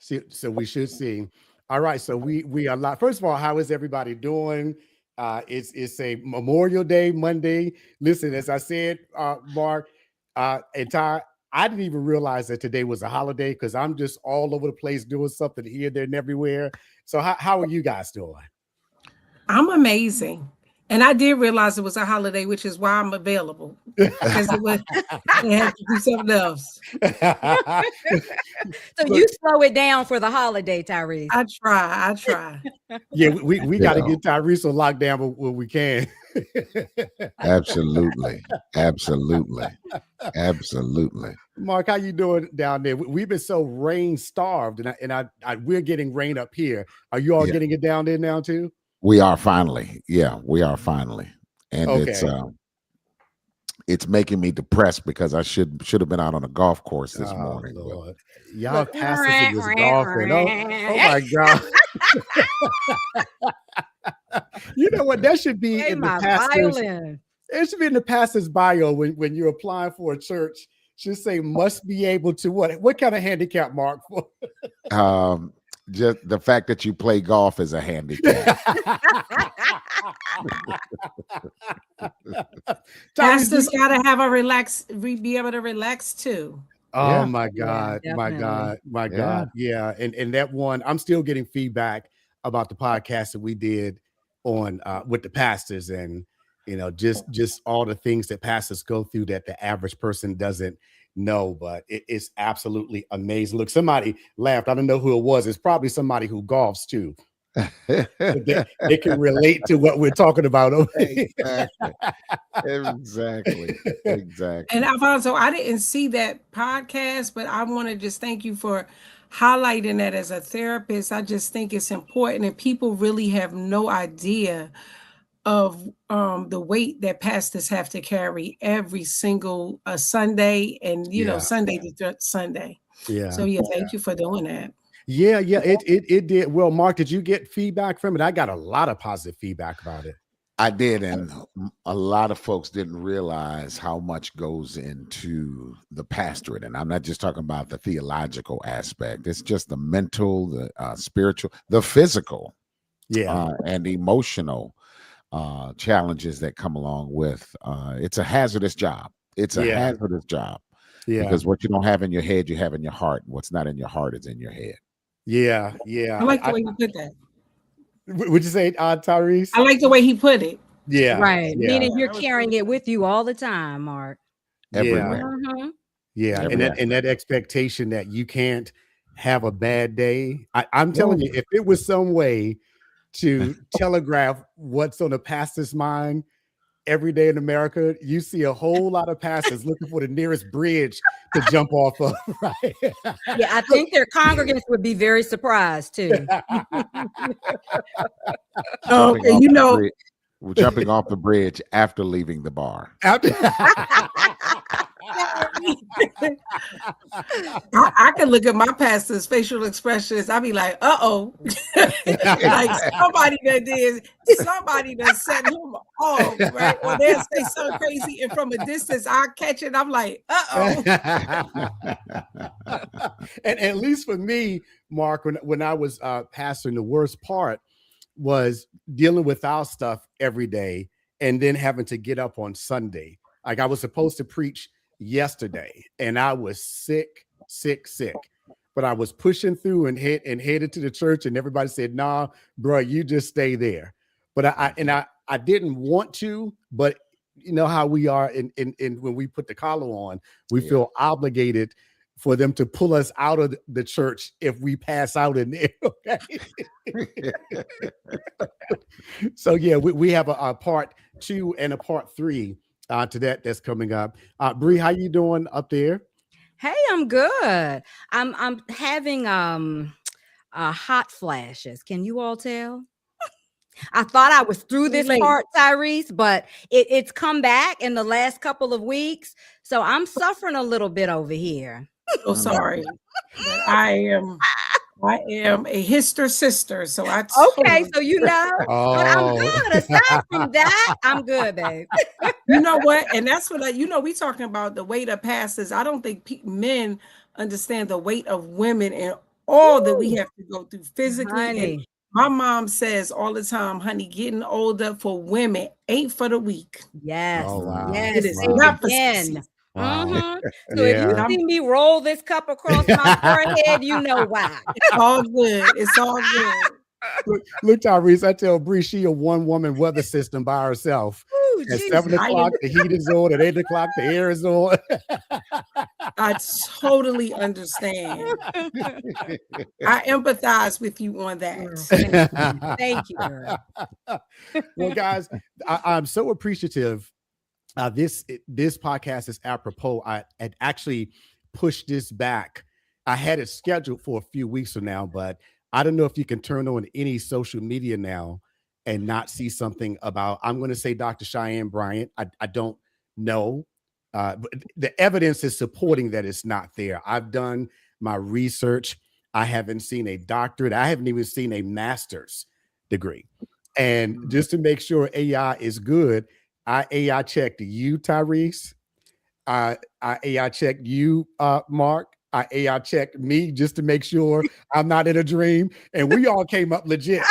So we should see. All right. So we are live. First of all, how is everybody doing? It's a Memorial Day Monday. Listen, as I said, Mark and Ty, I didn't even realize that today was a holiday because I'm just all over the place doing something here, there, and everywhere. So how are you guys doing? I'm amazing. And I did realize it was a holiday, which is why I'm available. Because it had to do something else. So you slow it down for the holiday, Tyreese. I try. Yeah, we got to get Tyreese on lockdown when we can. Absolutely. Mark, how you doing down there? We've been so rain starved, and we're getting rain up here. Are you all getting it down there now too? We are finally. Yeah, we are finally. And it's making me depressed because I should have been out on a golf course this morning. Lord. Y'all passive was golfing. Oh my God. You know what? That should be in the pastor's. It should be in the pastor's bio when you're applying for a church. Should say must be able to what? What kind of handicap, Mark? Just the fact that you play golf is a handicap. Pastors gotta have be able to relax too. Oh my God. Yeah. And that one, I'm still getting feedback about the podcast that we did on with the pastors, and just all the things that pastors go through that the average person doesn't know, but it's absolutely amazing. Look, somebody laughed. I don't know who it was. It's probably somebody who golfs too. they can relate to what we're talking about. Exactly. And Alfonso, I didn't see that podcast, but I want to just thank you for highlighting that. As a therapist, I just think it's important, and people really have no idea of the weight that pastors have to carry every single Sunday, and Sunday to Sunday. Yeah. So thank you for doing that. Yeah. It did. Well, Mark, did you get feedback from it? I got a lot of positive feedback about it. I did, and a lot of folks didn't realize how much goes into the pastorate. And I'm not just talking about the theological aspect. It's just the mental, the spiritual, the physical, and emotional challenges that come along with. It's a hazardous job. Hazardous job. Yeah. Because what you don't have in your head, you have in your heart. What's not in your heart is in your head. Yeah. I like the way you put that. Would you say, Tyreese? I like the way he put it. Yeah. Right. Yeah. Meaning you're carrying it with you all the time, Mark. Everywhere. Yeah. And that expectation that you can't have a bad day. I'm telling you, if it was some way to telegraph what's on a pastor's mind every day in America, you see a whole lot of pastors looking for the nearest bridge to jump off of. Right? Yeah, I think their congregants would be very surprised too. We're jumping off the bridge after leaving the bar. I can look at my pastor's facial expressions. I'll be like, uh-oh. Like somebody that set him off, right? Or they'll say something crazy, and from a distance, I'll catch it. I'm like, uh-oh. And at least for me, Mark, when I was pastoring, the worst part was dealing with our stuff every day and then having to get up on Sunday. Like I was supposed to preach yesterday and I was sick, but I was pushing through and headed to the church, and everybody said, nah, bro, you just stay there. But I didn't want to, but you know how we are in when we put the collar on, we feel obligated for them to pull us out of the church if we pass out in there. Okay. So we have a part 2 and a part 3 to that's coming up. Bree, how you doing up there? Hey, I'm good. I'm having hot flashes. Can you all tell? I thought I was through this part, Tyreese, but it's come back in the last couple of weeks. So I'm suffering a little bit over here. Oh, sorry. I am a hister sister, so okay, so you know, but I'm good. Aside from that, I'm good, babe. You know what? And that's what we talking about the weight of pastors. I don't think men understand the weight of women in all that we have to go through physically. And Honey. my mom says all the time, honey, getting older for women ain't for the weak. Yes. Oh, wow. Yes. It is say not for again. sissies. Wow. Mhm. So if you Yeah. see me roll this cup across my forehead, you know why. It's all good. It's all good. Look, Tyreese, I tell Bree, she a one-woman weather system by herself. Ooh, At Jesus. 7 o'clock, the heat is on. At 8 o'clock, the air is on. I totally understand. I empathize with you on that. Thank you, girl. Well, guys, I'm so appreciative. This podcast is apropos. I had actually pushed this back. I had it scheduled for a few weeks from now, but I don't know if you can turn on any social media now and not see something about, I'm going to say Dr. Cheyenne Bryant. I don't know. But the evidence is supporting that it's not there. I've done my research. I haven't seen a doctorate. I haven't even seen a master's degree. And just to make sure AI is good, I AI checked you, Tyreese. I AI checked you, Mark. I AI checked me just to make sure I'm not in a dream. And we all came up legit.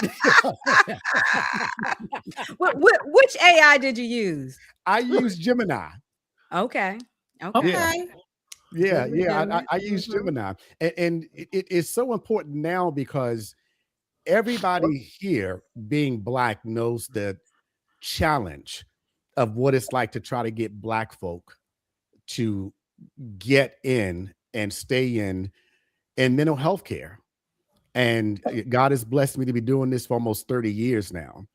Which AI did you use? I use Gemini. Okay. Okay. Yeah. I use Gemini. And it is so important now because everybody here being Black knows the challenge of what it's like to try to get Black folk to get in and stay in mental health care. And God has blessed me to be doing this for almost 30 years now.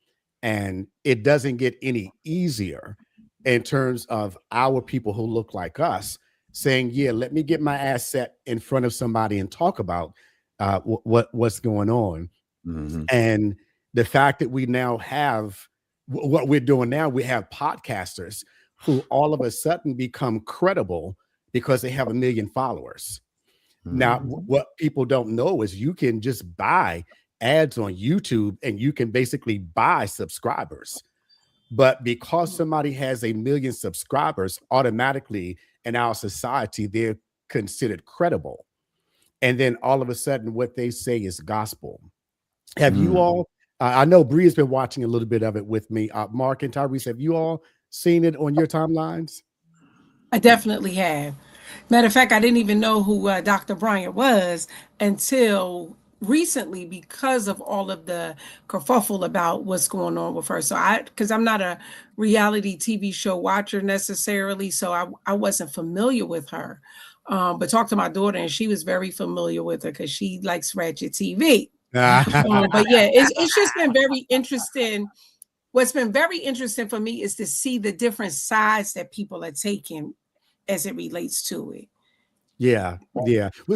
And it doesn't get any easier in terms of our people who look like us saying, yeah, let me get my ass set in front of somebody and talk about what's going on. Mm-hmm. And the fact that we now have what we're doing now, we have podcasters who all of a sudden become credible because they have 1 million followers. Mm-hmm. Now, what people don't know is you can just buy ads on YouTube and you can basically buy subscribers. But because somebody has 1 million subscribers, automatically in our society, they're considered credible. And then all of a sudden, what they say is gospel. Have you all, I know Bree has been watching a little bit of it with me. Mark and Tyreese, have you all seen it on your timelines? I definitely have. Matter of fact, I didn't even know who Dr. Bryant was until recently because of all of the kerfuffle about what's going on with her. So because I'm not a reality TV show watcher necessarily, so I wasn't familiar with her. But talked to my daughter and she was very familiar with her because she likes ratchet TV. But yeah, it's just been very interesting. What's been very interesting for me is to see the different sides that people are taking as it relates to it. Yeah.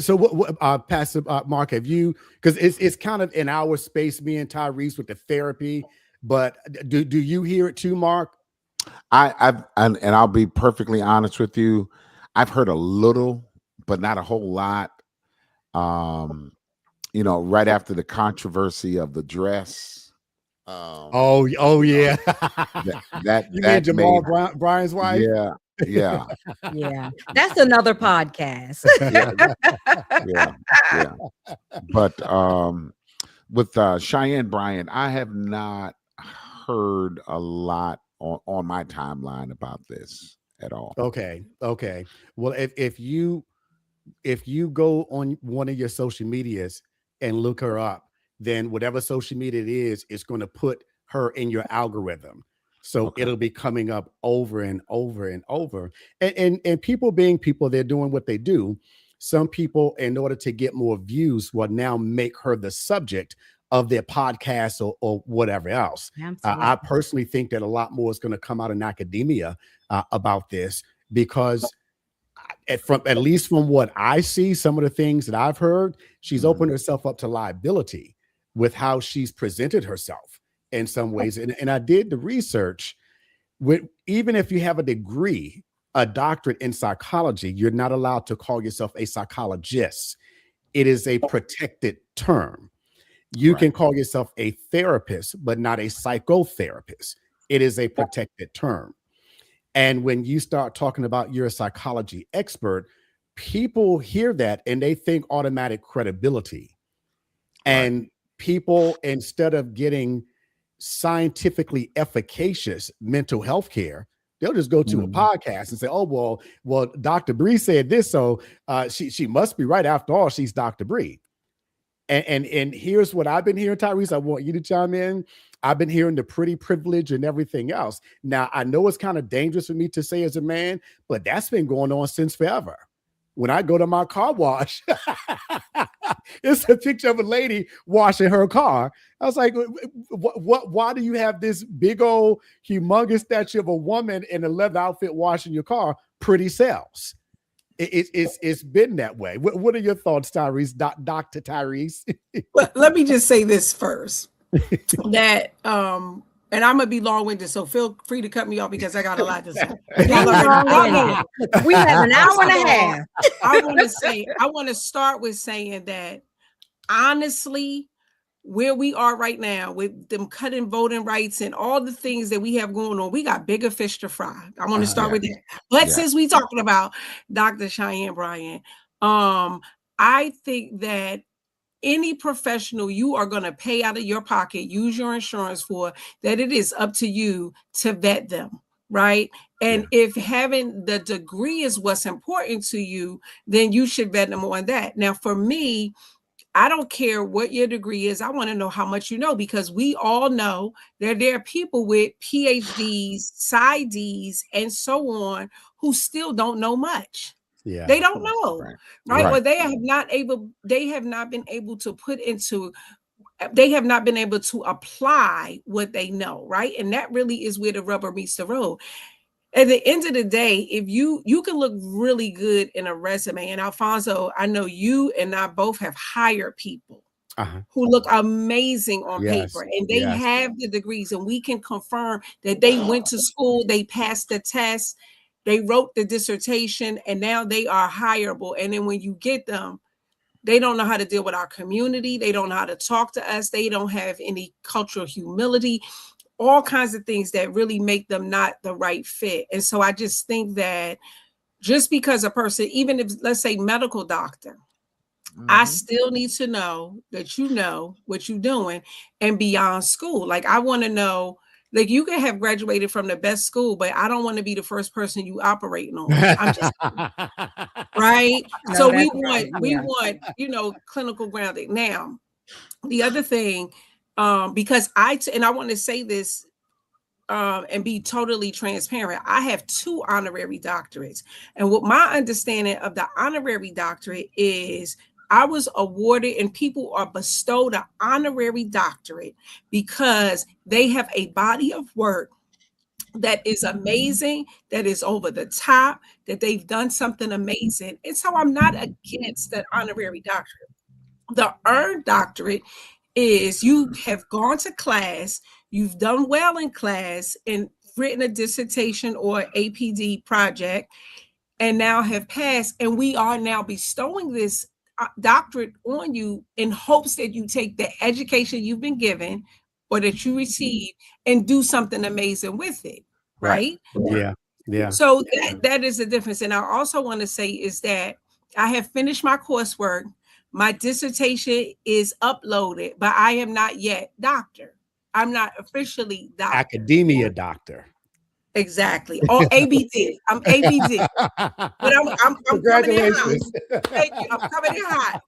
So what Pastor Mark, have you, because it's kind of in our space, me and Tyreese with the therapy, but do you hear it too, Mark? And I'll be perfectly honest with you. I've heard a little, but not a whole lot. Right after the controversy of the dress. Oh yeah. that you mean Jamal Bryan's wife? Yeah. That's another podcast. Yeah. But with Cheyenne Bryant, I have not heard a lot on my timeline about this at all. Okay. Well, if you go on one of your social medias and look her up, then whatever social media it is, it's going to put her in your algorithm. So it'll be coming up over and over and over. And people being people, they're doing what they do. Some people, in order to get more views, will now make her the subject of their podcast or whatever else. I personally think that a lot more is going to come out in academia about this because at least from what I see, some of the things that I've heard, she's opened herself up to liability with how she's presented herself in some ways. And I did the research with, even if you have a degree, a doctorate in psychology, you're not allowed to call yourself a psychologist. It is a protected term. You can call yourself a therapist, but not a psychotherapist. It is a protected term. And when you start talking about you're a psychology expert, people hear that and they think automatic credibility. And people, instead of getting scientifically efficacious mental health care, they'll just go to a podcast and say, oh, well, Dr. Bree said this, so she must be right. After all, she's Dr. Bree. And here's what I've been hearing, Tyreese. I want you to chime in. I've been hearing the pretty privilege and everything else. Now, I know it's kind of dangerous for me to say as a man, but that's been going on since forever. When I go to my car wash, it's a picture of a lady washing her car. I was like, why do you have this big old humongous statue of a woman in a leather outfit washing your car? Pretty sells. It's been that way. What are your thoughts, Tyreese? Dr. Tyreese? But let me just say this first, that and I'm gonna be long-winded, so feel free to cut me off because I got a lot to say. We have an hour and a half. I want to start with saying that honestly, where we are right now with them cutting voting rights and all the things that we have going on, we got bigger fish to fry. I want to start with that. But since we talking about Dr. Cheyenne Bryant, I think that any professional you are going to pay out of your pocket, use your insurance for, that it is up to you to vet them, right? And if having the degree is what's important to you, then you should vet them on that. Now, for me, I don't care what your degree is. I want to know how much you know, because we all know that there are people with PhDs, PsyDs, and so on who still don't know much. Yeah, they don't know, right? Or they have not been able to apply what they know, right? And that really is where the rubber meets the road. At the end of the day, if you can look really good in a resume, and Alfonso, I know you and I both have hired people who look amazing on paper, and they have the degrees, and we can confirm that they went to school, they passed the test, they wrote the dissertation, and now they are hireable. And then when you get them, they don't know how to deal with our community. They don't know how to talk to us. They don't have any cultural humility, all kinds of things that really make them not the right fit. And so I just think that just because a person, even if, let's say, medical doctor, I still need to know that you know what you're doing and beyond school. Like, I want to know, like, you can have graduated from the best school, but I don't want to be the first person you operating on. I'm just right. No, so we want, clinical grounding. Now, the other thing, because I want to say this and be totally transparent. I have 2 honorary doctorates. And what my understanding of the honorary doctorate is, I was awarded, and people are bestowed an honorary doctorate because they have a body of work that is amazing, that is over the top, that they've done something amazing. And so I'm not against that honorary doctorate. The earned doctorate is you have gone to class, you've done well in class and written a dissertation or APD project, and now have passed. And we are now bestowing this doctorate on you in hopes that you take the education you've been given or that you receive and do something amazing with it. Right? Yeah. So that is the difference. And I also want to say is that I have finished my coursework. My dissertation is uploaded, but I am not yet doctor. I'm not officially doctor. Academia doctor. Exactly. Or ABD. I'm ABD. But I'm coming in hot. Thank you. I'm coming in hot.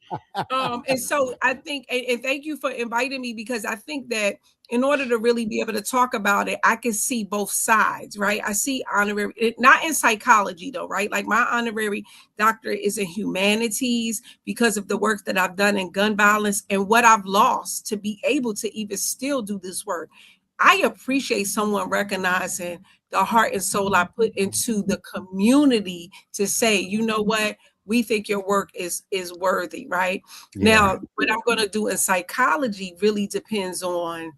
And so I think, and thank you for inviting me, because I think that in order to really be able to talk about it, I can see both sides, right? I see honorary, not in psychology though, right? Like, my honorary doctorate is in humanities because of the work that I've done in gun violence and what I've lost to be able to even still do this work. I appreciate someone recognizing the heart and soul I put into the community to say, you know what, we think your work is worthy, right? Now, what I'm going to do in psychology really depends on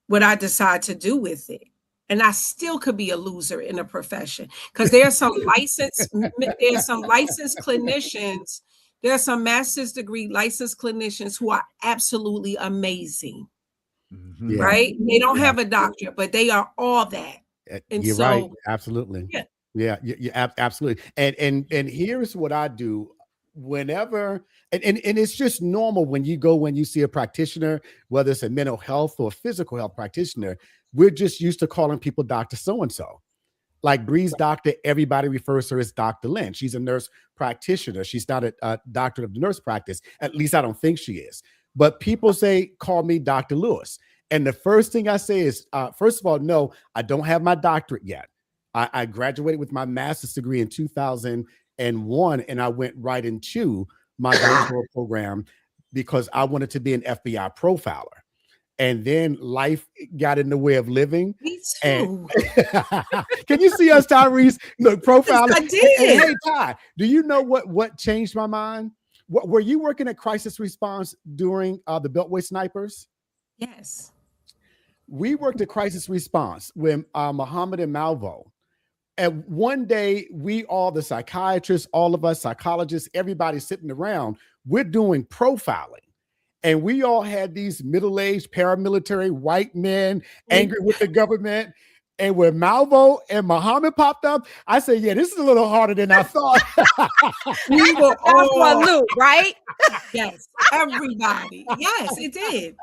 what I decide to do with it. And I still could be a loser in a profession, because there are some licensed clinicians, there are some master's degree licensed clinicians who are absolutely amazing. Right? They don't have a doctorate, but they are all that. And you're right. Absolutely. Yeah, absolutely. And here's what I do whenever, and it's just normal when you see a practitioner, whether it's a mental health or physical health practitioner, we're just used to calling people Dr. So-and-so. Like Bree's doctor, everybody refers to her as Dr. Lynn. She's a nurse practitioner. She's not a doctor of the nurse practice. At least I don't think she is. But people call me Dr. Lewis. And the first thing I say is, first of all, no, I don't have my doctorate yet. I graduated with my master's degree in 2001, and I went right into my doctoral program because I wanted to be an FBI profiler. And then life got in the way of living. Me too. Can you see us, Tyreese? Look, profiling. Yes, I did. And hey, Ty, do you know what changed my mind? Were you working at crisis response during the Beltway snipers? Yes. We worked at crisis response with Muhammad and Malvo. And one day, we all, the psychiatrists, all of us psychologists, everybody sitting around, we're doing profiling. And we all had these middle-aged paramilitary white men angry with the government. And when Malvo and Muhammad popped up, I said, yeah, this is a little harder than I thought. We were all a loop, right? Yes, everybody. Yes, it did.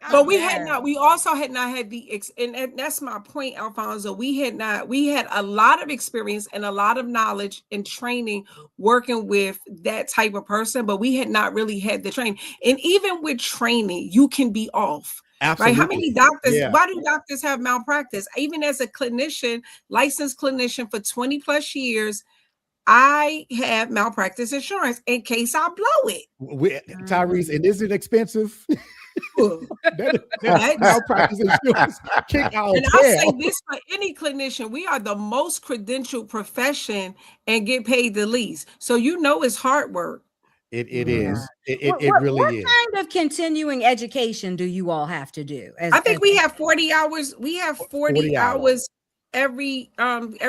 But we also had not had and that's my point, Alfonso. We had a lot of experience and a lot of knowledge and training working with that type of person, but we had not really had the training. And even with training, you can be off. Absolutely. Right? How many doctors, why do doctors have malpractice? Even as a clinician, licensed clinician for 20 plus years, I have malpractice insurance in case I blow it. Tyreese, and is it expensive? that malpractice insurance kick out. And I'll say this for any clinician, we are the most credentialed profession and get paid the least. So it's hard work. It is. It really is. What kind of continuing education do you all have to do? I think we have 40 hours. We have 40 hours every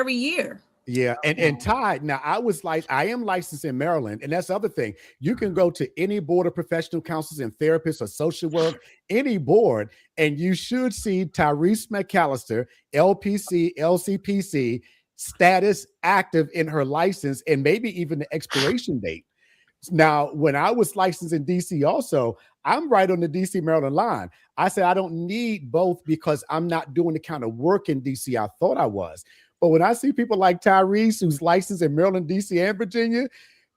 year. Yeah. And Ty, now I am licensed in Maryland, and that's the other thing. You can go to any board of professional counselors and therapists or social work, any board, and you should see Tyreese McAllister, LPC, LCPC, status active in her license, and maybe even the expiration date. Now, when I was licensed in DC also, I'm right on the DC Maryland line. I said, I don't need both because I'm not doing the kind of work in DC I thought I was. But when I see people like Tyreese, who's licensed in Maryland, DC, and Virginia,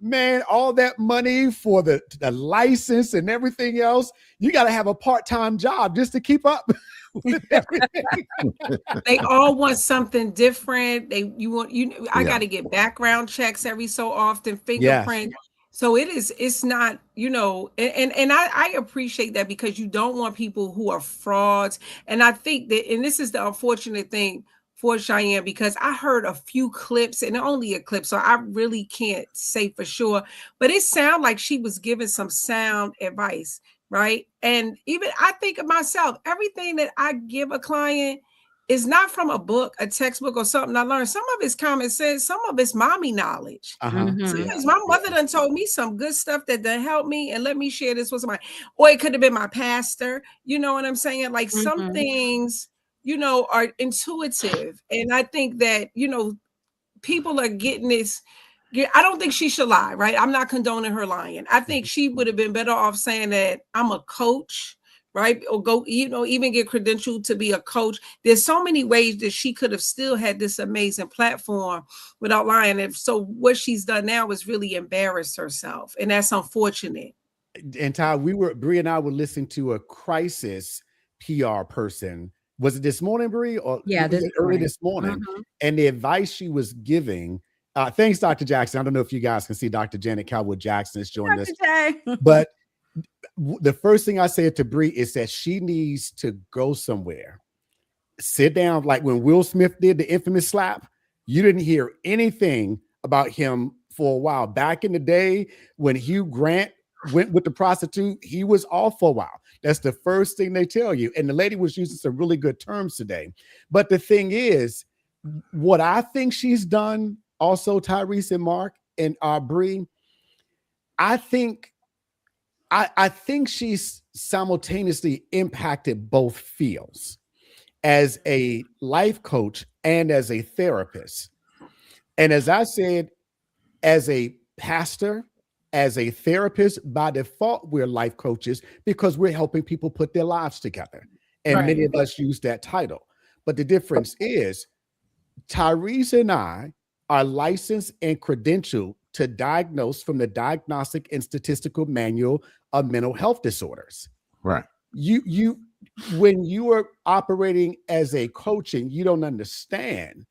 man, all that money for the license and everything else, you got to have a part-time job just to keep up with everything. They all want something different. I got to get background checks every so often, fingerprint. Yes. So it's not, and I appreciate that because you don't want people who are frauds. And I think that, and this is the unfortunate thing for Cheyenne, because I heard a few clips and only a clip, so I really can't say for sure, but it sounded like she was giving some sound advice, right? And even I think of myself, everything that I give a client is not from a book, a textbook, or something I learned. Some of it's common sense, some of it's mommy knowledge. Sometimes my mother done told me some good stuff that done helped me, and let me share this with somebody. Or it could have been my pastor. You know what I'm saying? Like some things, are intuitive. And I think that, people are getting this. I don't think she should lie, right? I'm not condoning her lying. I think she would have been better off saying that I'm a coach, right? Or go, even get credentialed to be a coach. There's so many ways that she could have still had this amazing platform without lying. And so what she's done now is really embarrass herself. And that's unfortunate. And Ty, Bree and I were listening to a crisis PR person. Was it this morning, Bree? Or early this morning? And the advice she was giving, thanks, Dr. Jackson. I don't know if you guys can see Dr. Janet Calwood Jackson is joining us. But the first thing I said to Bree is that she needs to go somewhere, sit down. Like when Will Smith did the infamous slap, you didn't hear anything about him for a while. Back in the day when Hugh Grant went with the prostitute, he was off for a while. That's the first thing they tell you. And the lady was using some really good terms today. But the thing is, what I think she's done also, Tyreese and Mark and Bree, I think she's simultaneously impacted both fields as a life coach and as a therapist. And as I said, as a pastor, as a therapist, by default, we're life coaches because we're helping people put their lives together. And many of us use that title. But the difference is Tyreese and I are licensed and credentialed to diagnose from the Diagnostic and Statistical Manual of Mental Health Disorders. Right. When you are operating as a coaching, you don't understand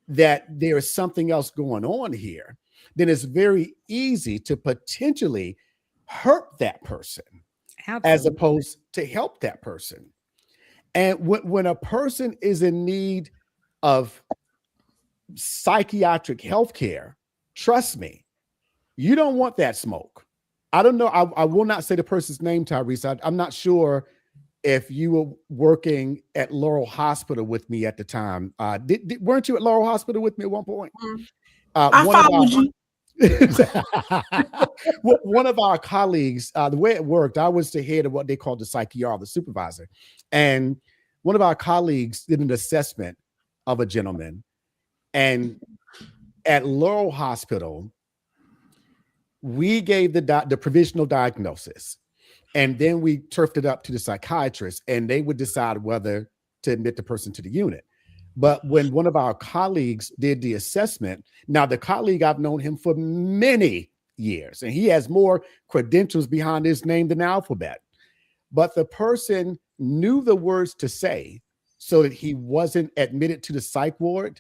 that there is something else going on here. Then it's very easy to potentially hurt that person. Absolutely. As opposed to help that person. And when a person is in need of psychiatric health care, trust me, you don't want that smoke. I don't know. I will not say the person's name, Tyreese. I'm not sure if you were working at Laurel Hospital with me at the time. Weren't you at Laurel Hospital with me at one point? I followed you. One of our colleagues, the way it worked, I was the head of what they called the psych-ER, the supervisor. And one of our colleagues did an assessment of a gentleman. And at Laurel Hospital, we gave the provisional diagnosis. And then we turfed it up to the psychiatrist, and they would decide whether to admit the person to the unit. But when one of our colleagues did the assessment, now the colleague, I've known him for many years, and he has more credentials behind his name than the alphabet. But the person knew the words to say so that he wasn't admitted to the psych ward.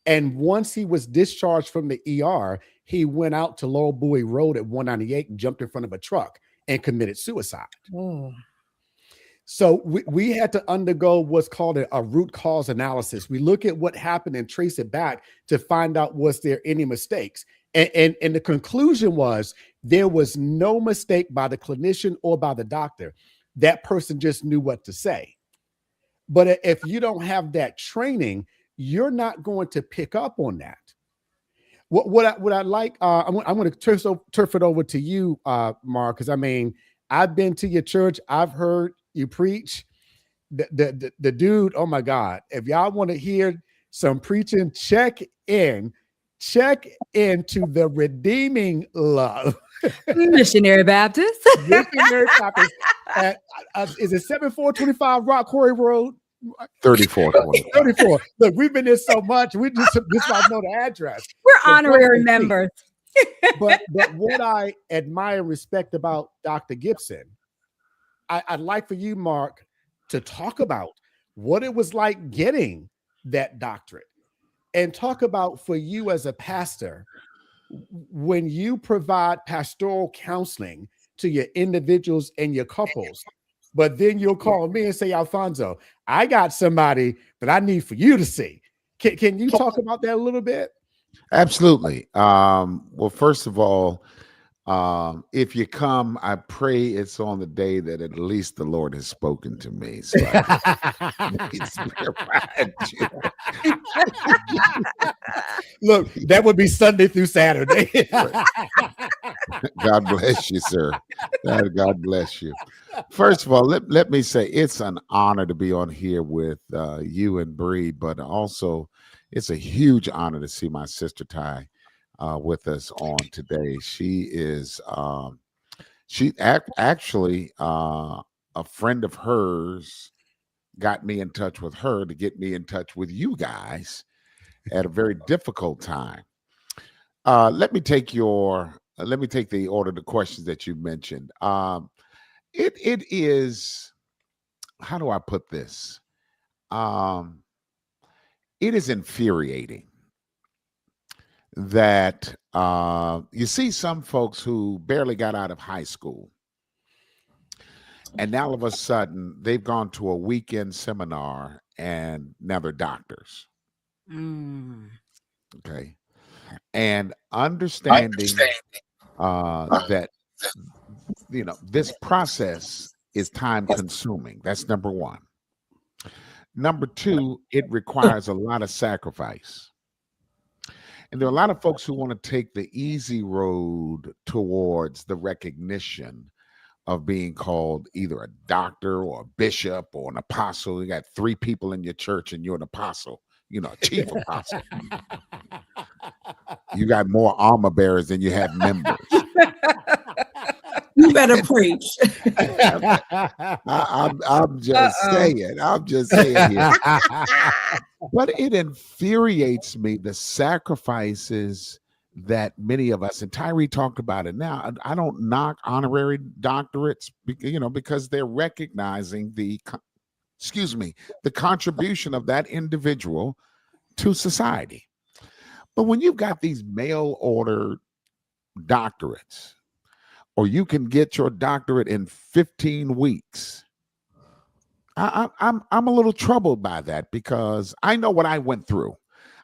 And once he was discharged from the ER, he went out to Laurel Bowie Road at 198 and jumped in front of a truck and committed suicide. Oh. So we had to undergo what's called a root cause analysis. We look at what happened and trace it back to find out, was there any mistakes? And the conclusion was there was no mistake by the clinician or by the doctor. That person just knew what to say. But if you don't have that training, you're not going to pick up on that. What I like, I'm going to turf it over to you, Mark, because I mean, I've been to your church. I've heard you preach. The dude, oh my God, if y'all want to hear some preaching, check into the Redeeming Love. Missionary Baptist. Missionary Baptist. Is it 7425 Rock Quarry Road? 34. Look, we've been there so much. We just about know the address. We're honorary members. but what I admire and respect about Dr. Gibson, I'd like for you, Mark, to talk about what it was like getting that doctorate, and talk about, for you as a pastor, when you provide pastoral counseling to your individuals and your couples, but then you'll call me and say, Alfonso, I got somebody that I need for you to see. Can you talk about that a little bit? Absolutely. Well, first of all, if you come, I pray it's on the day that at least the Lord has spoken to me. So look, that would be Sunday through Saturday. God bless you, sir. God bless you. First of all, let me say it's an honor to be on here with you and Bree, but also it's a huge honor to see my sister Ty with us on today. She is actually a friend of hers got me in touch with her to get me in touch with you guys at a very difficult time. Let me take the order of the questions that you mentioned. It is, how do I put this? It is infuriating that you see some folks who barely got out of high school, and now all of a sudden they've gone to a weekend seminar and now they're doctors. Okay. And understanding that, you know, this process is time consuming. That's number one. Number two, it requires a lot of sacrifice. And there are a lot of folks who want to take the easy road towards the recognition of being called either a doctor or a bishop or an apostle. You got 3 people in your church and you're an apostle, you know, a chief apostle. You got more armor bearers than you have members. You better preach. I'm just saying. I'm just saying here. But it infuriates me, the sacrifices that many of us, and Tyree talked about it. Now, I don't knock honorary doctorates, because they're recognizing the contribution of that individual to society. But when you've got these mail order doctorates, or you can get your doctorate in 15 weeks, I'm a little troubled by that, because I know what I went through.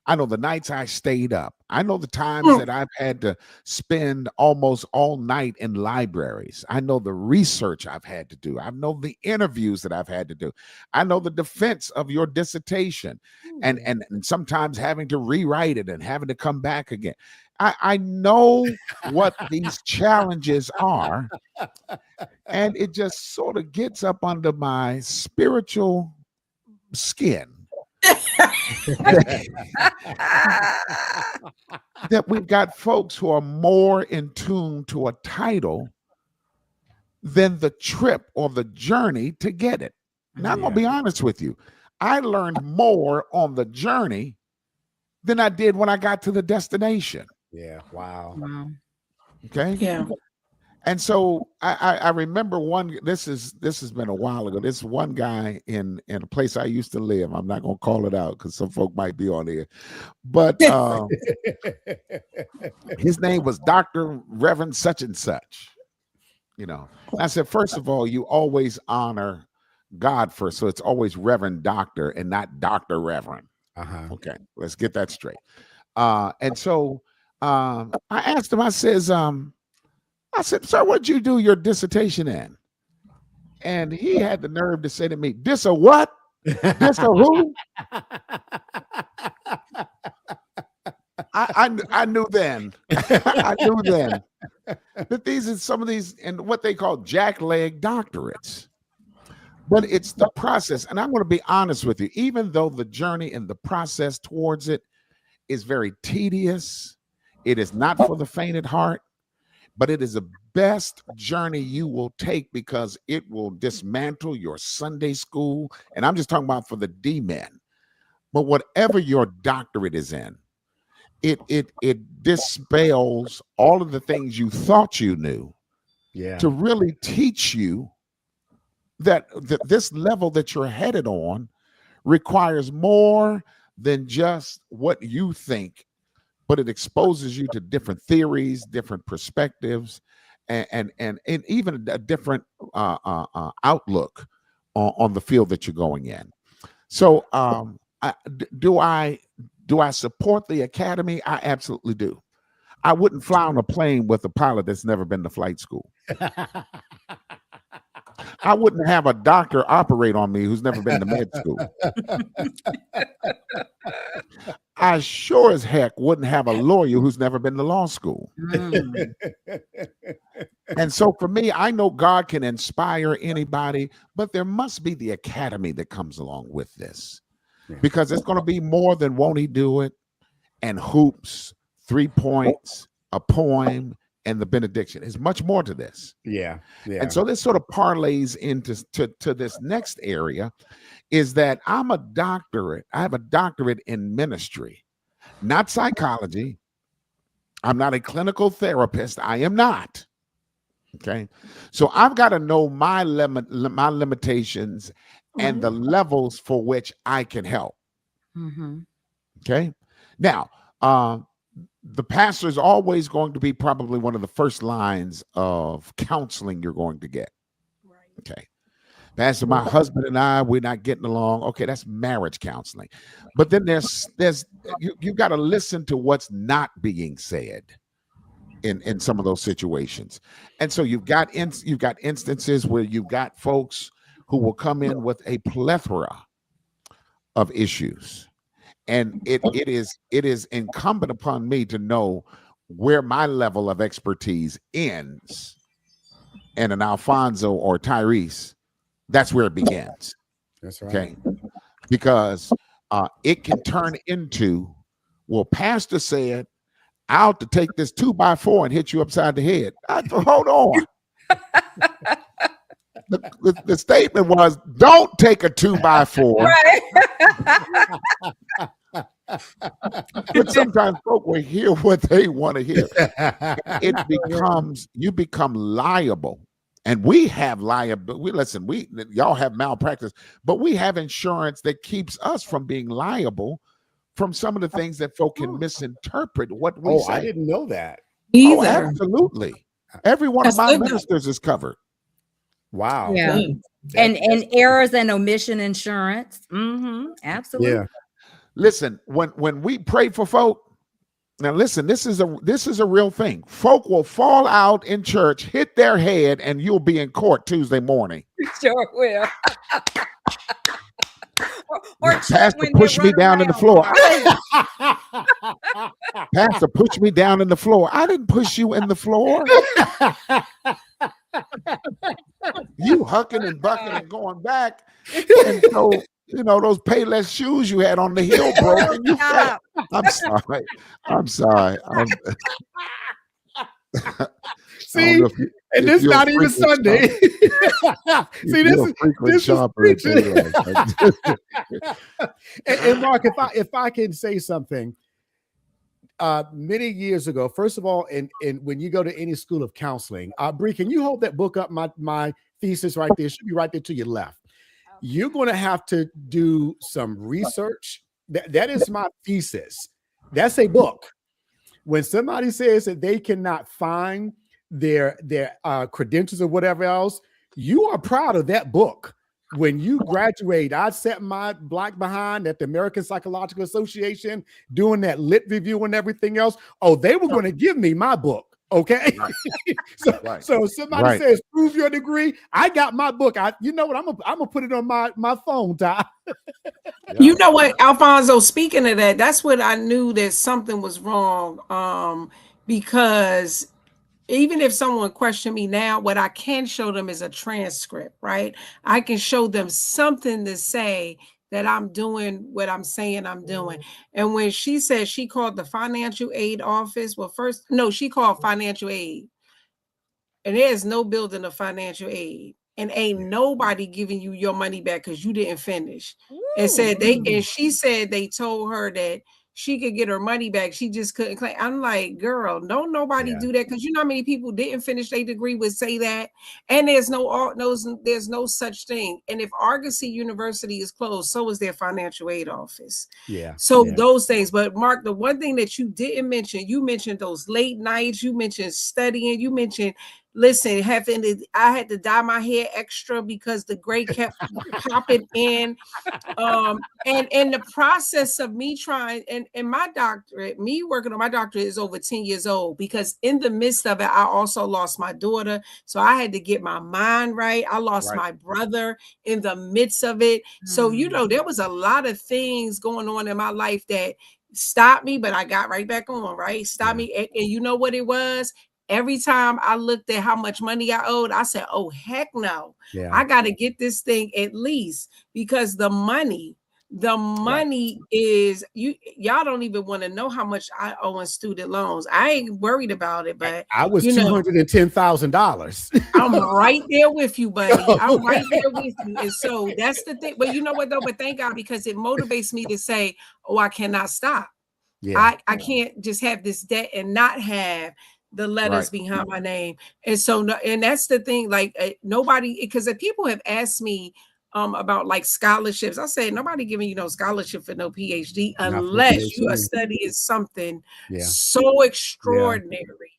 I know the nights I stayed up. I know the times that I've had to spend almost all night in libraries. I know the research I've had to do. I know the interviews that I've had to do. I know the defense of your dissertation, and sometimes having to rewrite it and having to come back again. I know what these challenges are, and it just sort of gets up under my spiritual skin that we've got folks who are more in tune to a title than the trip or the journey to get it. Now, I'm going to be honest with you. I learned more on the journey than I did when I got to the destination. Yeah. Wow. Okay. Yeah. And so I remember this has been a while ago. This one guy in a place I used to live. I'm not going to call it out because some folk might be on here, but his name was Dr. Reverend such and such. I said, first of all, you always honor God first. So it's always Reverend Doctor and not Dr. Reverend. Okay. Let's get that straight. And so I asked him, I said, sir, what'd you do your dissertation in? And he had the nerve to say to me, this a what? This a who? I knew then. I knew then that these are some of these and what they call jackleg doctorates. But it's the process. And I'm going to be honest with you, even though the journey and the process towards it is very tedious, it is not for the faint at heart. But it is the best journey you will take, because it will dismantle your Sunday school. And I'm just talking about for the D-men. But whatever your doctorate is in, it dispels all of the things you thought you knew to really teach you that this level that you're headed on requires more than just what you think, but it exposes you to different theories, different perspectives, and even a different outlook on the field that you're going in. So do I support the academy? I absolutely do. I wouldn't fly on a plane with a pilot that's never been to flight school. I wouldn't have a doctor operate on me who's never been to med school. I sure as heck wouldn't have a lawyer who's never been to law school. And so for me, I know God can inspire anybody, but there must be the academy that comes along with this, because it's going to be more than won't he do it and hoops, 3 points, a poem, and the benediction. Is much more to this. Yeah. And so this sort of parlays into to this next area, is that I have a doctorate in ministry, not psychology. I'm not a clinical therapist. I am not. Okay. So I've got to know my limitations and the levels for which I can help. Okay. Now, the pastor is always going to be probably one of the first lines of counseling you're going to get. Okay. Pastor, my husband and I, we're not getting along. Okay, that's marriage counseling. But then you've got to listen to what's not being said in some of those situations. And so you've got instances where you've got folks who will come in with a plethora of issues. And it is incumbent upon me to know where my level of expertise ends, and an Alfonso or Tyreese, that's where it begins. That's right. Okay, because it can turn into, well, pastor said, I'll to take this 2x4 and hit you upside the head. Hold on. The statement was, don't take a 2x4. Right. But sometimes folk will hear what they want to hear. You become liable. And we have liability. Y'all have malpractice, but we have insurance that keeps us from being liable from some of the things that folk can misinterpret what we say. I didn't know that. Either. Oh, absolutely. Every one of my ministers is covered. Wow. Yeah. And errors and omission insurance. Absolutely. Yeah. Listen, when we pray for folk, now listen, this is a real thing. Folk will fall out in church, hit their head, and you'll be in court Tuesday morning. Sure will. or Pastor pushed me down in the floor. Pastor pushed me down in the floor. I didn't push you in the floor. You hucking and bucking and going back. And so, those Payless shoes you had on the heel broke. And you fell. I'm sorry. See, and this not even Sunday. See, this is preaching. And Mark, if I can say something, many years ago, first of all, and when you go to any school of counseling, Bree, can you hold that book up? My thesis right there, it should be right there to your left. You're going to have to do some research. That is my thesis. That's a book. When somebody says that they cannot find their credentials or whatever else, you are proud of that book. When you graduate, I sat my black behind at the American Psychological Association doing that lit review and everything else. Oh, they were going to give me my book. Okay. Right. So somebody says, prove your degree. I got my book. You know what? I'm gonna put it on my phone, Ty. You know what, Alfonso, speaking of that, that's what I knew that something was wrong. Because even if someone questioned me now, what I can show them is a transcript, right? I can show them something to say that I'm doing what I'm saying I'm doing. And when she said she called the financial aid office, she called financial aid. And there's no building of financial aid. And ain't nobody giving you your money back because you didn't finish. And she said they told her that she could get her money back. She just couldn't claim. I'm like, girl, don't nobody do that, because you know how many people didn't finish their degree would say that. And there's no such thing. And if Argosy University is closed, so is their financial aid office. Yeah. So those things. But Mark, the one thing that you didn't mention, you mentioned those late nights, you mentioned studying, you mentioned listen, I had to dye my hair extra because the gray kept popping in. And in the process of me trying, and my doctorate, me working on my doctorate is over 10 years old, because in the midst of it, I also lost my daughter. So I had to get my mind right. I lost my brother in the midst of it. So, there was a lot of things going on in my life that stopped me, but I got right back on, right? Stopped me. And you know what it was? Every time I looked at how much money I owed, I said, oh, heck no. Yeah. I got to get this thing at least, because the money is, y'all don't even want to know how much I owe in student loans. I ain't worried about it, but I was $210,000. I'm right there with you, buddy. I'm right there with you. And so that's the thing. But you know what though? But thank God, because it motivates me to say, oh, I cannot stop. Yeah. I can't just have this debt and not have the letters behind my name. And so, and that's the thing, like nobody, because if people have asked me about like scholarships, I say, nobody giving you no scholarship for no PhD unless you are studying something so extraordinary.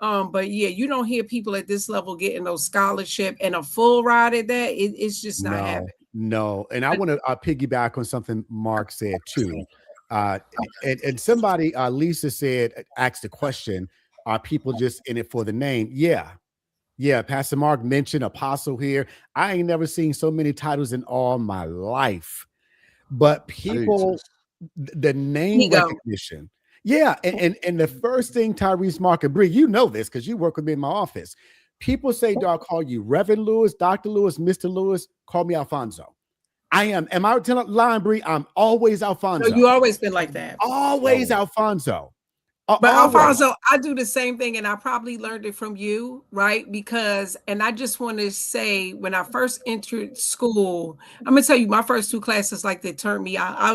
But you don't hear people at this level getting no scholarship and a full ride at that. It's just not happening. No. And I want to piggyback on something Mark said too. And somebody, Lisa asked the question, are people just in it for the name? Yeah. Pastor Mark mentioned apostle here. I ain't never seen so many titles in all my life. But people, the name recognition. Yeah. And the first thing, Tyreese, Mark, and Bree, you know this because you work with me in my office. People say, do I call you Reverend Lewis, Dr. Lewis, Mr. Lewis? Call me Alfonso. Am I telling lying, Bree? I'm always Alfonso. No, you always been like that. Always Alfonso. But Always. Alfonso, I do the same thing, and I probably learned it from you, right? Because, and I just want to say, when I first entered school, I'm gonna tell you, my first 2 classes, like, they turned me out. I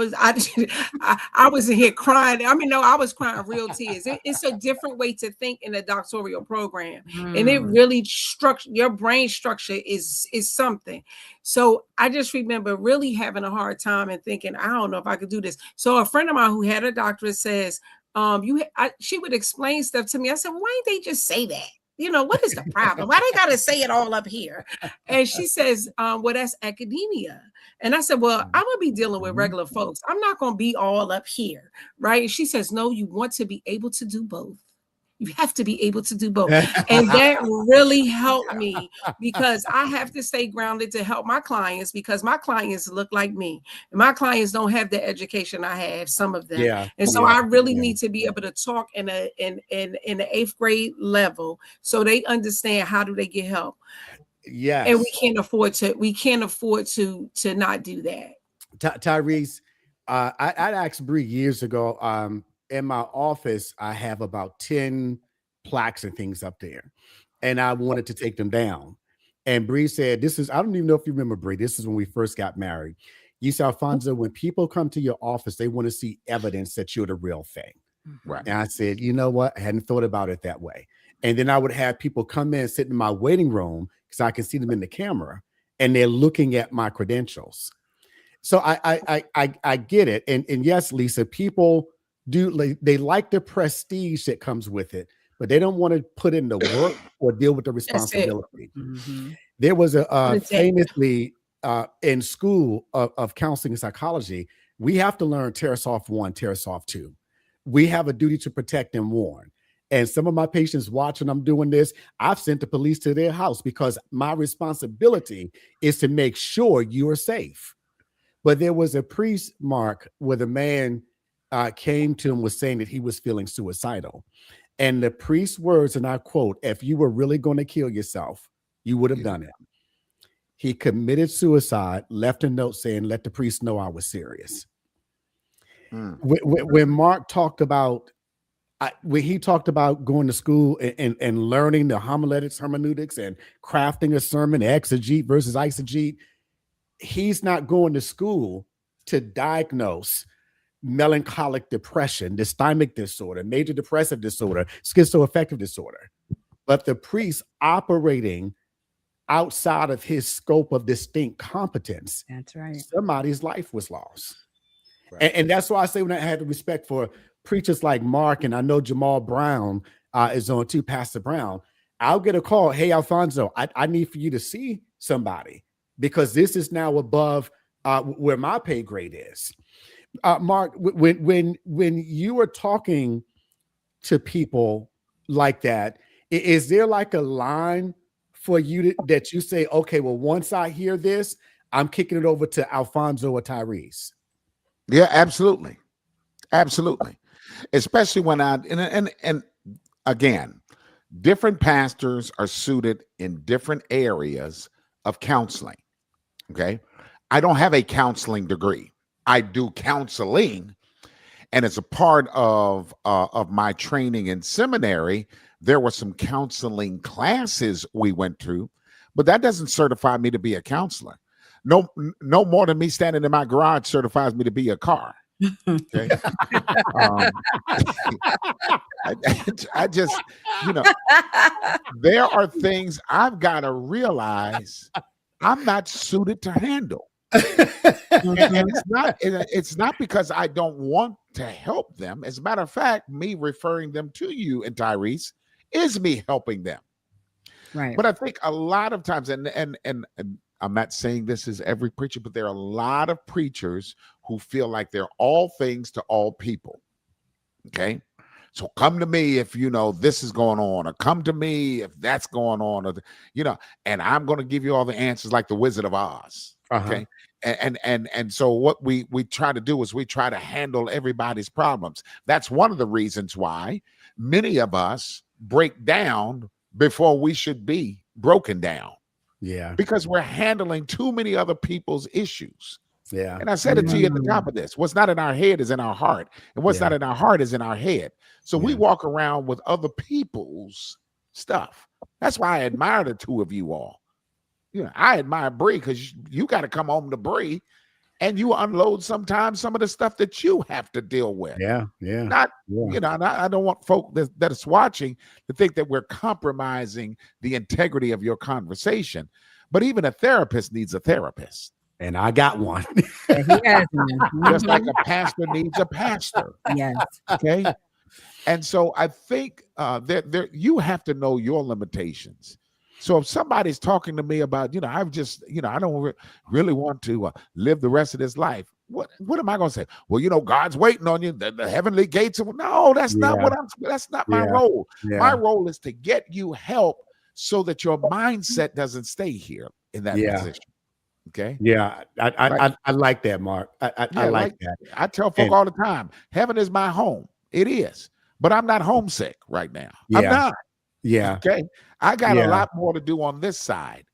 was in here crying. I mean, no, I was crying real tears. It's a different way to think in a doctoral program, and it really your brain structure is something. So I just remember really having a hard time and thinking, I don't know if I could do this. So a friend of mine who had a doctorate says, she would explain stuff to me. I said, well, why didn't they just say that? You know, what is the problem? Why they gotta say it all up here? And she says, well, that's academia. And I said, well, I'm gonna be dealing with regular folks. I'm not gonna be all up here, right? And she says, no, you want to be able to do both. You have to be able to do both. And that really helped me, because I have to stay grounded to help my clients, because my clients look like me. And my clients don't have the education I have, some of them. Yeah. And so I really need to be able to talk in the 8th grade level, so they understand how do they get help. Yes. And we can't afford to not do that. Tyreese, I asked Bree years ago, in my office, I have about 10 plaques and things up there, and I wanted to take them down. And Bree said, I don't even know if you remember, Bree, this is when we first got married. You said, Alfonso, when people come to your office, they want to see evidence that you're the real thing. Right. And I said, you know what? I hadn't thought about it that way. And then I would have people come in, sit in my waiting room, because I can see them in the camera, and they're looking at my credentials. So I get it. And yes, Lisa, people they like the prestige that comes with it, but they don't want to put in the work or deal with the responsibility. There was a famously in school of counseling and psychology, we have to learn Tarasoff 1, Tarasoff 2. We have a duty to protect and warn. And some of my patients watching I'm doing this, I've sent the police to their house, because my responsibility is to make sure you are safe. But there was a priest, Mark, where the man came to him, was saying that he was feeling suicidal. And the priest's words, and I quote, if you were really going to kill yourself, you would have done it. He committed suicide, left a note saying, let the priest know I was serious. When Mark talked about, when he talked about going to school and learning the homiletics, hermeneutics, and crafting a sermon, exegete versus eisegete, he's not going to school to diagnose melancholic depression, dysthymic disorder, major depressive disorder, schizoaffective disorder. But the priest operating outside of his scope of distinct competence, that's right, somebody's life was lost. Right. And that's why I say, when I had the respect for preachers like Mark, and I know Jamal Brown is on too, Pastor Brown, I'll get a call, hey, Alfonso, I need for you to see somebody, because this is now above where my pay grade is. Mark, when you are talking to people like that, is there like a line for you that you say, okay, well, once I hear this, I'm kicking it over to Alfonso or Tyreese? Yeah, absolutely. Absolutely. Especially when and again, different pastors are suited in different areas of counseling. Okay. I don't have a counseling degree. I do counseling, and as a part of my training in seminary, there were some counseling classes we went to, but that doesn't certify me to be a counselor. No more than me standing in my garage certifies me to be a car. Okay. I just, there are things I've got to realize I'm not suited to handle. And it's not because I don't want to help them. As a matter of fact, me referring them to you and Tyreese is me helping them. Right. But I think a lot of times, and I'm not saying this is every preacher, but there are a lot of preachers who feel like they're all things to all people. Okay. So come to me if this is going on, or come to me if that's going on, or and I'm going to give you all the answers like the Wizard of Oz. Okay. And so what we try to do is we try to handle everybody's problems. That's one of the reasons why many of us break down before we should be broken down. Yeah. Because we're handling too many other people's issues. Yeah. And I said it to you at the Mm. top of this. What's not in our head is in our heart. And what's Yeah. not in our heart is in our head. So we Yeah. walk around with other people's stuff. That's why I admire the two of you all. You know, I admire Bree because you got to come home to Bree and you unload sometimes some of the stuff that you have to deal with. Yeah. Yeah. Not, Yeah. you know, I don't want folk that is watching to think that we're compromising the integrity of your conversation. But even a therapist needs a therapist. And I got one. Yeah, he has one. Just like a pastor needs a pastor. Yes. Okay. And so I think there you have to know your limitations. So if somebody's talking to me about, you know, I've just, you know, I don't really want to live the rest of this life. What am I going to say? Well, you know, God's waiting on you. The heavenly gates. No, that's not what that's not my role. Yeah. My role is to get you help so that your mindset doesn't stay here in that position. Okay. Yeah. I like that, Mark. I like that. I tell folk all the time, heaven is my home. It is, but I'm not homesick right now. I'm not. Yeah. Okay. I got a lot more to do on this side,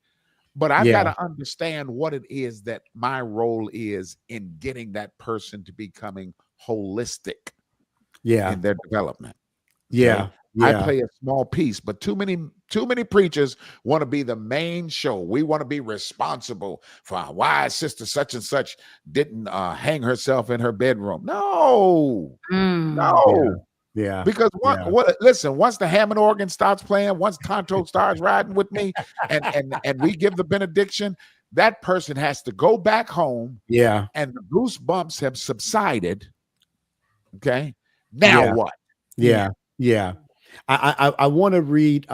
but I've got to understand what it is that my role is in getting that person to becoming holistic in their development. Yeah. I play a small piece, but too many preachers want to be the main show. We want to be responsible for why sister such and such didn't hang herself in her bedroom. No. Yeah. Because listen, once the Hammond organ starts playing, once Tonto starts riding with me and we give the benediction, that person has to go back home. Yeah. And the goosebumps have subsided. Okay. Now what? Yeah. Yeah. I want to read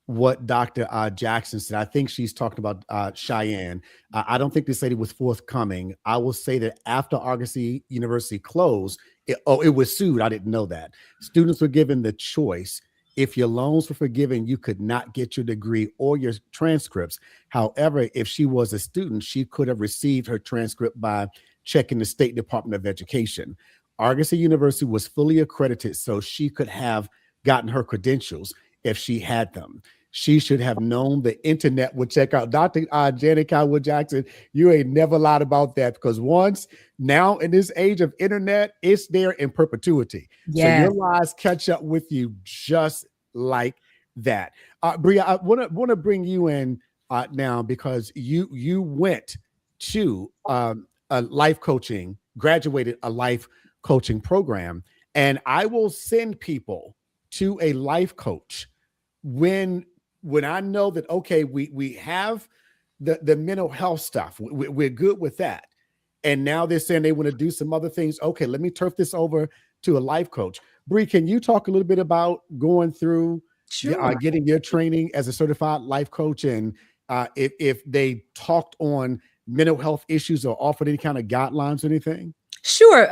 what Dr. Jackson said. I think she's talking about Cheyenne. I don't think this lady was forthcoming. I will say that after Argosy University closed, it was sued. I didn't know that. Students were given the choice. If your loans were forgiven, you could not get your degree or your transcripts. However, if she was a student, she could have received her transcript by checking the State Department of Education. Argosy University was fully accredited, so she could have gotten her credentials if she had them. She should have known the internet would check out. Dr. Janet Cowwood Jackson, you ain't never lied about that, because now in this age of internet, it's there in perpetuity. Yes. So your lies catch up with you just like that. Bree, I want to bring you in now, because you went to a life coaching, graduated a life coaching program, and I will send people to a life coach when I know that, okay, we have the mental health stuff, we're good with that, and now they're saying they want to do some other things. Okay, let me turf this over to a life coach. Bree, can you talk a little bit about going through getting your training as a certified life coach, and if they talked on mental health issues or offered any kind of guidelines or anything? Sure.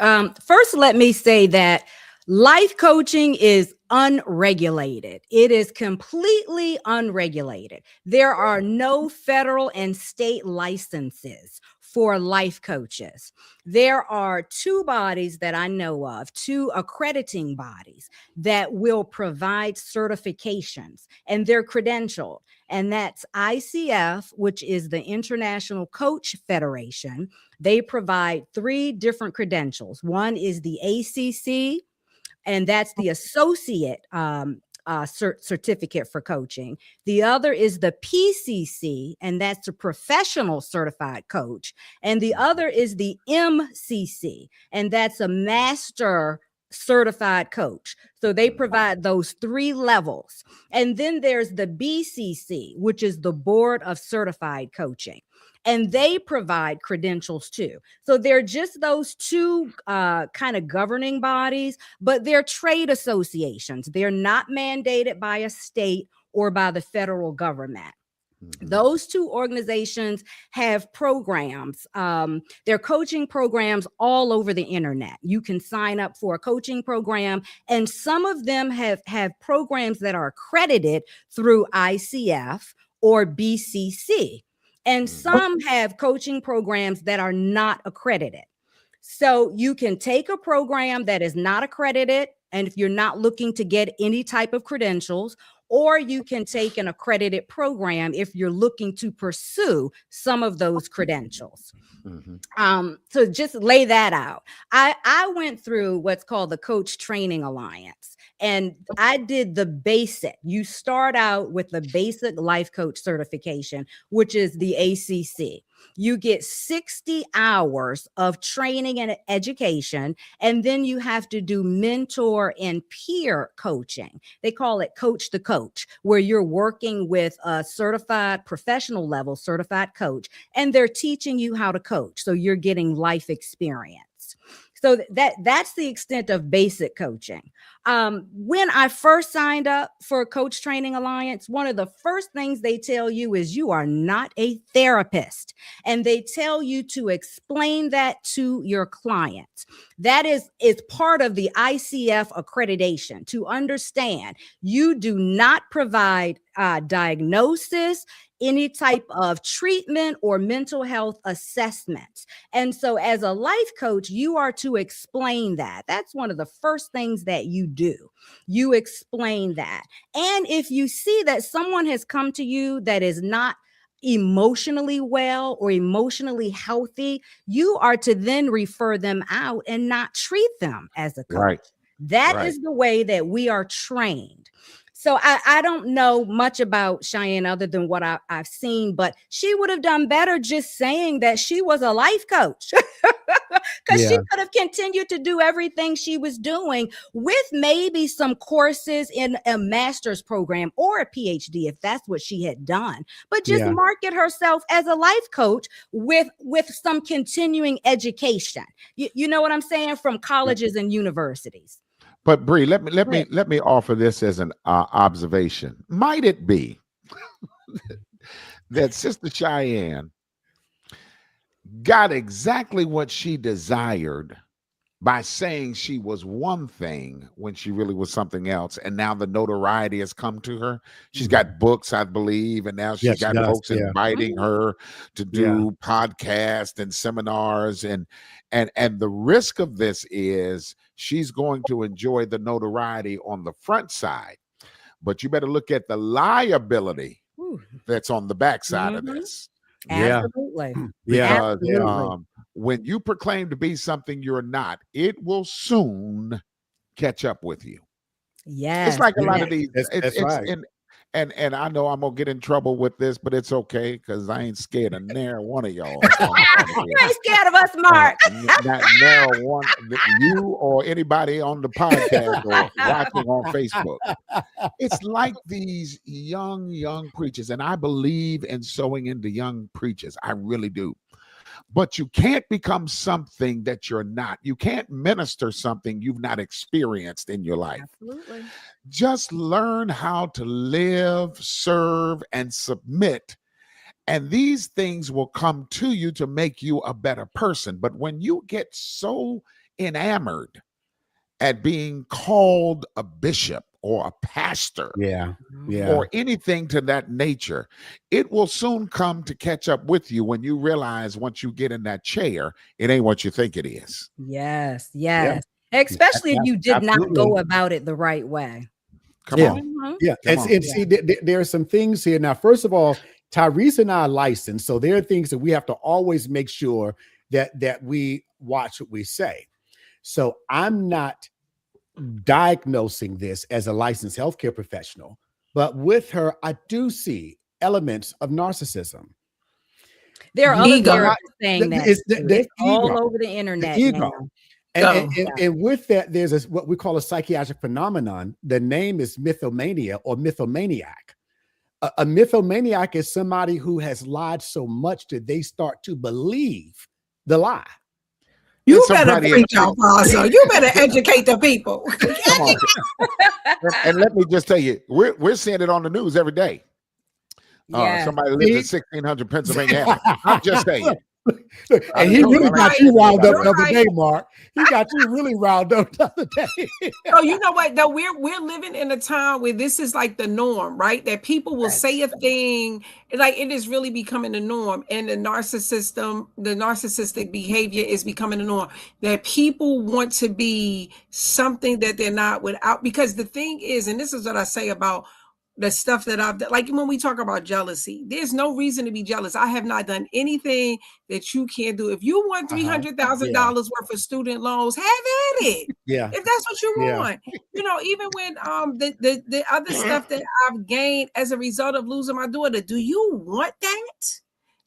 First, let me say that life coaching is unregulated. It is completely unregulated. There are no federal and state licenses for life coaches. There are two bodies that I know of, two accrediting bodies that will provide certifications, and they're credentialed. And that's ICF, which is the International Coach Federation. They provide 3 different credentials. One is the ACC, and that's the associate certificate for coaching. The other is the PCC, and that's a professional certified coach. And the other is the MCC, and that's a master certified coach. So they provide those 3 levels. And then there's the BCC, which is the Board of Certified Coaching, and they provide credentials too. So they're just those 2 kind of governing bodies, but they're trade associations. They're not mandated by a state or by the federal government. Those 2 organizations have programs. They're coaching programs all over the internet. You can sign up for a coaching program, and some of them have programs that are accredited through ICF or BCC. And some have coaching programs that are not accredited. So you can take a program that is not accredited, and if you're not looking to get any type of credentials, or you can take an accredited program if you're looking to pursue some of those credentials. So just lay that out. I went through what's called the Coach Training Alliance, and I did the basic. You start out with the basic life coach certification, which is the ACC. You get 60 hours of training and education, and then you have to do mentor and peer coaching. They call it coach to coach, where you're working with a certified professional level certified coach, and they're teaching you how to coach. So you're getting life experience. So that's the extent of basic coaching. When I first signed up for Coach Training Alliance, one of the first things they tell you is you are not a therapist. And they tell you to explain that to your clients. That is part of the ICF accreditation, to understand you do not provide diagnosis, any type of treatment or mental health assessments. And so as a life coach, you are to explain that. That's one of the first things that you do. You explain that. And if you see that someone has come to you that is not emotionally well or emotionally healthy, you are to then refer them out and not treat them as a coach. Right. That is the way that we are trained. So I don't know much about Cheyenne other than what I've seen, but she would have done better just saying that she was a life coach, because she could have continued to do everything she was doing with maybe some courses in a master's program or a PhD, if that's what she had done, but just market herself as a life coach with some continuing education. You know what I'm saying? From colleges and universities. But Bree, let me offer this as an observation. Might it be that Sister Cheyenne got exactly what she desired by saying she was one thing when she really was something else, and now the notoriety has come to her? She's got books, I believe, and now she's got folks inviting her to do podcasts and seminars, and the risk of this is she's going to enjoy the notoriety on the front side, but you better look at the liability that's on the backside of this. Absolutely. Because when you proclaim to be something you're not, it will soon catch up with you. It's like a lot of these. It's right. And I know I'm gonna get in trouble with this, but it's okay because I ain't scared of near one of y'all. You ain't scared of us, Mark. Not near one, you or anybody on the podcast or watching on Facebook. It's like these young preachers, and I believe in sowing into young preachers. I really do. But you can't become something that you're not. You can't minister something you've not experienced in your life. Absolutely. Just learn how to live, serve, and submit. And these things will come to you to make you a better person. But when you get so enamored at being called a bishop or a pastor, or anything to that nature, it will soon come to catch up with you when you realize once you get in that chair, it ain't what you think it is. Yes. Especially if you did not go about it the right way. Come on. And see, there are some things here. Now, first of all, Tyreese and I are licensed, so there are things that we have to always make sure that we watch what we say. So I'm not diagnosing this as a licensed healthcare professional, but with her, I do see elements of narcissism. There are other therapists saying that it's all over the internet. Ego. And with that, there's what we call a psychiatric phenomenon. The name is mythomania or mythomaniac. A mythomaniac is somebody who has lied so much that they start to believe the lie. You better preach, Apostle. You better educate the people. Come on. And let me just tell you, we're seeing it on the news every day. Somebody lives in 1600 Pennsylvania. I'm just saying. And he really got you riled up the other day, Mark. He got you really riled up the other day. Oh, you know what? Though we're living in a time where this is like the norm, right? That people will say a thing, like it is really becoming the norm, and the narcissistic behavior is becoming the norm. That people want to be something that they're not without. Because the thing is, and this is what I say about the stuff that I've done. Like when we talk about jealousy, there's no reason to be jealous. I have not done anything that you can't do. If you want $300,000 worth of student loans, have at it. Yeah. If that's what you want. You know, even when the other stuff that I've gained as a result of losing my daughter, do you want that?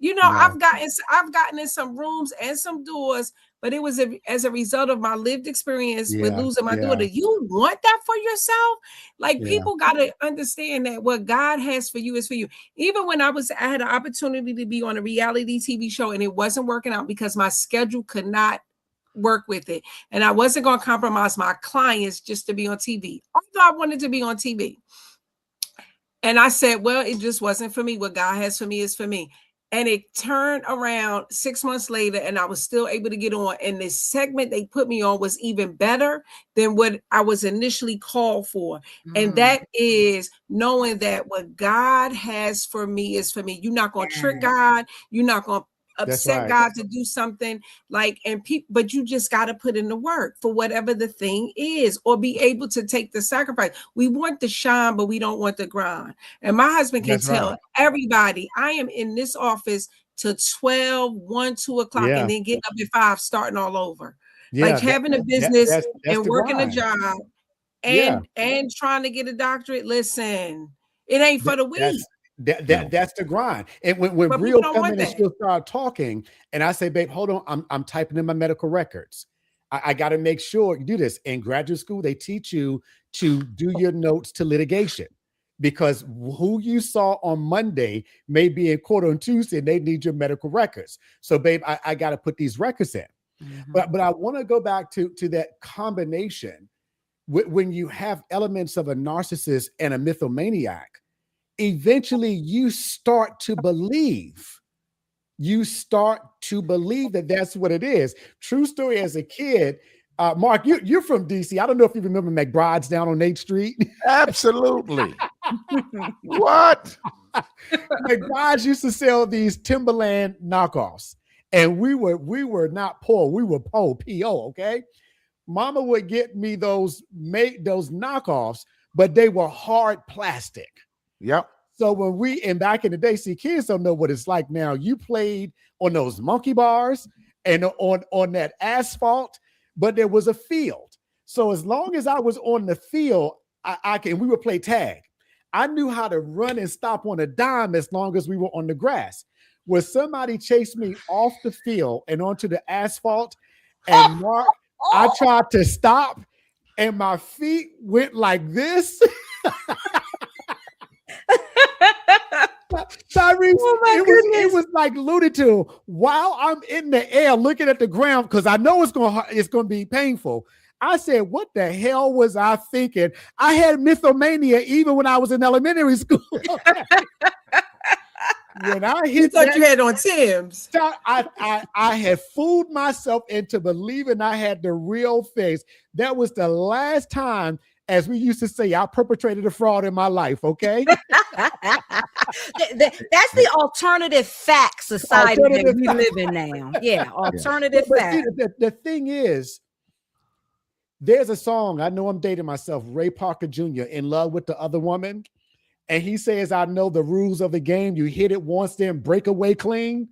You know, I've gotten in some rooms and some doors, but it was as a result of my lived experience with losing my daughter. You want that for yourself? Like people got to understand that what God has for you is for you. Even when I had an opportunity to be on a reality TV show and it wasn't working out because my schedule could not work with it. And I wasn't going to compromise my clients just to be on TV. Although I wanted to be on TV. And I said, well, it just wasn't for me. What God has for me is for me. And it turned around 6 months later and I was still able to get on. And the segment they put me on was even better than what I was initially called for. And that is knowing that what God has for me is for me. You're not going to trick God. You're not going to upset God to do something but you just got to put in the work for whatever the thing is, or be able to take the sacrifice. We want the shine, but we don't want the grind. And my husband can tell everybody, I am in this office till 12, 1, 2 o'clock, and then getting up at 5, starting all over. Like having a business that's and working a job and trying to get a doctorate. Listen, it ain't for the weak. That's the grind. And when Bree will come in and she'll start talking, and I say, babe, hold on, I'm typing in my medical records. I got to make sure you do this. In graduate school, they teach you to do your notes to litigation, because who you saw on Monday may be in court on Tuesday, and they need your medical records. So, babe, I got to put these records in. But I want to go back to that combination when you have elements of a narcissist and a mythomaniac. Eventually you start to believe that that's what it is. True story. As a kid, Mark, you're from DC. I don't know if you remember McBride's down on 8th Street. Absolutely. What? McBride's used to sell these Timberland knockoffs, and we were not poor. We were P-O, okay? Mama would get me those knockoffs, but they were hard plastic. Yep. So back in the day, see, kids don't know what it's like now. You played on those monkey bars and on that asphalt, but there was a field. So as long as I was on the field, we would play tag. I knew how to run and stop on a dime as long as we were on the grass. Where somebody chased me off the field and onto the asphalt, and Mark, I tried to stop, and my feet went like this. Tyreese, it was like Looney Tunes. While I'm in the air looking at the ground, because I know it's going to be painful, I said, what the hell was I thinking? I had mythomania even when I was in elementary school. When I hit you had on Tim's. I had fooled myself into believing I had the real face. That was the last time, as we used to say, I perpetrated a fraud in my life, okay? That's the alternative fact society that we live in now. Yeah, alternative fact. The thing is, there's a song, I know I'm dating myself, Ray Parker Jr., In Love with the Other Woman. And he says, I know the rules of the game. You hit it once, then break away clean.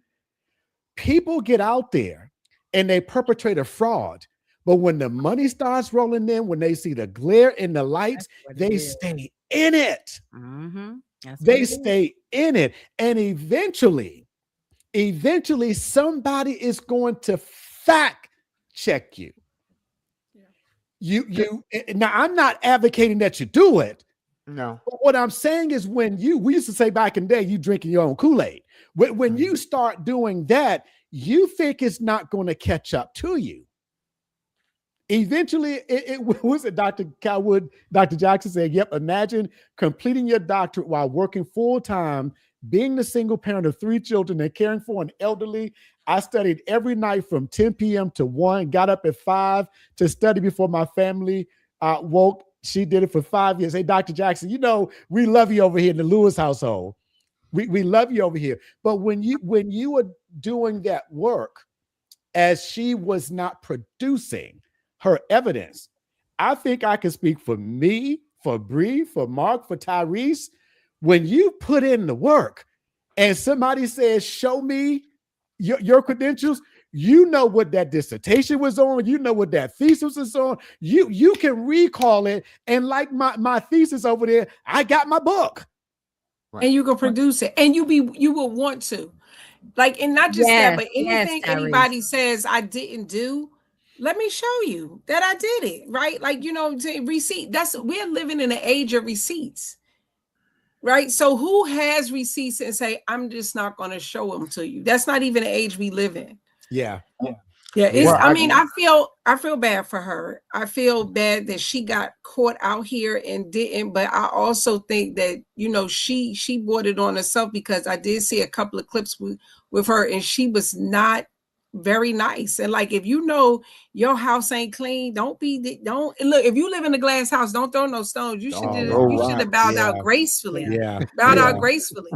People get out there and they perpetrate a fraud. But when the money starts rolling in, when they see the glare in the lights, they stay in it. They stay in it. And eventually somebody is going to fact check you. Now, I'm not advocating that you do it. No. But what I'm saying is we used to say back in the day, you drinking your own Kool-Aid. When you start doing that, you think it's not going to catch up to you. Eventually, it was Dr. Calwood, Dr. Jackson said, yep, imagine completing your doctorate while working full-time, being the single parent of 3 children and caring for an elderly. I studied every night from 10 p.m. to 1, got up at 5 to study before my family woke. She did it for 5 years. Hey, Dr. Jackson, we love you over here in the Lewis household. We love you over here. But when you were doing that work, as she was not producing her evidence, I think I can speak for me, for Bree, for Mark, for Tyreese. when you put in the work and somebody says, show me your credentials, you know what that dissertation was on, you know what that thesis was on, you can recall it, and like my thesis over there, I got my book. Right. And you can produce it, and you will want to, like, and not just that, but anything anybody says I didn't do, let me show you that I did it, right? Like, you know, receipt. We're living in an age of receipts, right? So who has receipts and say, I'm just not going to show them to you? That's not even the age we live in. Yeah. I mean, I feel bad for her. I feel bad that she got caught out here and didn't, but I also think that, you know, she brought it on herself, because I did see a couple of clips with her, and she was not very nice. And like, if you know your house ain't clean, don't look, if you live in a glass house, don't throw no stones. You should have bowed out gracefully. Bowed out gracefully.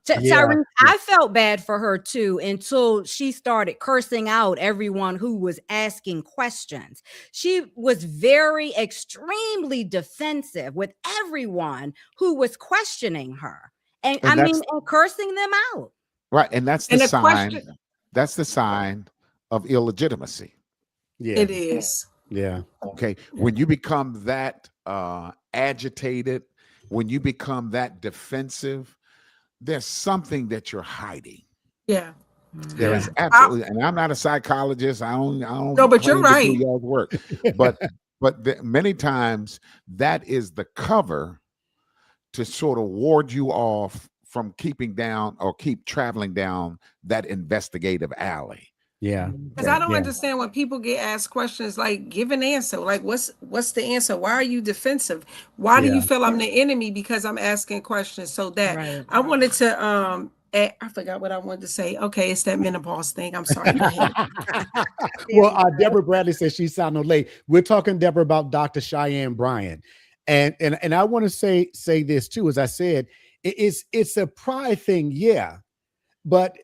Tyreese, I felt bad for her too, until she started cursing out everyone who was asking questions. She was extremely defensive with everyone who was questioning her, and cursing them out. Right, and that's the sign. That's the sign of illegitimacy. Yeah, it is. Yeah. Okay. When you become that agitated, when you become that defensive, there's something that you're hiding. Yeah. There is absolutely, and I'm not a psychologist. I don't. No, but you're right. Do y'all's work, but many times that is the cover to sort of ward you off from keeping down or keep traveling down that investigative alley. Yeah. Because I don't understand when people get asked questions, like, give an answer. Like, what's the answer? Why are you defensive? Why do you feel I'm the enemy because I'm asking questions? So that I wanted to I forgot what I wanted to say. Okay, it's that menopause thing. I'm sorry. Well, Deborah Bradley says she sounded late. We're talking, Deborah, about Dr. Cheyenne Bryant. And I want to say this too, as I said, it's a pride thing, but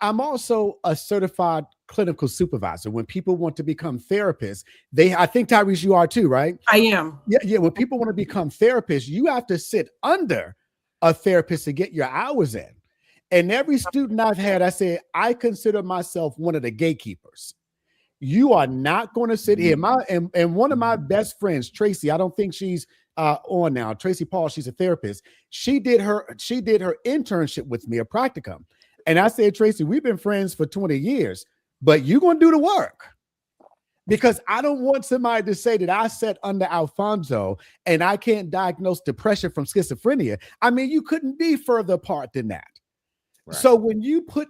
I'm also a certified clinical supervisor. When people want to become therapists, I think, Tyreese, you are too, right? I am. Yeah. When people want to become therapists, you have to sit under a therapist to get your hours in. And every student I've had, I say, I consider myself one of the gatekeepers. You are not going to sit here. And one of my best friends, Tracy, I don't think she's on now. Tracy Paul, she's a therapist. She did her internship with me, a practicum. And I said, Tracy, we've been friends for 20 years, but you're going to do the work, because I don't want somebody to say that I sat under Alfonso and I can't diagnose depression from schizophrenia. I mean, you couldn't be further apart than that. Right. So when you put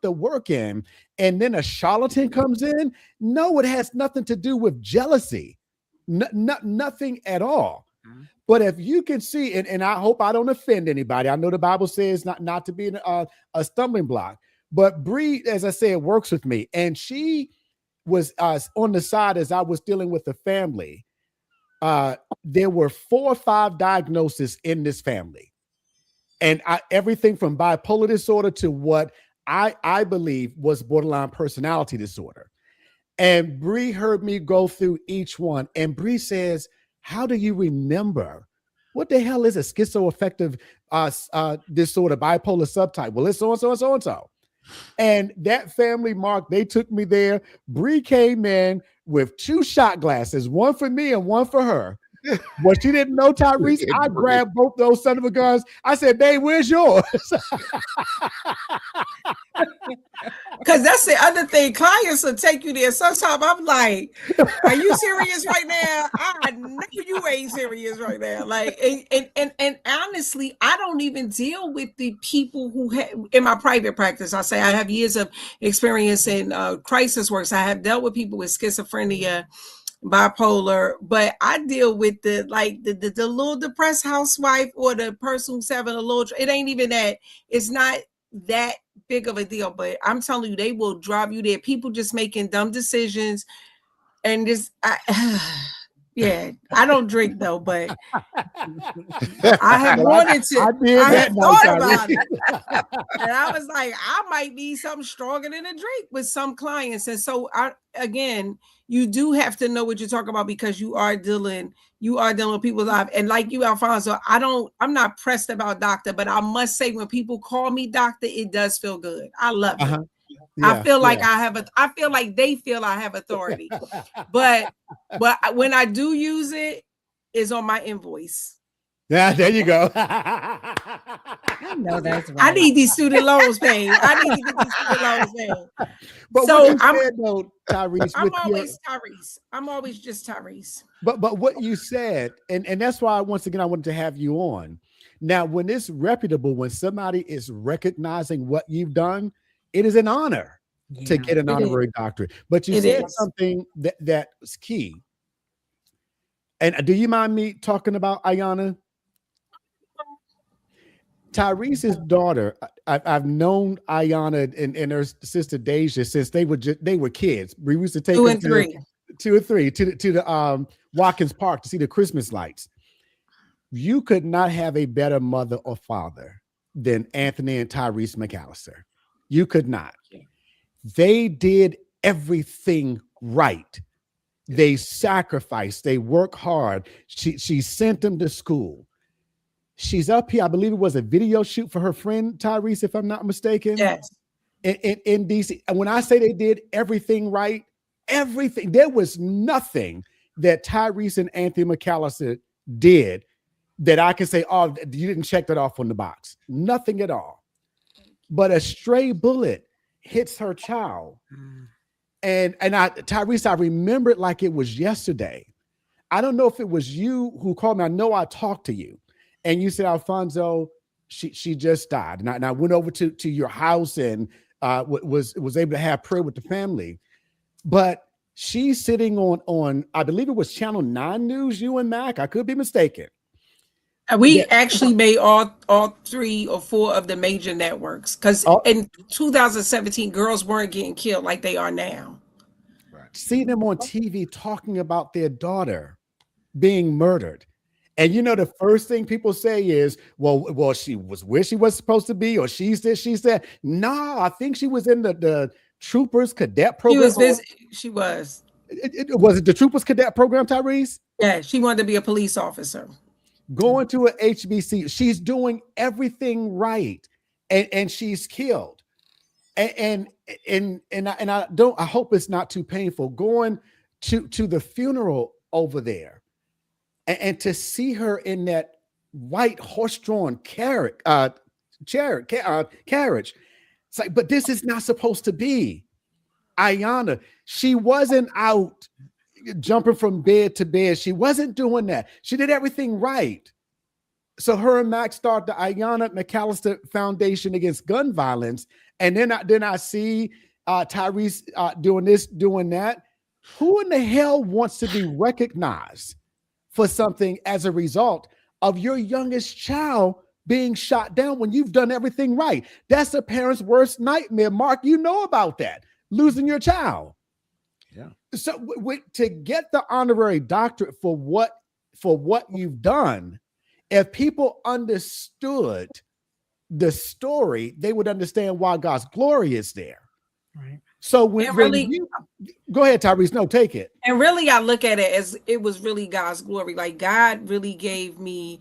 the work in and then a charlatan comes in, no, it has nothing to do with jealousy. Nothing at all. Mm-hmm. But if you can see, and I hope I don't offend anybody. I know the Bible says not to be a stumbling block. But Bree, as I said, works with me. And she was on the side as I was dealing with the family. There were 4 or 5 diagnoses in this family. And everything from bipolar disorder to what I believe was borderline personality disorder. And Bree heard me go through each one. And Bree says, how do you remember? What the hell is a schizoaffective disorder, bipolar subtype? Well, it's so-and-so. And that family, Mark, they took me there. Bree came in with 2 shot glasses, one for me and one for her. What she didn't know, Tyreese, I grabbed both those son of a guns. I said, babe, where's yours? Because that's the other thing. Clients will take you there. Sometimes I'm like, are you serious right now? I know you ain't serious right now. Like, and honestly, I don't even deal with the people who in my private practice. I say I have years of experience in crisis works. I have dealt with people with schizophrenia, bipolar, but I deal with the little depressed housewife or the person who's having a little, it ain't even that, it's not that big of a deal, but I'm telling you, they will drive you there. People just making dumb decisions, and Yeah, I don't drink though, but I have wanted to. I have thought about it, and I was like, I might need something stronger than a drink with some clients. And so, again, you do have to know what you're talking about because you are dealing with people's lives. And like you, Alfonso, I'm not pressed about doctor, but I must say, when people call me doctor, it does feel good. I love it. Yeah, I feel like I feel like they feel I have authority. but when I do use it, it's on my invoice. Yeah, there you go. I know that's right. I need these student loans paid. I need to get these student loans paid. But so what you said, though, Tyreese, I'm always Tyreese. I'm always just Tyreese. But what you said, and that's why once again I wanted to have you on. Now, when it's reputable, when somebody is recognizing what you've done, it is an honor to get an honorary doctorate. But you said something that's key. And do you mind me talking about Ayanna? Tyrese's daughter, I've known Ayanna and her sister Deja since they were kids. We used to take 2 and 3 to the Watkins Park to see the Christmas lights. You could not have a better mother or father than Anthony and Tyreese McAllister. You could not. They did everything right. They sacrificed. They work hard. She sent them to school. She's up here. I believe it was a video shoot for her friend Tyreese, if I'm not mistaken. Yes. In DC. And when I say they did everything right, everything, there was nothing that Tyreese and Anthony McAllister did that I can say, oh, you didn't check that off on the box. Nothing at all. But a stray bullet hits her child. And Tyreese, I remember it like it was yesterday. I don't know if it was you who called me. I know I talked to you. And you said, Alfonso, she just died. And I went over to your house and was able to have prayer with the family. But she's sitting on I believe it was Channel 9 News, you and Mac. I could be mistaken. We actually made all 3 or 4 of the major networks because in 2017, girls weren't getting killed like they are now. Right. See them on TV talking about their daughter being murdered. And you know, the first thing people say is, well, she was where she was supposed to be, or she's that. No, I think she was in the Troopers Cadet program. She was. Was it the Troopers Cadet program, Tyreese? Yeah, she wanted to be a police officer. Going to a HBC, she's doing everything right, and she's killed. And I hope it's not too painful going to the funeral over there. And to see her in that white horse-drawn carriage, it's like, but this is not supposed to be. Ayanna, she wasn't out jumping from bed to bed. She wasn't doing that. She did everything right. So her and Max start the Ayanna McAllister Foundation Against Gun Violence, and then I see Tyreese doing this, doing that. Who in the hell wants to be recognized for something as a result of your youngest child being shot down when you've done everything right? That's a parent's worst nightmare. Mark, you know about that, losing your child. Yeah. So to get the honorary doctorate for what you've done, if people understood the story, they would understand why God's glory is there. Right. So go ahead, Tyreese. No, take it. And really, I look at it as it was really God's glory. Like God really gave me,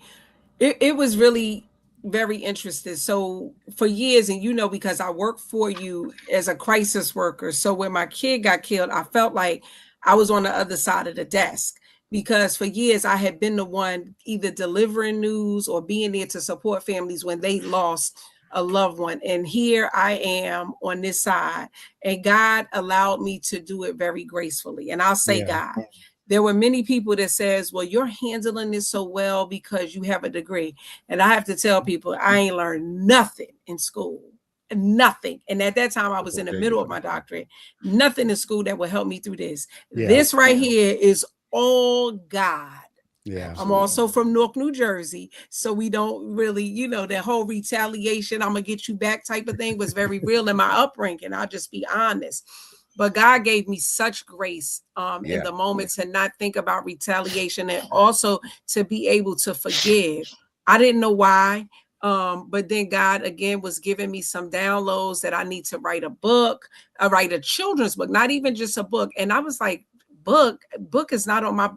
it was really very interesting. So for years, and you know, because I worked for you as a crisis worker. So when my kid got killed, I felt like I was on the other side of the desk, because for years I had been the one either delivering news or being there to support families when they lost a loved one. And here I am on this side, and God allowed me to do it very gracefully. And I'll say, God, there were many people that says, well, you're handling this so well because you have a degree. And I have to tell people, I ain't learned nothing in school, nothing. And at that time I was in the middle of my doctorate, nothing in school that would help me through this. This right here is all God. Yeah, I'm also from Newark, New Jersey, so we don't really, you know, that whole retaliation, I'm gonna get you back type of thing was very real in my upbringing. I'll just be honest. But God gave me such grace in the moment to not think about retaliation, and also to be able to forgive. I didn't know why. But then God again was giving me some downloads that I need to write a book, write a children's book, not even just a book. And I was like, book is not on my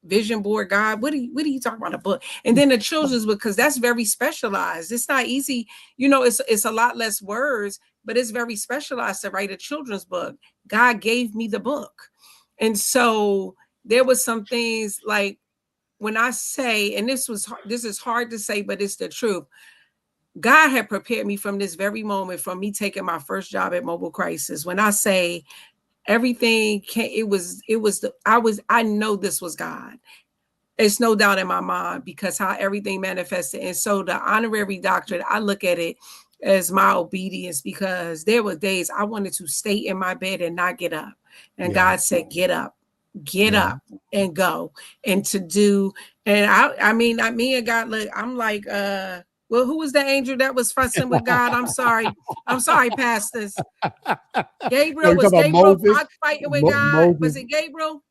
vision board, God. What are you talking about, a book? And then the children's book, because that's very specialized. It's not easy, it's a lot less words, but it's very specialized to write a children's book. God gave me the book. And so there was some things like, when I say, and this is hard to say, but it's the truth. God had prepared me from this very moment, from me taking my first job at Mobile Crisis. When I say everything I know this was God. It's no doubt in my mind, because how everything manifested. And so the honorary doctorate, I look at it as my obedience, because there were days I wanted to stay in my bed and not get up. And God said, get up and go, and to do. And I mean, me and God, look, I'm like, well, who was the angel that was fussing with God? I'm sorry, pastors. Gabriel was fighting with God. Moses. Was it Gabriel?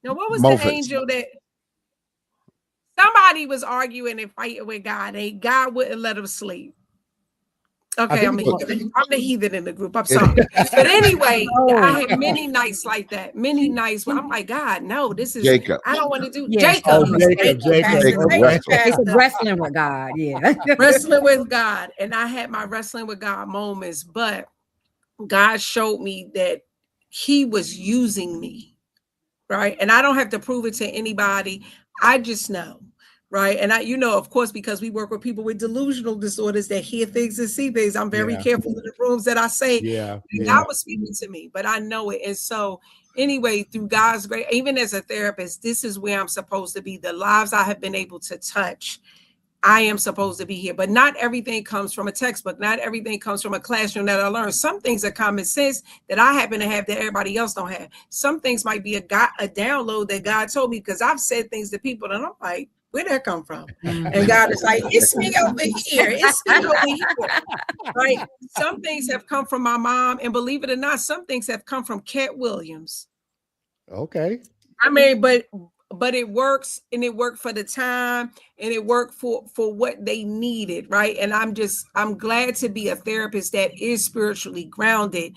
No, what was the angel that somebody was arguing and fighting with God, and God wouldn't let him sleep? Okay, I'm the heathen in the group. I'm sorry. But anyway, I had many nights like that. Many nights where I'm like, God, no, this is Jacob. I don't want to do Jacob. It's wrestling with God. Yeah. Wrestling with God. And I had my wrestling with God moments, but God showed me that he was using me. Right. And I don't have to prove it to anybody. I just know. Right. And I, of course, because we work with people with delusional disorders that hear things and see things, I'm very careful in the rooms that I say. God was speaking to me, but I know it. And so anyway, through God's grace, even as a therapist, this is where I'm supposed to be. The lives I have been able to touch, I am supposed to be here. But not everything comes from a textbook. Not everything comes from a classroom that I learned. Some things are common sense that I happen to have that everybody else don't have. Some things might be a download that God told me, because I've said things to people and I'm like, where'd that come from? And God is like, it's me over here. It's me over here. Right? Some things have come from my mom, and believe it or not, some things have come from Cat Williams. Okay. I mean, but it works, and it worked for the time, and it worked for what they needed. Right. And I'm glad to be a therapist that is spiritually grounded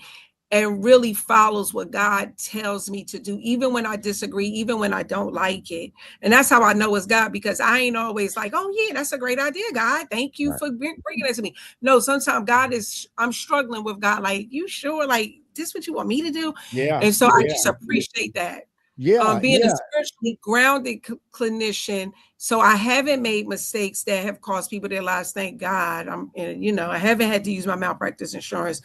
and really follows what God tells me to do, even when I disagree, even when I don't like it. And that's how I know it's God, because I ain't always like, oh yeah, that's a great idea, God. Thank you for bringing it to me. No, sometimes I'm struggling with God. Like, you sure? Like, this what you want me to do? Yeah. And so I just appreciate that. Being a spiritually grounded clinician, so I haven't made mistakes that have cost people their lives. Thank God. I haven't had to use my malpractice insurance,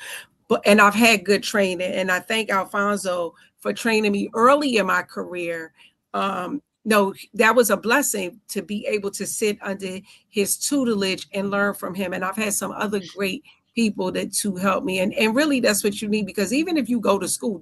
and I've had good training. And I thank Alfonso for training me early in my career. No, that was a blessing to be able to sit under his tutelage and learn from him. And I've had some other great people to help me. And really, that's what you need, because even if you go to school,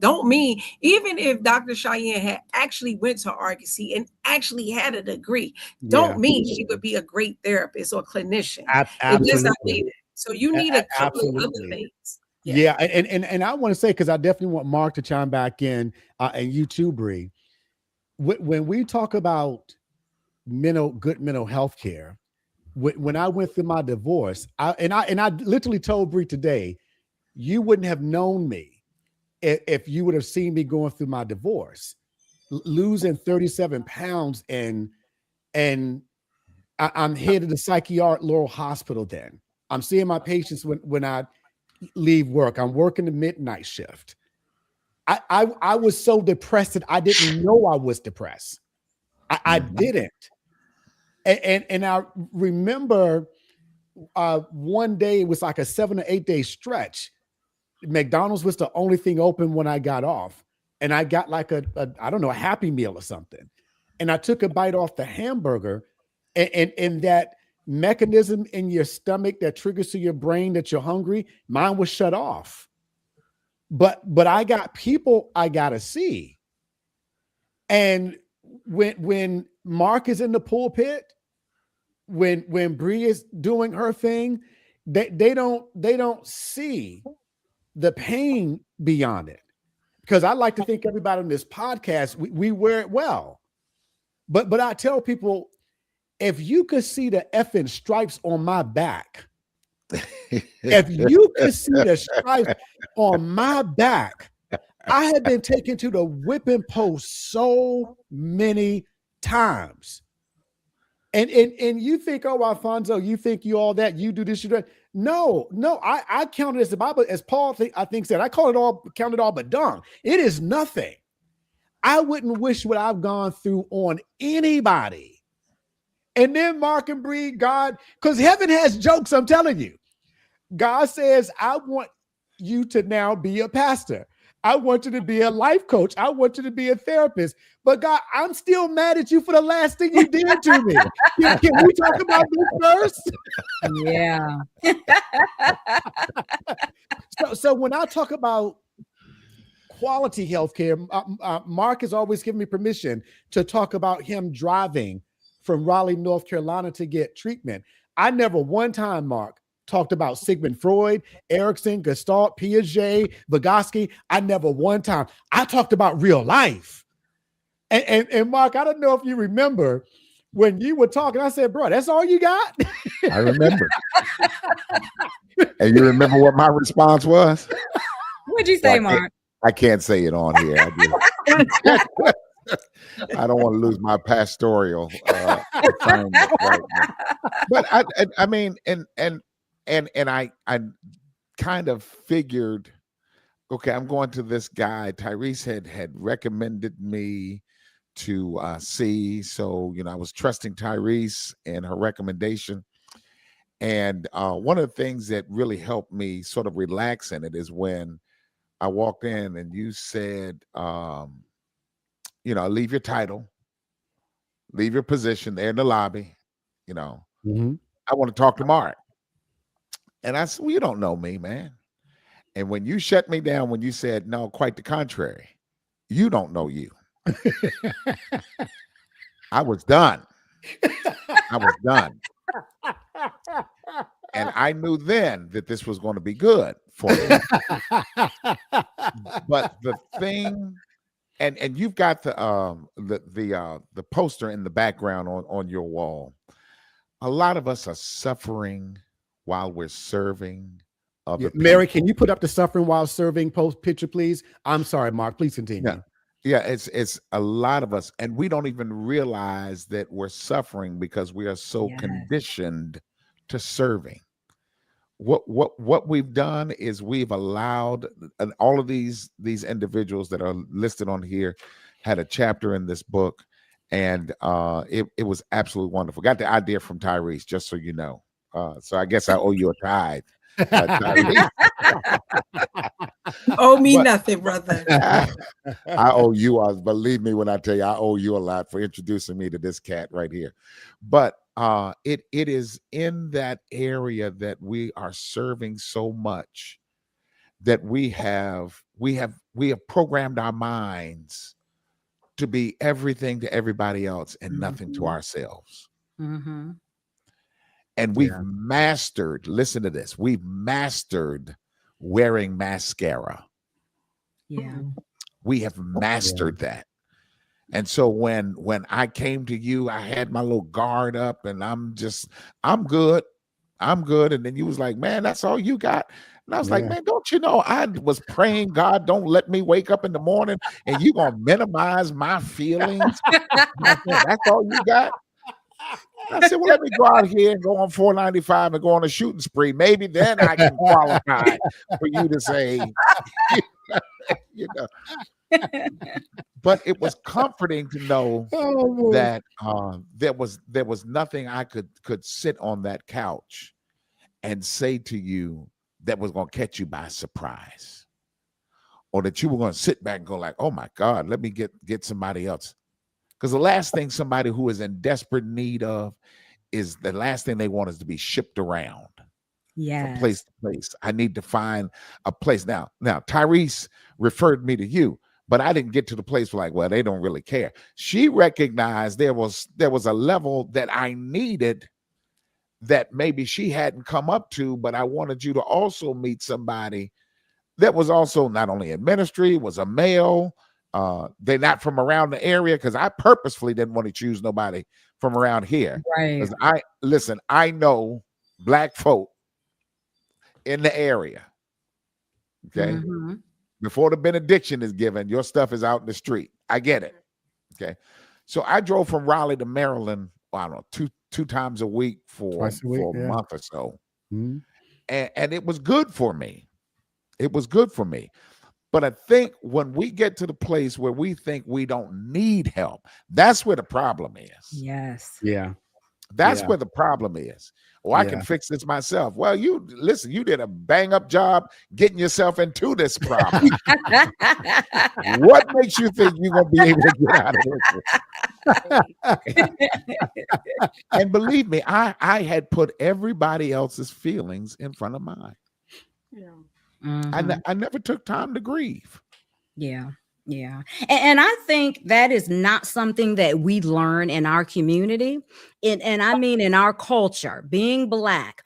even if Dr. Cheyenne had actually went to RGC and actually had a degree, don't mean she would be a great therapist or clinician. It does not mean it. So you need a couple of other things. And I want to say, because I definitely want Mark to chime back in, and you too, Bree. When we talk about good mental health care, when I went through my divorce, I literally told Bree today, you wouldn't have known me if you would have seen me going through my divorce, losing 37 pounds, and I'm headed to Psychiatric Laurel Hospital. Then I'm seeing my patients when I leave work. I'm working the midnight shift. I was so depressed that I didn't know I was depressed. I didn't. And I remember one day, it was like a 7 or 8 day stretch. McDonald's was the only thing open when I got off. And I got like a Happy Meal or something. And I took a bite off the hamburger, and that mechanism in your stomach that triggers to your brain that you're hungry, mine was shut off. But I got people I gotta see. And when Mark is in the pulpit, when Bree is doing her thing, they don't see the pain beyond it. because I like to think everybody on this podcast, we wear it well. But I tell people, if you could see the effing stripes on my back, if you could see the stripes on my back, I have been taken to the whipping post so many times. And you think, oh, Alfonso, you think you all that, you do this, you do that. No, I count it as the Bible, as Paul I think said, I count it all but dung. It is nothing. I wouldn't wish what I've gone through on anybody. And then Mark and Bree, God, because heaven has jokes, I'm telling you. God says, I want you to now be a pastor. I want you to be a life coach. I want you to be a therapist. But God, I'm still mad at you for the last thing you did to me. Can we talk about this first? Yeah. So when I talk about quality healthcare, Mark has always given me permission to talk about him driving from Raleigh, North Carolina to get treatment. I never one time, Mark, talked about Sigmund Freud, Erickson, Gestalt, Piaget, Vygotsky. I never one time. I talked about real life. And Mark, I don't know if you remember when you were talking, I said, bro, that's all you got? I remember. And you remember what my response was? What'd you say, Mark? I can't say it on here. I don't want to lose my pastoral assignment right now. But I mean, and I kind of figured, okay, I'm going to this guy. Tyreese had recommended me to see. So, I was trusting Tyreese and her recommendation. And one of the things that really helped me sort of relax in it is when I walked in and you said, leave your title, leave your position there in the lobby. Mm-hmm. I want to talk to Mark. And I said, well, you don't know me, man. And when you shut me down, when you said, no, quite the contrary, you don't know you. I was done. And I knew then that this was going to be good for me. But the thing, and you've got the poster in the background on your wall. A lot of us are suffering while we're serving other people. Mary, can you put up the suffering while serving post picture, please? I'm sorry, Mark. Please continue. Yeah, it's a lot of us, and we don't even realize that we're suffering because we are so conditioned to serving. What we've done is we've allowed, and all of these individuals that are listed on here had a chapter in this book, and it was absolutely wonderful. Got the idea from Tyreese, just so you know. So I guess I owe you a tithe. Owe me nothing, brother. I owe you. Believe me when I tell you, I owe you a lot for introducing me to this cat right here. But it is in that area that we are serving so much that we have programmed our minds to be everything to everybody else and nothing to ourselves. Mm-hmm. And we've mastered, listen to this, we've mastered wearing mascara. Yeah. We have mastered that. And so when I came to you, I had my little guard up and I'm good. And then you was like, man, that's all you got. And I was like, man, don't you know, I was praying, God, don't let me wake up in the morning and you gonna minimize my feelings. That's all you got. I said, well, let me go out here and go on 495 and go on a shooting spree. Maybe then I can qualify for you to say, But it was comforting to know that there was nothing I could sit on that couch and say to you that was going to catch you by surprise, or that you were going to sit back and go like, oh my God, let me get somebody else. Because the last thing somebody who is in desperate need of is the last thing they want is to be shipped around. From place to place. I need to find a place. Now, Tyreese referred me to you, but I didn't get to the place where like, well, they don't really care. She recognized there was a level that I needed that maybe she hadn't come up to, but I wanted you to also meet somebody that was also not only in ministry, was a male. They're not from around the area, because I purposefully didn't want to choose nobody from around here. Right. Because I know Black folk in the area. Okay. Mm-hmm. Before the benediction is given, your stuff is out in the street. I get it. Okay. So I drove from Raleigh to Maryland, I don't know, two times a week for a month or so. Mm-hmm. And it was good for me. It was good for me. But I think when we get to the place where we think we don't need help, that's where the problem is. Yes. Yeah. That's where the problem is. Oh, I can fix this myself. Well, you did a bang up job getting yourself into this problem. What makes you think you're going to be able to get out of this? And believe me, I had put everybody else's feelings in front of mine. Yeah. Mm-hmm. I never took time to grieve. Yeah. Yeah. And I think that is not something that we learn in our community. And I mean, in our culture, being Black,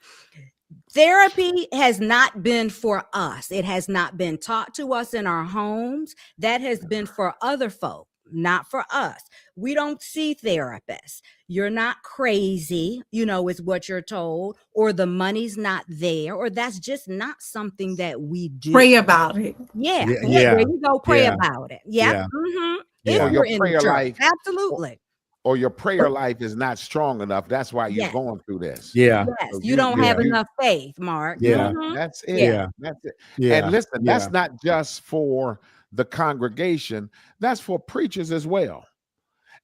therapy has not been for us. It has not been taught to us in our homes. That has been for other folk, not for us. We don't see therapists. You're not crazy, is what you're told, or the money's not there, or that's just not something that we do. Pray about it. Yeah. Yeah. There you go. Pray about it. Yeah. Yeah. Mm-hmm. Yeah. If you're in the church. Absolutely. Or your prayer life is not strong enough. That's why you're going through this. Yeah. Yes. So you don't have enough faith, Mark. Yeah. Mhm. That's it. Yeah. That's it. Yeah. And listen, that's not just for the congregation. That's for preachers as well.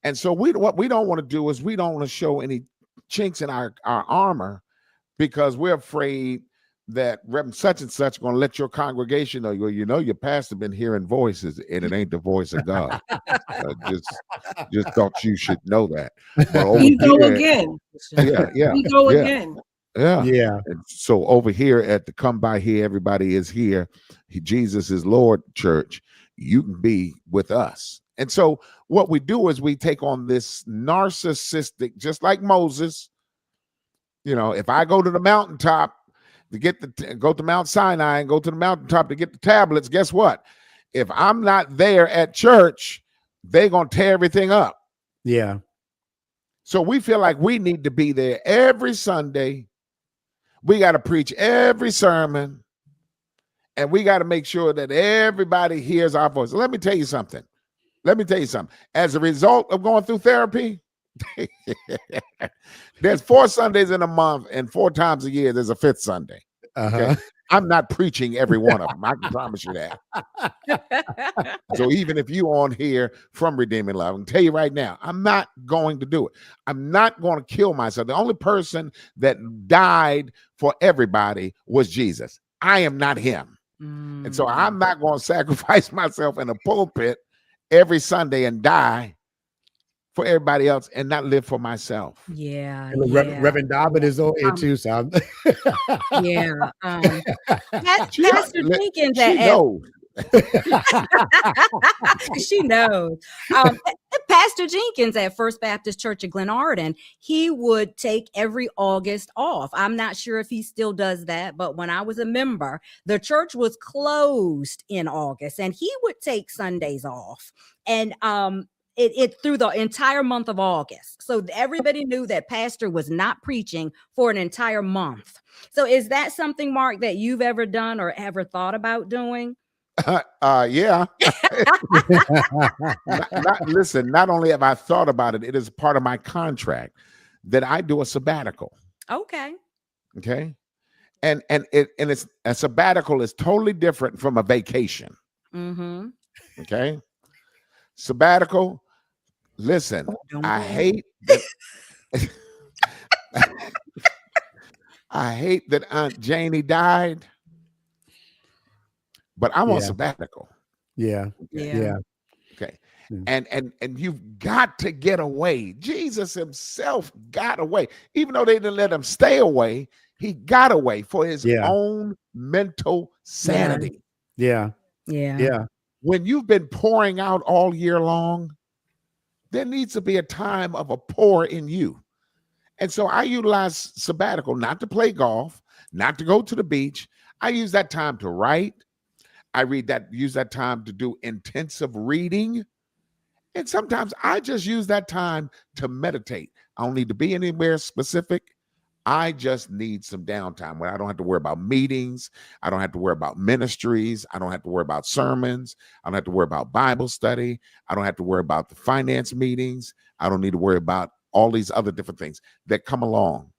And so what we don't want to do is we don't want to show any chinks in our armor, because we're afraid that Reverend such and such going to let your congregation know, your pastor been hearing voices and it ain't the voice of God. Just thought you should know that. We go again. Yeah. We go again. Yeah. Yeah. And so over here at the Come By Here, everybody is here. Jesus is Lord Church. You can be with us. And so what we do is we take on this narcissistic, just like Moses. If I go to the mountaintop to go to Mount Sinai and go to the mountaintop to get the tablets, guess what? If I'm not there at church, they're going to tear everything up. Yeah. So we feel like we need to be there every Sunday. We got to preach every sermon, and we got to make sure that everybody hears our voice. Let me tell you something. As a result of going through therapy, there's 4 Sundays in a month, and 4 times a year there's a 5th Sunday. Okay? I'm not preaching every one of them. I can promise you that. So even if you on here from Redeeming Love, I can tell you right now, I'm not going to do it. I'm not going to kill myself. The only person that died for everybody was Jesus. I am not him. And so I'm not going to sacrifice myself in a pulpit every Sunday and die for everybody else and not live for myself. Yeah. Reverend Dobbin is on here too. So yeah. Pastor Jenkins she knows. Pastor Jenkins at First Baptist Church of Glenarden, he would take every August off. I'm not sure if he still does that, but when I was a member, the church was closed in August, and he would take Sundays off. And it through the entire month of August. So everybody knew that pastor was not preaching for an entire month. So is that something, Mark, that you've ever done or ever thought about doing? Yeah. Listen, not only have I thought about it, it is part of my contract that I do a sabbatical. Okay. And it's a sabbatical is totally different from a vacation. Mm-hmm. Okay. Sabbatical. Listen, I hate that Aunt Janie died, but I'm on sabbatical. Yeah. Okay. And you've got to get away. Jesus himself got away. Even though they didn't let him stay away, he got away for his own mental sanity. Yeah. When you've been pouring out all year long, there needs to be a time of a pour in you. And so I utilize sabbatical not to play golf, not to go to the beach. I use that time to write. use that time to do intensive reading. And sometimes I just use that time to meditate. I don't need to be anywhere specific. I just need some downtime where I don't have to worry about meetings. I don't have to worry about ministries. I don't have to worry about sermons. I don't have to worry about Bible study. I don't have to worry about the finance meetings. I don't need to worry about all these other different things that come along,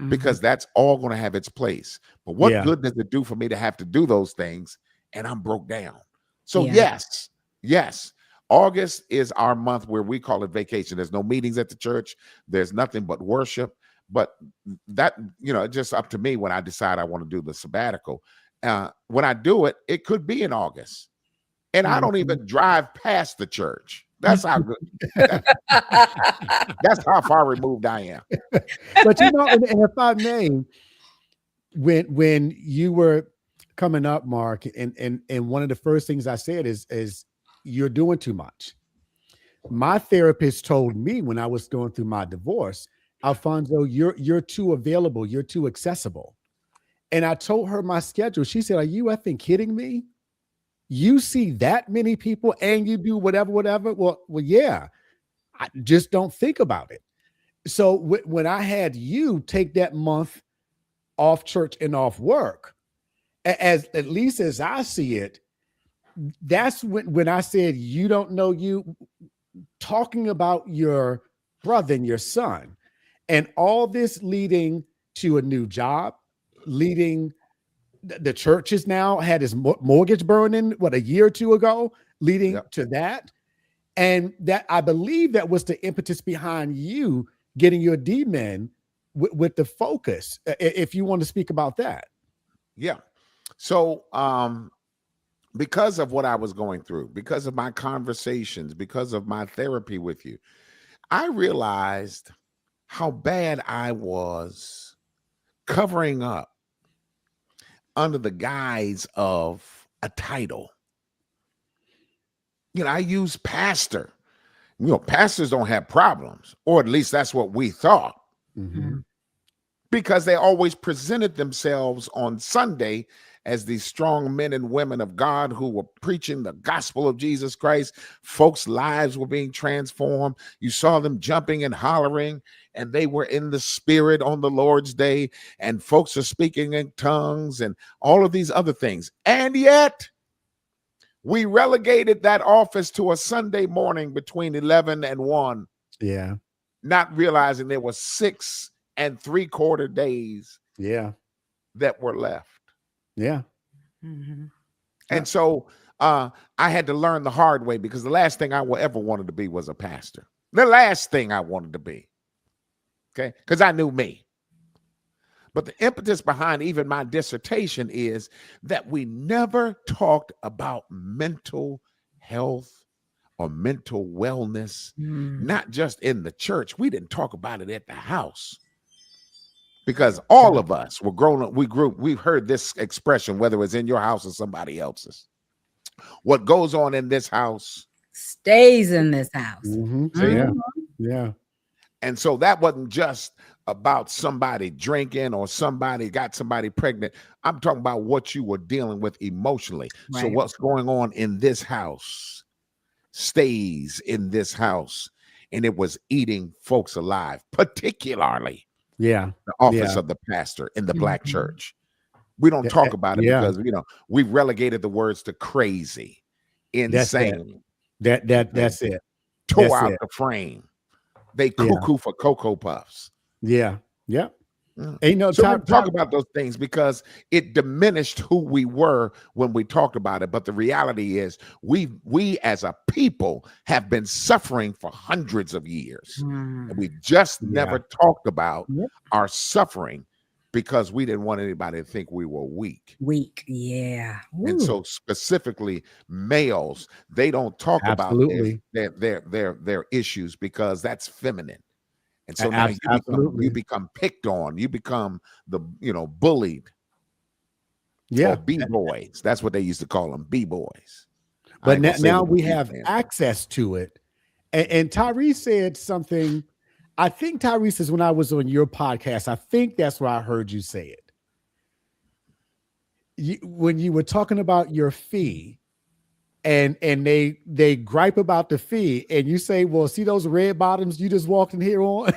because that's all going to have its place. But what good does it do for me to have to do those things and I'm broke down? So yes, August is our month where we call it vacation. There's no meetings at the church. There's nothing but worship. But that, it's just up to me when I decide I want to do the sabbatical. When I do it, it could be in August. And I don't even drive past the church. That's how good. That's how far removed I am. But and if I may, when you were coming up, Mark, and one of the first things I said is you're doing too much. My therapist told me when I was going through my divorce, Alfonso, you're too available, you're too accessible. And I told her my schedule. She said, "Are you effing kidding me? You see that many people and you do whatever. Well, yeah, I just don't think about it." So when I had you take that month off church and off work, at least as I see it, that's when I said, you don't know you, talking about your brother and your son, and all this leading to a new job, leading the churches now had his mortgage burning, a year or two ago, leading to that. And that, I believe that was the impetus behind you getting your D-men with the focus, if you want to speak about that. Yeah. So because of what I was going through, because of my conversations, because of my therapy with you, I realized how bad I was covering up under the guise of a title. I use pastor. Pastors don't have problems, or at least that's what we thought, because they always presented themselves on Sunday as these strong men and women of God who were preaching the gospel of Jesus Christ. Folks' lives were being transformed. You saw them jumping and hollering, and they were in the spirit on the Lord's day, and folks are speaking in tongues and all of these other things. And yet we relegated that office to a Sunday morning between 11 and 1. Yeah. Not realizing there were 6 3/4 days that were left. Yeah. And so I had to learn the hard way, because the last thing I ever wanted to be was a pastor. The last thing I wanted to be. Okay. Because I knew me. But the impetus behind even my dissertation is that we never talked about mental health or mental wellness, not just in the church. We didn't talk about it at the house. Because all of us were grown up, we've heard this expression, whether it's in your house or somebody else's. What goes on in this house stays in this house. Yeah. And so that wasn't just about somebody drinking or somebody got somebody pregnant. I'm talking about what you were dealing with emotionally. Right. So what's going on in this house stays in this house. And it was eating folks alive, particularly the office of the pastor in the Black church. We don't talk about it because, we've relegated the words to crazy, insane. That's it. Tore out the frame. They cuckoo for Cocoa Puffs. Yeah. Ain't no time to talk about those things, because it diminished who we were when we talked about it. But the reality is we as a people have been suffering for hundreds of years. And we just never talked about our suffering because we didn't want anybody to think we were weak. Yeah. And so specifically males, they don't talk about their issues because that's feminine. And so now you become picked on, you become the, bullied. Yeah. Or B-boys. That's what they used to call them, B-boys. But now we have access to it. And Tyreese said something. I think Tyreese is when I was on your podcast. I think that's where I heard you say it. when you were talking about your fee, and they gripe about the fee, and you say, well, see those red bottoms you just walked in here on?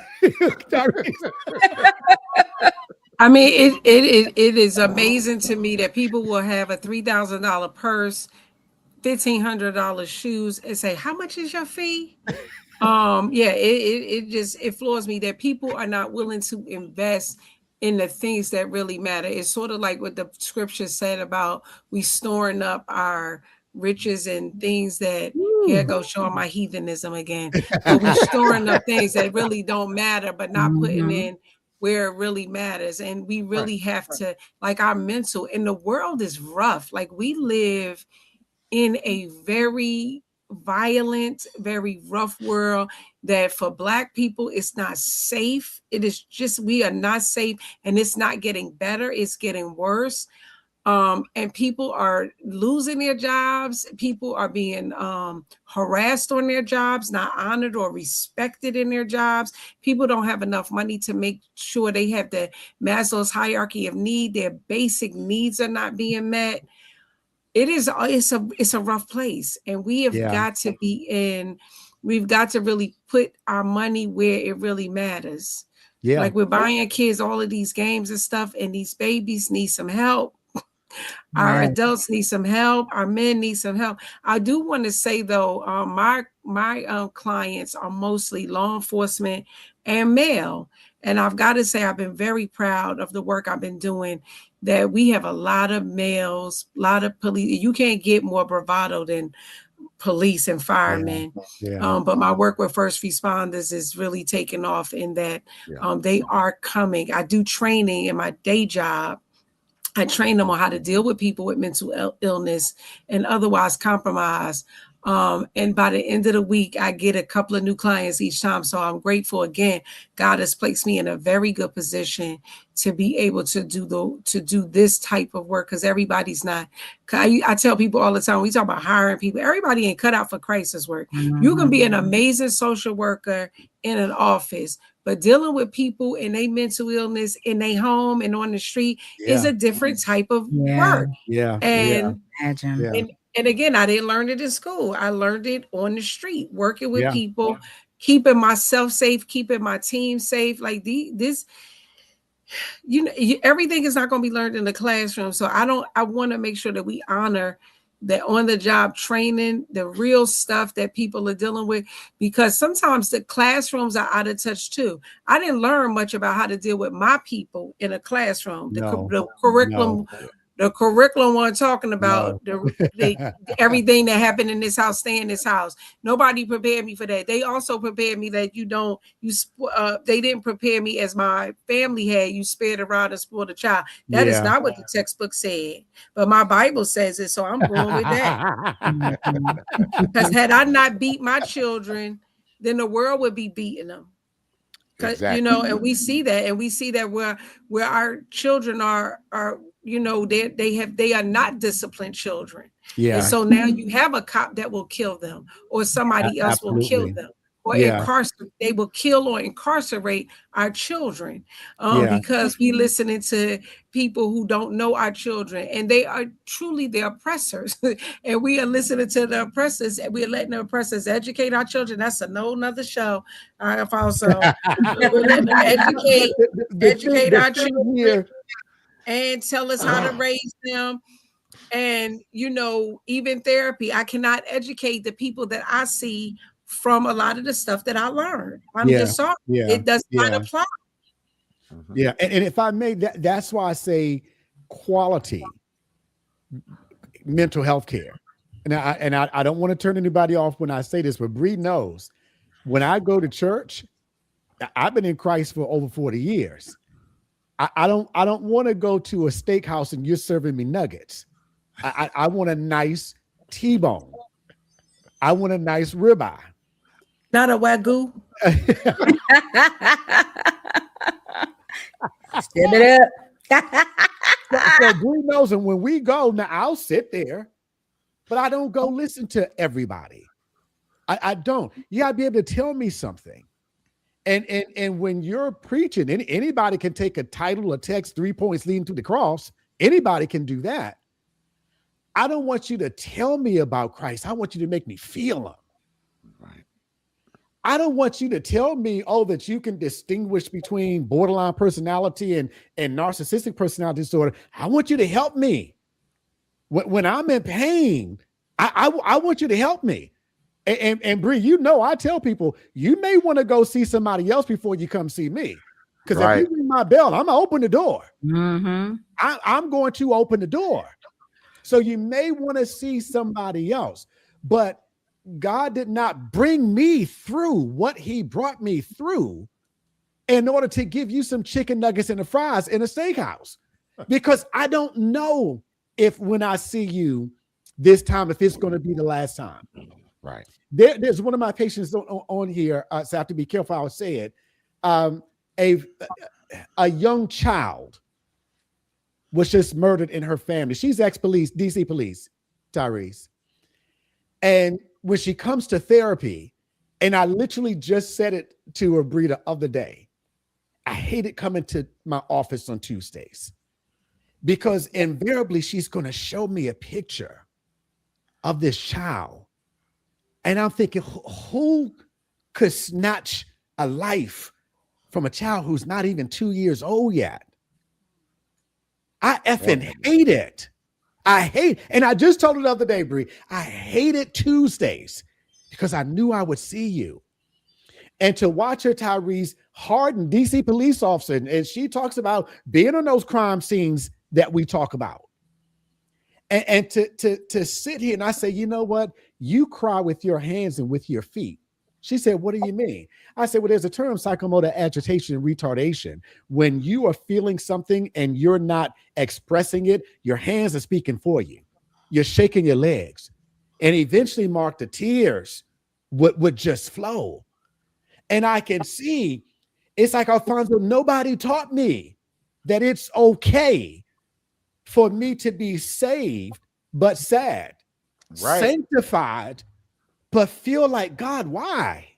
I mean, it is amazing to me that people will have a $3,000 purse, $1,500 shoes, and say, how much is your fee? Yeah, it floors me that people are not willing to invest in the things that really matter. It's sort of like what the scripture said about we storing up our riches and things that, here goes showing my heathenism again, but we storing up things that really don't matter, but not putting in where it really matters. And we really have to, like, our mental, and the world is rough. Like, we live in a very violent, very rough world that for Black people, it's not safe. It is just, we are not safe, and it's not getting better. It's getting worse. And people are losing their jobs. People are being harassed on their jobs, not honored or respected in their jobs. People don't have enough money to make sure they have the Maslow's hierarchy of need. Their basic needs are not being met. It's a rough place, and we have got to we've got to really put our money where it really matters. Yeah. Like, we're buying kids all of these games and stuff, and these babies need some help. Our adults need some help. Our men need some help. I do want to say, though, my clients are mostly law enforcement and male. And I've got to say, I've been very proud of the work I've been doing, that we have a lot of males, a lot of police. You can't get more bravado than police and firemen. But my work with first responders is really taking off in that they are coming. I do training in my day job. I train them on how to deal with people with mental illness and otherwise compromise. And by the end of the week, I get a couple of new clients each time. So I'm grateful again. God has placed me in a very good position to be able to do this type of work, because everybody's not. I tell people all the time, we talk about hiring people. Everybody ain't cut out for crisis work. You can be an amazing social worker in an office, but dealing with people and their mental illness in their home and on the street is a different type of work. And again, I didn't learn it in school. I learned it on the street, working with people, keeping myself safe, keeping my team safe. Like this, everything is not going to be learned in the classroom. So I want to make sure that we honor that on the job training, the real stuff that people are dealing with, because sometimes the classrooms are out of touch too. I didn't learn much about how to deal with my people in a classroom. The curriculum. The curriculum wasn't talking about everything that happened in this house, stay in this house. Nobody prepared me for that. They also prepared me that they didn't prepare me as my family had. You spare the rod and spoil the child. That is not what the textbook said. But my Bible says it, so I'm going with that. Because had I not beat my children, then the world would be beating them. Exactly. And we see that where our children are they are not disciplined children. And so now you have a cop that will kill them, or somebody else will kill them, or they will kill or incarcerate our children because we listening to people who don't know our children, and they are truly the oppressors. And we are listening to the oppressors, and we are letting the oppressors educate our children. That's another show. Also, we're letting them educate our children and tell us how to raise them. And even therapy, I cannot educate the people that I see from a lot of the stuff that I learned. I'm just sorry. It does not apply. Yeah. And if I may, that's why I say quality mental health care. And I don't want to turn anybody off when I say this, but Bree knows when I go to church, I've been in Christ for over 40 years. I don't want to go to a steakhouse and you're serving me nuggets. I want a nice T-bone. I want a nice ribeye. Not a Wagyu. Step it up. So Bree knows, and when we go, now I'll sit there, but I don't go listen to everybody. I don't. You gotta be able to tell me something. And when you're preaching, anybody can take a title, a text, 3 points leading to the cross, Anybody can do that. I don't want you to tell me about Christ. I want you to make me feel him. Right. I don't want you to tell me, oh, that you can distinguish between borderline personality and narcissistic personality disorder. I want you to help me. When I'm in pain, I want you to help me. And Bree, you know, I tell people, you may want to go see somebody else before you come see me. Because if you ring my bell, I'm going to open the door. Mm-hmm. I'm going to open the door. So you may want to see somebody else. But God did not bring me through what he brought me through in order to give you some chicken nuggets and the fries in a steakhouse. Because I don't know if when I see you this time, if it's going to be the last time. Right. There's one of my patients on here, so I have to be careful how I say it. A young child was just murdered in her family. She's ex-police, DC police, Tyreese. And when she comes to therapy, and I literally just said it to her, Bree, the other day, I hated coming to my office on Tuesdays because invariably she's going to show me a picture of this child. And I'm thinking, who could snatch a life from a child who's not even 2 years old yet? I effing hate it. I hate, and I just told her the other day, Bree, I hated Tuesdays because I knew I would see you. And to watch her, Tyreese, hardened DC police officer, and she talks about being on those crime scenes that we talk about. And to sit here and I say, you know what? You cry with your hands and with your feet. She said, what do you mean? I said, well, there's a term, psychomotor agitation and retardation. When you are feeling something and you're not expressing it, your hands are speaking for you. You're shaking your legs. And eventually, Mark, the tears would just flow. And I can see, it's like, Alfonso, nobody taught me that it's okay for me to be saved, but sad, sanctified, but feel like, God, why?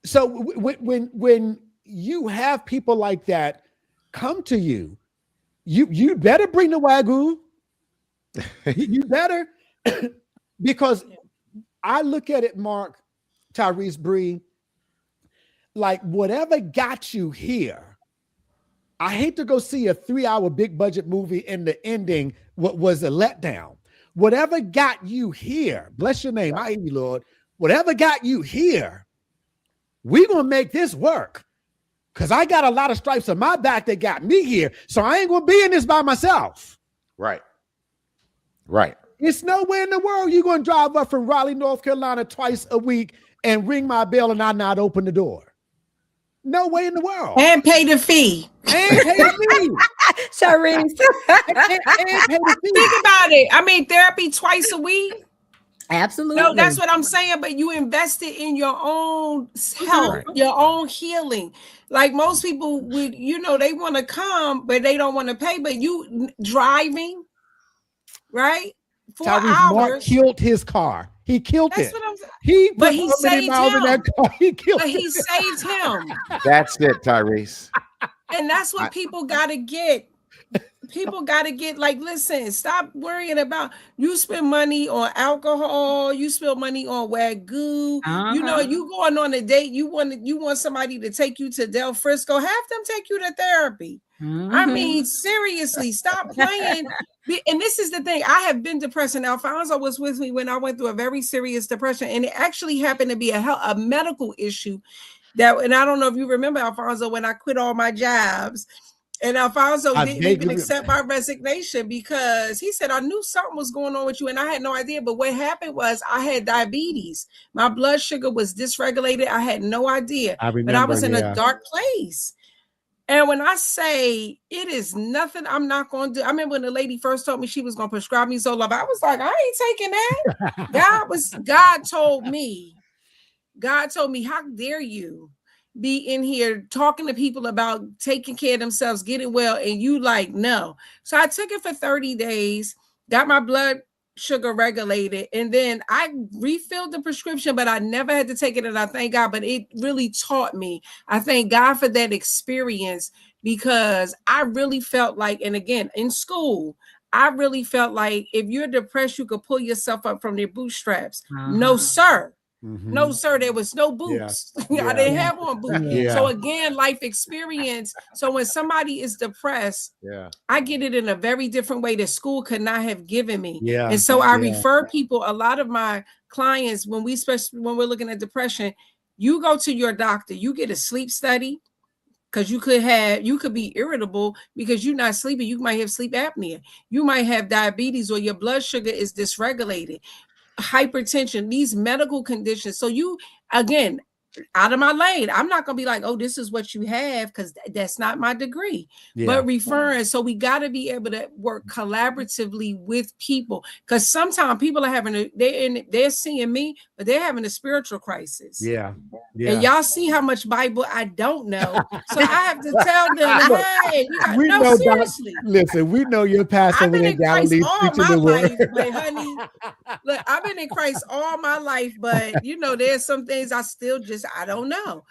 So when you have people like that come to you, you better bring the Wagyu. You better, because I look at it, Mark, Tyreese, Bree, like whatever got you here. I hate to go see a 3-hour big budget movie and the ending was a letdown. Whatever got you here, bless your name, I hear you, Lord. Whatever got you here, we're going to make this work. Because I got a lot of stripes on my back that got me here. So I ain't going to be in this by myself. Right. Right. It's nowhere in the world you're going to drive up from Raleigh, North Carolina twice a week and ring my bell and I not open the door. No way in the world. And pay the fee. And pay the fee. Tyreese. and pay the fee. Think about it. I mean, therapy twice a week. Absolutely. No, that's what I'm saying. But you invested in your own health, your own healing. Like most people would, they want to come, but they don't want to pay. But you driving, right? 4 hours. Mark killed his car. He killed That's it. what I'm saying. He But he saved miles in that car. He killed But it. he saved him. That's it, Tyreese. And that's what people got to get. People got to get, like, listen, stop worrying about, you spend money on alcohol, you spend money on Wagyu, you going on a date, you want somebody to take you to Del Frisco, have them take you to therapy. I mean, seriously, stop playing. And this is the thing, I have been depressed, and Alfonso was with me when I went through a very serious depression, and it actually happened to be a medical issue and I don't know if you remember, Alfonso, when I quit all my jobs. And Alfonso didn't even accept my resignation because he said, I knew something was going on with you and I had no idea. But what happened was I had diabetes. My blood sugar was dysregulated. I had no idea. But I was in a dark place. And when I say it is nothing I'm not going to do. I remember when the lady first told me she was going to prescribe me Zoloft. I was like, I ain't taking that. God told me, how dare you be in here talking to people about taking care of themselves, getting well, and you like, no. So I took it for 30 days, got my blood sugar regulated, and then I refilled the prescription, but I never had to take it, and I thank God, but it really taught me. I thank God for that experience because I really felt like, and again, in school, I really felt like if you're depressed, you could pull yourself up from their bootstraps. No, sir. No, sir. There was no boots. I didn't have on boots. So again, life experience. So when somebody is depressed, I get it in a very different way that school could not have given me. And so I refer people, a lot of my clients, when we're looking at depression, you go to your doctor, you get a sleep study, because you could be irritable because you're not sleeping. You might have sleep apnea. You might have diabetes, or your blood sugar is dysregulated, hypertension, these medical conditions. So you, again, out of my lane, I'm not going to be like, oh, this is what you have, because that's not my degree. But referring, so we got to be able to work collaboratively with people, because sometimes people are they're seeing me, but they're having a spiritual crisis. And y'all see how much Bible I don't know, so I have to tell them, hey, seriously. Listen, we know your pastor. I've been in Christ all my life, but honey, look, I've been in Christ all my life, but there's some things I don't know.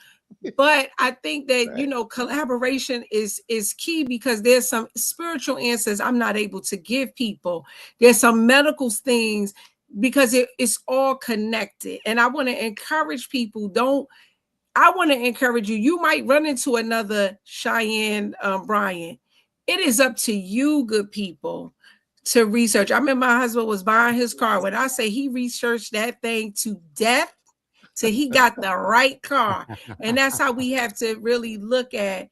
But I think that collaboration is key, because there's some spiritual answers I'm not able to give people. There's some medical things, because it's all connected. And I want to encourage people, you might run into another Cheyenne Brian. It is up to you, good people, to research. I remember my husband was buying his car. When I say he researched that thing to death, so he got the right car. And that's how we have to really look at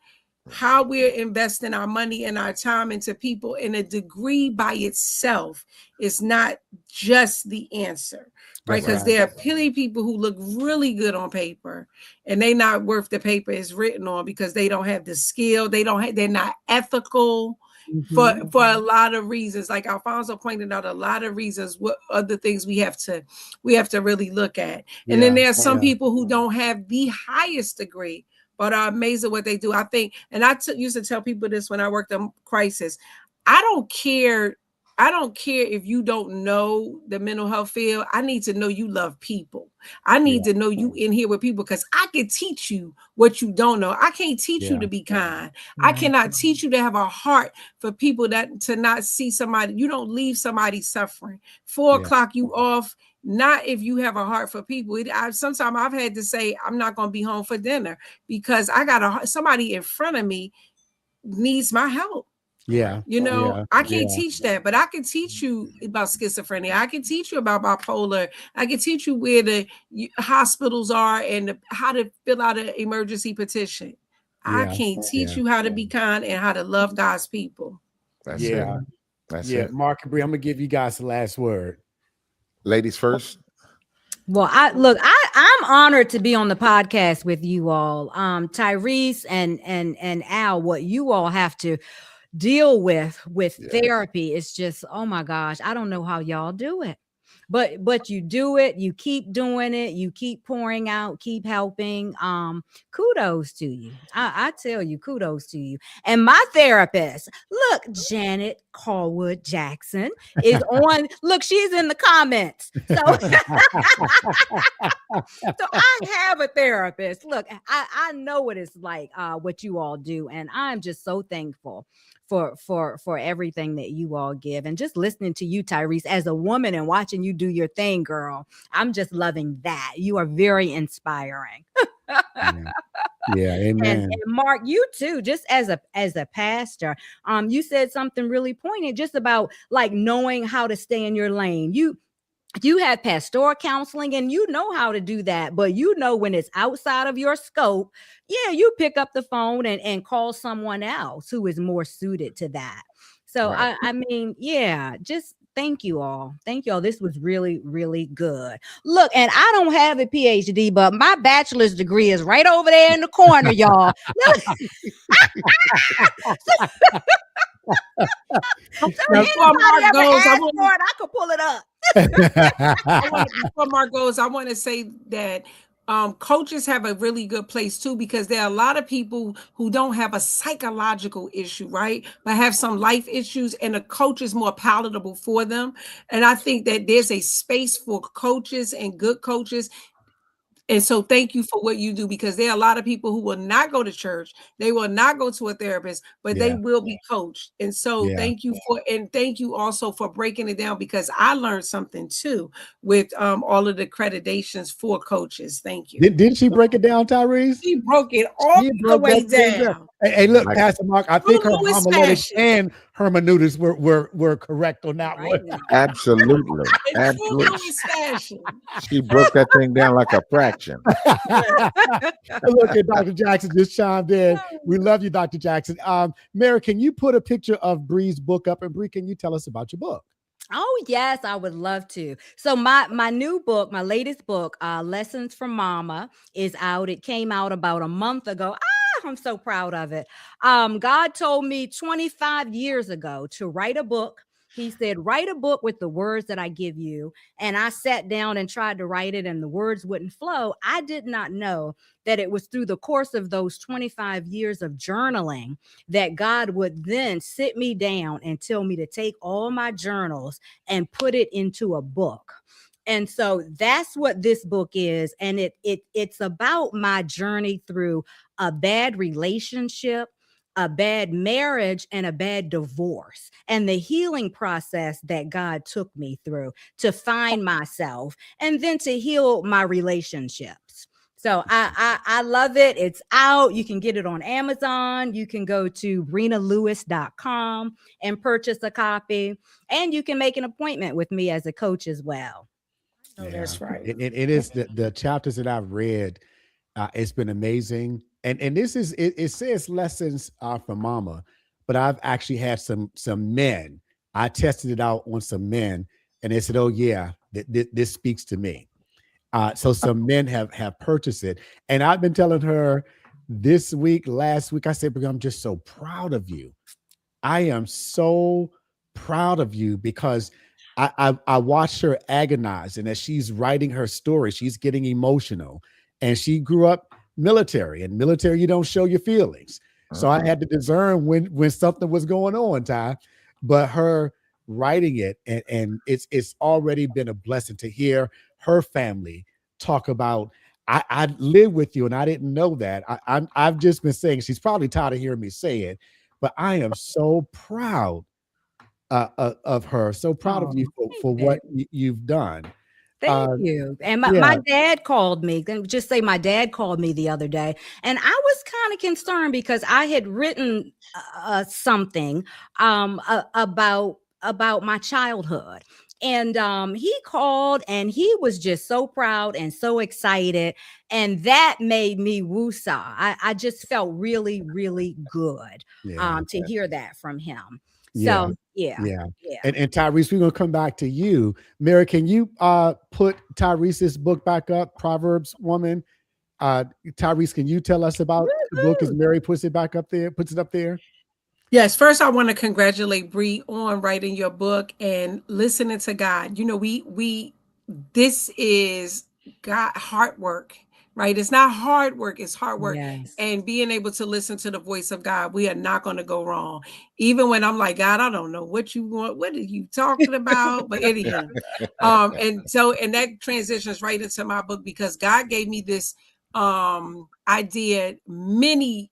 how we're investing our money and our time into people. And a degree by itself is not just the answer, right? Because there are plenty of people who look really good on paper, and they're not worth the paper it's written on, because they don't have the skill. They're not ethical. For a lot of reasons, like Alfonso pointed out, a lot of reasons. What other things we have to really look at. And then there's some people who don't have the highest degree, but are amazing what they do. I think, and I used to tell people this when I worked on crisis. I don't care if you don't know the mental health field. I need to know you love people. I need to know you in here with people, because I can teach you what you don't know. I can't teach you to be kind. I cannot teach you to have a heart for people, to not see somebody. You don't leave somebody suffering. 4 o'clock, you off. Not if you have a heart for people. Sometimes I've had to say, I'm not going to be home for dinner, because I got somebody in front of me needs my help. I can't teach that, but I can teach you about schizophrenia. I can teach you about bipolar. I can teach you where the hospitals are and how to fill out an emergency petition. I can't teach you how to be kind and how to love God's people. That's it. Mark and Bree, I'm gonna give you guys the last word. Ladies first. Well, I'm honored to be on the podcast with you all. Tyreese and Al, what you all have to deal with therapy is just, oh my gosh, I don't know how y'all do it, but you do it, you keep doing it, you keep pouring out, keep helping. Kudos to you. I tell you, kudos to you. And my therapist, look, Janet Callwood Jackson is on. Look, she's in the comments. So, so I have a therapist. Look, I know what it's like, what you all do, and I'm just so thankful for everything that you all give. And just listening to you, Tyreese, as a woman, and watching you do your thing, girl, I'm just loving that. You are very inspiring. Amen. And Mark, you too, just as a pastor, you said something really poignant, just about like knowing how to stay in your lane. You have pastoral counseling, and you know how to do that, but when it's outside of your scope, you pick up the phone and call someone else who is more suited to that. So I mean, just thank you all. Thank you all. This was really, really good. Look, and I don't have a PhD, but my bachelor's degree is right over there in the corner, y'all. Before Mark goes, I could pull it up. Before Mark goes, I want to say that coaches have a really good place too, because there are a lot of people who don't have a psychological issue, right? But have some life issues, and a coach is more palatable for them. And I think that there's a space for coaches and good coaches. And so thank you for what you do, because there are a lot of people who will not go to church. They will not go to a therapist, but they will be coached. And so thank you and thank you also for breaking it down, because I learned something too with all of the accreditations for coaches. Thank you. Didn't she break it down, Tyreese? She broke it all the way down. Hey, look, Pastor Mark, I think her homiletics and hermeneutics were correct on that one. Absolutely. Absolutely. She broke that thing down like a fraction. Look at Dr. Jackson just chimed in. We love you, Dr. Jackson. Mary, can you put a picture of Bree's book up? And Bree, can you tell us about your book? Oh, yes, I would love to. So my new book, my latest book, Lessons from Mama, is out. It came out about a month ago. I'm so proud of it. God told me 25 years ago to write a book. He said, write a book with the words that I give you. And I sat down and tried to write it, and the words wouldn't flow. I did not know that it was through the course of those 25 years of journaling that God would then sit me down and tell me to take all my journals and put it into a book. And so that's what this book is. And it's about my journey through a bad relationship, a bad marriage, and a bad divorce, and the healing process that God took me through to find myself and then to heal my relationships. So I love it. It's out. You can get it on Amazon. You can go to brenalewis.com and purchase a copy, and you can make an appointment with me as a coach as well. Oh, that's right. It is the chapters that I've read. It's been amazing. And this is, it says lessons from Mama, but I've actually had some men. I tested it out on some men, and they said, oh yeah, this speaks to me. So some men have purchased it. And I've been telling her last week, I said, I'm just so proud of you. I am so proud of you, because I watched her agonize, and as she's writing her story, she's getting emotional, and she grew up military, and military, you don't show your feelings. So I had to discern when something was going on, Ty. But her writing it, and it's already been a blessing to hear her family talk about, I live with you, and I didn't know that. I've just been saying, she's probably tired of hearing me say it, but I am so proud of her, so proud of you for what you've done. Thank you. And my dad called me. Just say my dad called me the other day, and I was kind of concerned because I had written something about my childhood. And he called, and he was just so proud and so excited. And that made me woosah. I just felt really, really good to hear that from him. So yeah. And Tyreese, we're gonna come back to you. Mary, can you put Tyrese's book back up, Proverbs Woman? Tyreese, can you tell us about the book as Mary puts it up there? Yes, first I want to congratulate Bree on writing your book and listening to God. You know, this is God hard work. Right? It's not hard work, it's hard work. Yes. And being able to listen to the voice of God, we are not going to go wrong. Even when I'm like, God, I don't know what you want. What are you talking about? But anyhow, and that transitions right into my book, because God gave me this idea maybe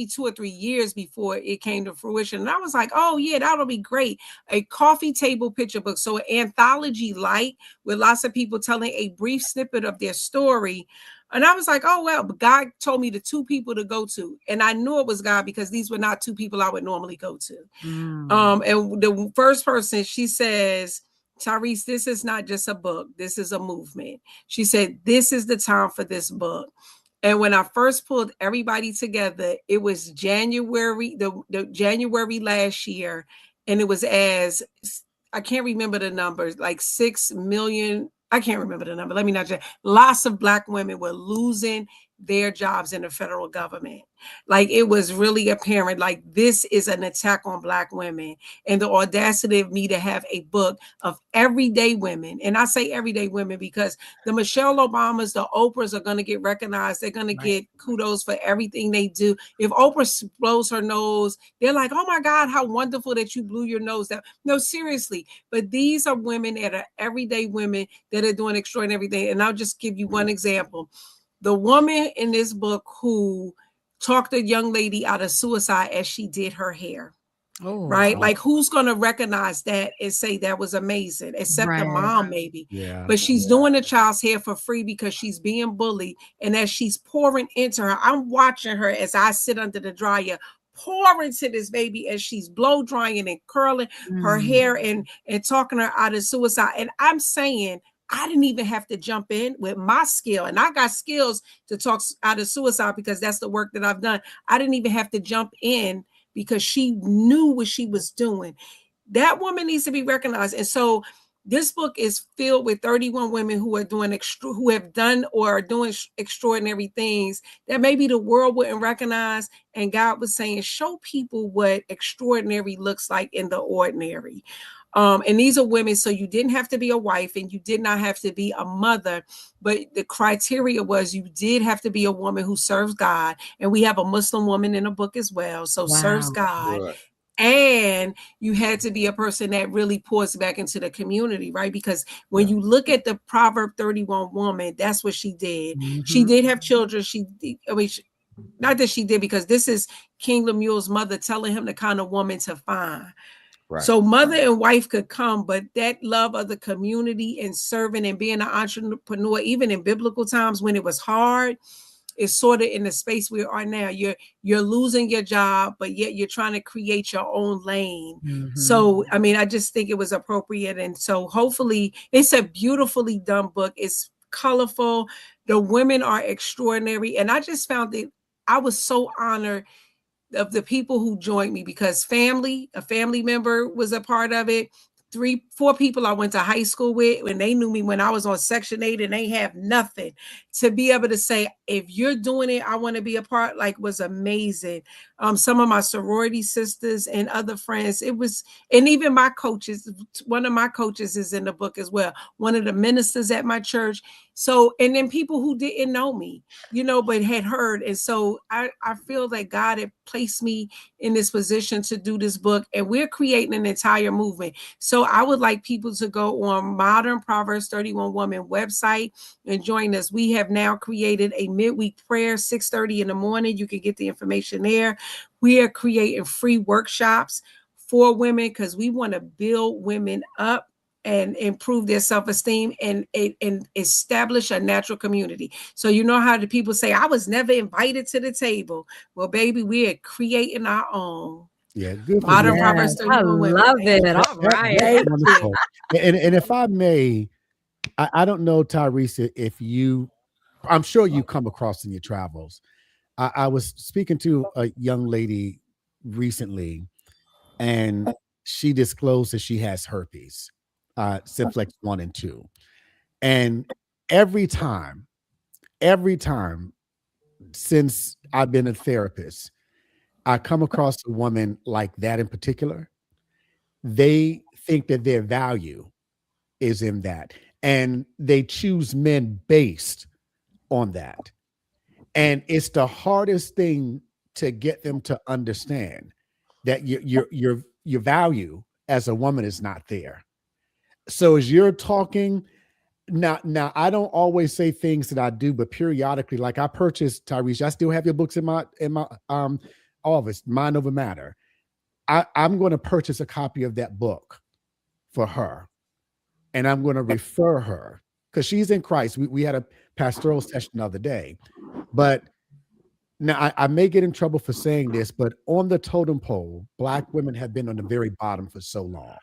2 or 3 years before it came to fruition. And I was like, oh yeah, that'll be great. A coffee table picture book. So an anthology with lots of people telling a brief snippet of their story. And I was like, oh, well, but God told me the 2 people to go to. And I knew it was God, because these were not 2 people I would normally go to. And the first person, she says, Tyreese, this is not just a book. This is a movement. She said, this is the time for this book. And when I first pulled everybody together, it was January, the January last year. And it was I can't remember the numbers, like 6 million. I can't remember the number. Let me not say. Lots of Black women were losing their jobs in the federal government. Like, it was really apparent, like, this is an attack on Black women. And the audacity of me to have a book of everyday women. And I say everyday women because the Michelle Obamas, the Oprahs are going to get recognized. They're going to get kudos for everything they do. If Oprah blows her nose, they're like, oh my God, how wonderful that you blew your nose down. No, seriously. But these are women that are everyday women that are doing extraordinary things. And I'll just give you one example. the woman in this book who talked a young lady out of suicide as she did her hair. Oh, right? Like, who's going to recognize that and say that was amazing, except the right. mom, maybe. Yeah. But she's doing the child's hair for free because she's being bullied. And as she's pouring into her, I'm watching her as I sit under the dryer, pour into this baby as she's blow drying and curling her hair and talking her out of suicide. And I'm saying, I didn't even have to jump in with my skill. And I got skills to talk out of suicide because that's the work that I've done. I didn't even have to jump in because she knew what she was doing. That woman needs to be recognized. And so this book is filled with 31 women who are doing who have done or are doing extraordinary things that maybe the world wouldn't recognize. And God was saying, show people what extraordinary looks like in the ordinary. And these are women, so you didn't have to be a wife and you did not have to be a mother, but the criteria was you did have to be a woman who serves God. And we have a Muslim woman in the book as well, so serves God. Good. And you had to be a person that really pours back into the community, right? Because when you look at the Proverb 31 woman, that's what she did. She did have children. Not that she did, because this is King Lemuel's mother telling him the kind of woman to find. Right. So mother and wife could come, but that love of the community and serving and being an entrepreneur, even in biblical times when it was hard, is sort of in the space we are now. You're losing your job, but yet you're trying to create your own lane. So, I mean, I just think it was appropriate. And so hopefully it's a beautifully done book. It's colorful. The women are extraordinary. And I just found that I was so honored of the people who joined me, because a family member was a part of it. 4 people I went to high school with, when they knew me when I was on Section 8 and they have nothing, to be able to say, if you're doing it, I want to be a part, like, was amazing. Some of my sorority sisters and other friends, it was, and even my coaches, one of my coaches is in the book as well, one of the ministers at my church. So, and then people who didn't know me, but had heard. And so I feel that God had placed me in this position to do this book, and we're creating an entire movement. So I would like people to go on Modern Proverbs 31 Woman website and join us. We have now created a midweek prayer, 6:30 in the morning. You can get the information there. We are creating free workshops for women because we want to build women up and improve their self-esteem and establish a natural community. So how the people say, I was never invited to the table. Well, baby, we are creating our own. Yeah, good. Modern Proverbs 31 I women. love it. All right. That's wonderful. And if I may, I don't know, Tyreese, if I'm sure you come across in your travels. I was speaking to a young lady recently, and she disclosed that she has herpes, simplex 1 and 2. And every time since I've been a therapist, I come across a woman like that in particular. They think that their value is in that, and they choose men based on that. And it's the hardest thing to get them to understand that your value as a woman is not there. So as you're talking now, I don't always say things that I do, but periodically, like I purchased, Tyreese, I still have your books in my office, Mind Over Matter. I'm going to purchase a copy of that book for her, and I'm going to refer her because she's in Christ. We had a pastoral session the other day, but now I may get in trouble for saying this, but on the totem pole, Black women have been on the very bottom for so long.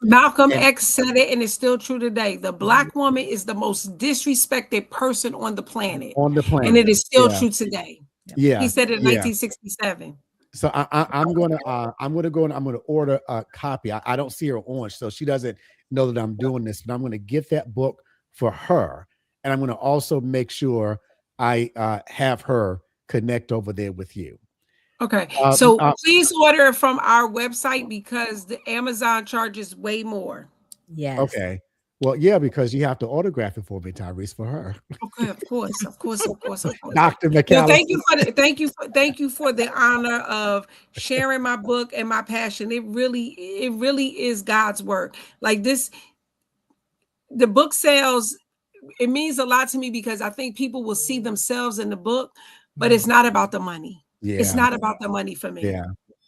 Malcolm X said it, and it's still true today. The Black woman is the most disrespected person on the planet. And it is still true today. Yeah, he said it in 1967. So I'm gonna go and I'm gonna order a copy. I don't see her on, so she doesn't know that I'm doing this, but I'm gonna get that book for her, and I'm gonna also make sure I have her connect over there with you. Okay, so please order from our website because the Amazon charges way more. Yes. Okay. Well, yeah, because you have to autograph it for me, Tyreese, for her. Okay, of course. Dr. McAllister. Well, thank you for the honor of sharing my book and my passion. It really is God's work. Like this, the book sales, it means a lot to me because I think people will see themselves in the book, but it's not about the money. It's Yeah. not about the money for me. Yeah.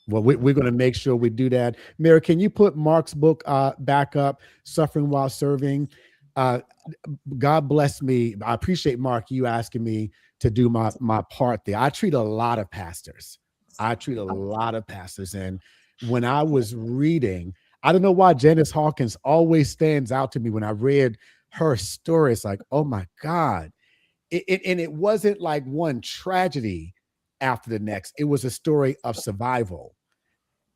Well, we're going to make sure we do that. Mary, can you put Mark's book back up, Suffering While Serving? God bless me. I appreciate, Mark, you asking me to do my part there. I treat a lot of pastors. And when I was reading, I don't know why Janice Hawkins always stands out to me when I read her story. It's like, oh my God. And it wasn't like one tragedy after the next. It was a story of survival.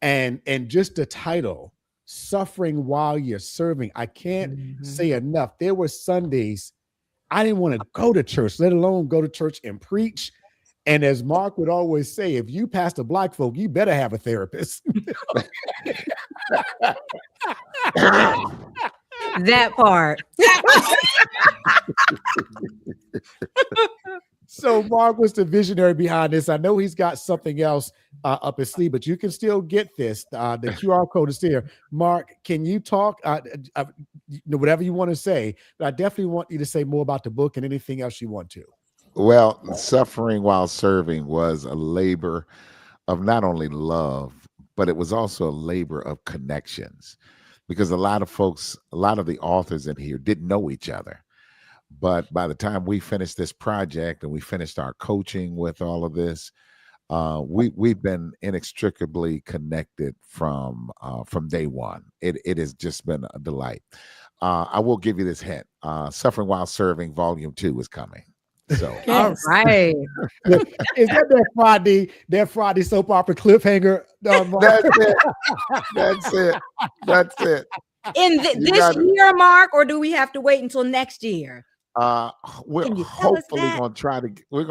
And just the title, Suffering While You're Serving. I can't say enough. There were Sundays I didn't want to go to church, let alone go to church and preach. And as Mark would always say, if you pastor Black folk, you better have a therapist. That part. So Mark was the visionary behind this. I know he's got something else up his sleeve, but you can still get this. The QR code is there. Mark, can you talk? Whatever you want to say, but I definitely want you to say more about the book and anything else you want to. Well, Suffering While Serving was a labor of not only love, but it was also a labor of connections, because a lot of folks, a lot of the authors in here didn't know each other. But by the time we finished this project and we finished our coaching with all of this, we've been inextricably connected from day one. It has just been a delight. I will give you this hint. Suffering While Serving Volume 2 is coming. So Yes. All right. Is that Friday soap opera cliffhanger? That's it. In this year, Mark, or do we have to wait until next year? We're gonna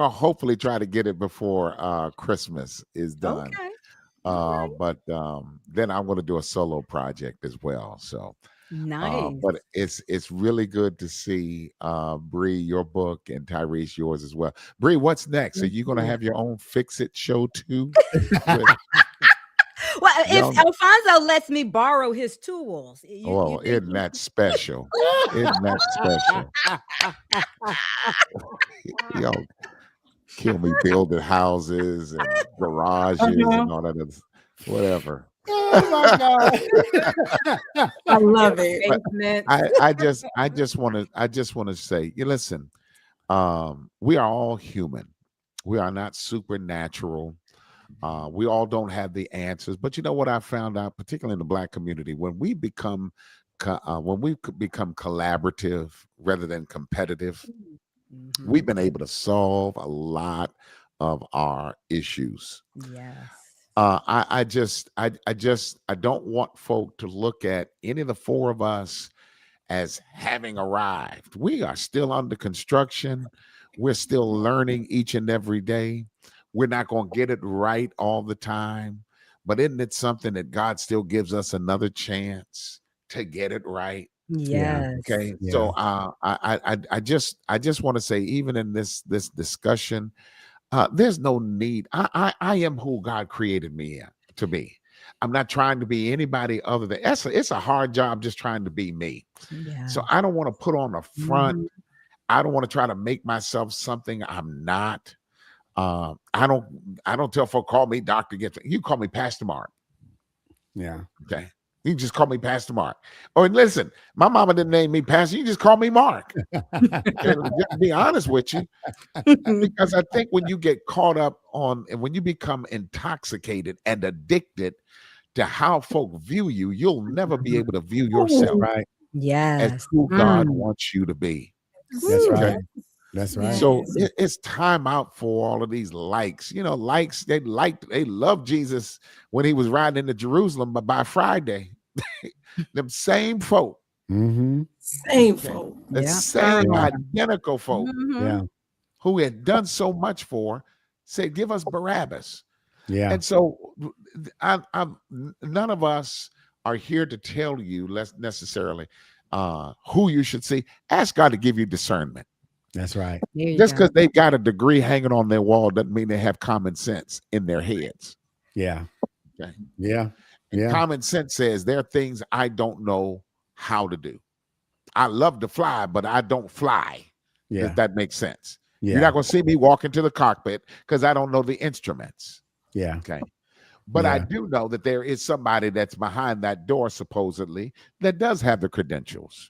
hopefully try to get it before Christmas is done. Okay. But then I'm gonna do a solo project as well. So nice. But it's really good to see Bree, your book, and Tyreese, yours as well. Bree, what's next? Are you gonna have your own Fix It show too? Well, if Alfonso lets me borrow his tools. Isn't that special? Isn't that special? Yo, kill me building houses and garages and all that other, whatever. Oh my God. I love it. I just want to say, listen, we are all human. We are not supernatural. We all don't have the answers, but you know what I found out, particularly in the Black community, when we become collaborative rather than competitive, we've been able to solve a lot of our issues. Yes. I don't want folk to look at any of the four of us as having arrived. We are still under construction. We're still learning each and every day. We're not going to get it right all the time, but isn't it something that God still gives us another chance to get it right? Yes. Okay. Yeah. So I just want to say, even in this discussion, there's no need. I am who God created me to be. I'm not trying to be anybody other than it's a hard job just trying to be me. Yeah. So I don't want to put on a front. I don't want to try to make myself something I'm not. I don't tell folk, call me Dr. Gibson. You call me Pastor Mark. Yeah. Okay. You just call me Pastor Mark. Oh, and listen, my mama didn't name me Pastor. You just call me Mark. To be honest with you, because I think when you get caught up on and when you become intoxicated and addicted to how folk view you, you'll never be able to view yourself right. as who God wants you to be. That's right. That's right. So it's time out for all of these likes. Likes, they love Jesus when he was riding into Jerusalem, but by Friday, them same folk. Same folk. The same identical folk who had done so much for, said, give us Barabbas. Yeah. And so none of us are here to tell you necessarily who you should see. Ask God to give you discernment. That's right. Just because they've got a degree hanging on their wall doesn't mean they have common sense in their heads. Yeah. Okay. Yeah. And common sense says there are things I don't know how to do. I love to fly, but I don't fly. Yeah. If that makes sense. Yeah. You're not going to see me walk into the cockpit because I don't know the instruments. Yeah. Okay. But Yeah. I do know that there is somebody that's behind that door, supposedly, that does have the credentials.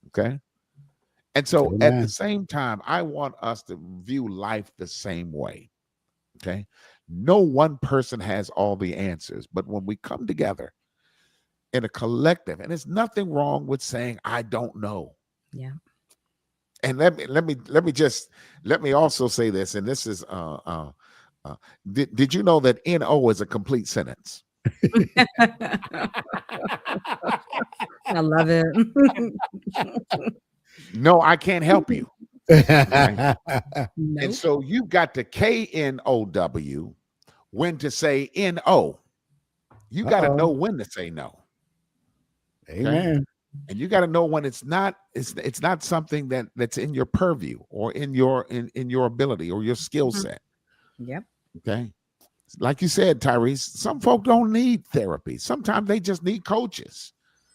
Okay. And so Amen. at the same time, I want us to view life the same way. Okay. No one person has all the answers, but when we come together in a collective, and there's nothing wrong with saying, I don't know. Yeah. And let me also say this, and this is did you know that NO is a complete sentence? I love it. No, I can't help you. And Nope. so you've got to KNOW when to say NO. You got to know when to say no. Amen. And you got to know when it's not something that's in your purview or in your ability or your skill set. Yep. Okay. Like you said, Tyreese, some folk don't need therapy. Sometimes they just need coaches.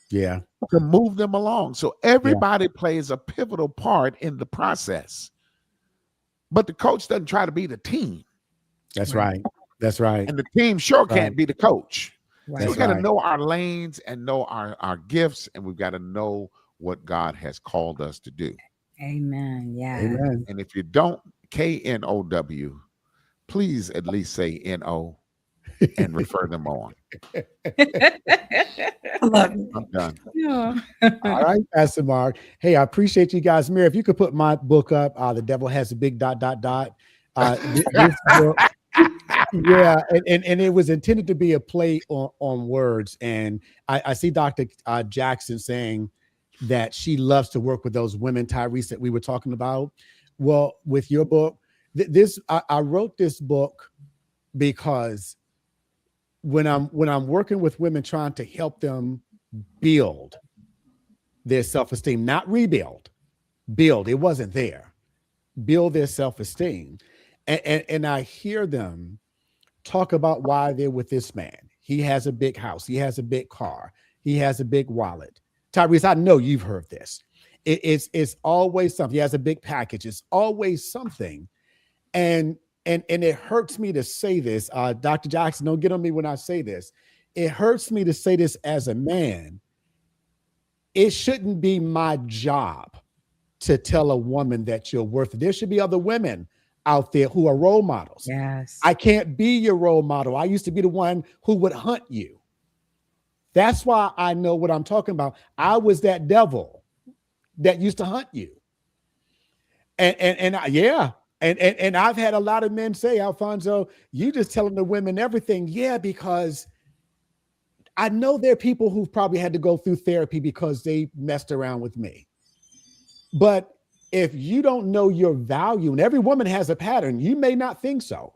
Yeah. To move them along. So everybody plays a pivotal part in the process. But the coach doesn't try to be the team. That's right. That's right. And the team sure can't be the coach. Right. So we got to know our lanes and know our gifts, and we've got to know what God has called us to do. Amen. Yeah. Amen. And if you don't KNOW, please at least say NO and refer them on. I love it. I'm done. Yeah. All right, Pastor Mark. Hey, I appreciate you guys. Mary, if you could put my book up, The Devil Has a Big ... This book, yeah, and it was intended to be a play on words. And I see Dr. Jackson saying that she loves to work with those women, Tyreese, that we were talking about. Well, with your book, I wrote this book because when I'm working with women, trying to help them build their self-esteem, not rebuild, build. It wasn't there. Build their self-esteem. And I hear them talk about why they're with this man. He has a big house. He has a big car. He has a big wallet. Tyreese, I know you've heard this. It's always something. He has a big package. It's always something. And it hurts me to say this. Dr. Jackson, don't get on me when I say this. It hurts me to say this as a man. It shouldn't be my job to tell a woman that you're worth it. There should be other women out there who are role models. Yes. I can't be your role model. I used to be the one who would hunt you. That's why I know what I'm talking about. I was that devil that used to hunt you. And I've had a lot of men say, Alfonso, you just telling the women everything. Yeah, because I know there are people who've probably had to go through therapy because they messed around with me. But if you don't know your value, and every woman has a pattern, you may not think so.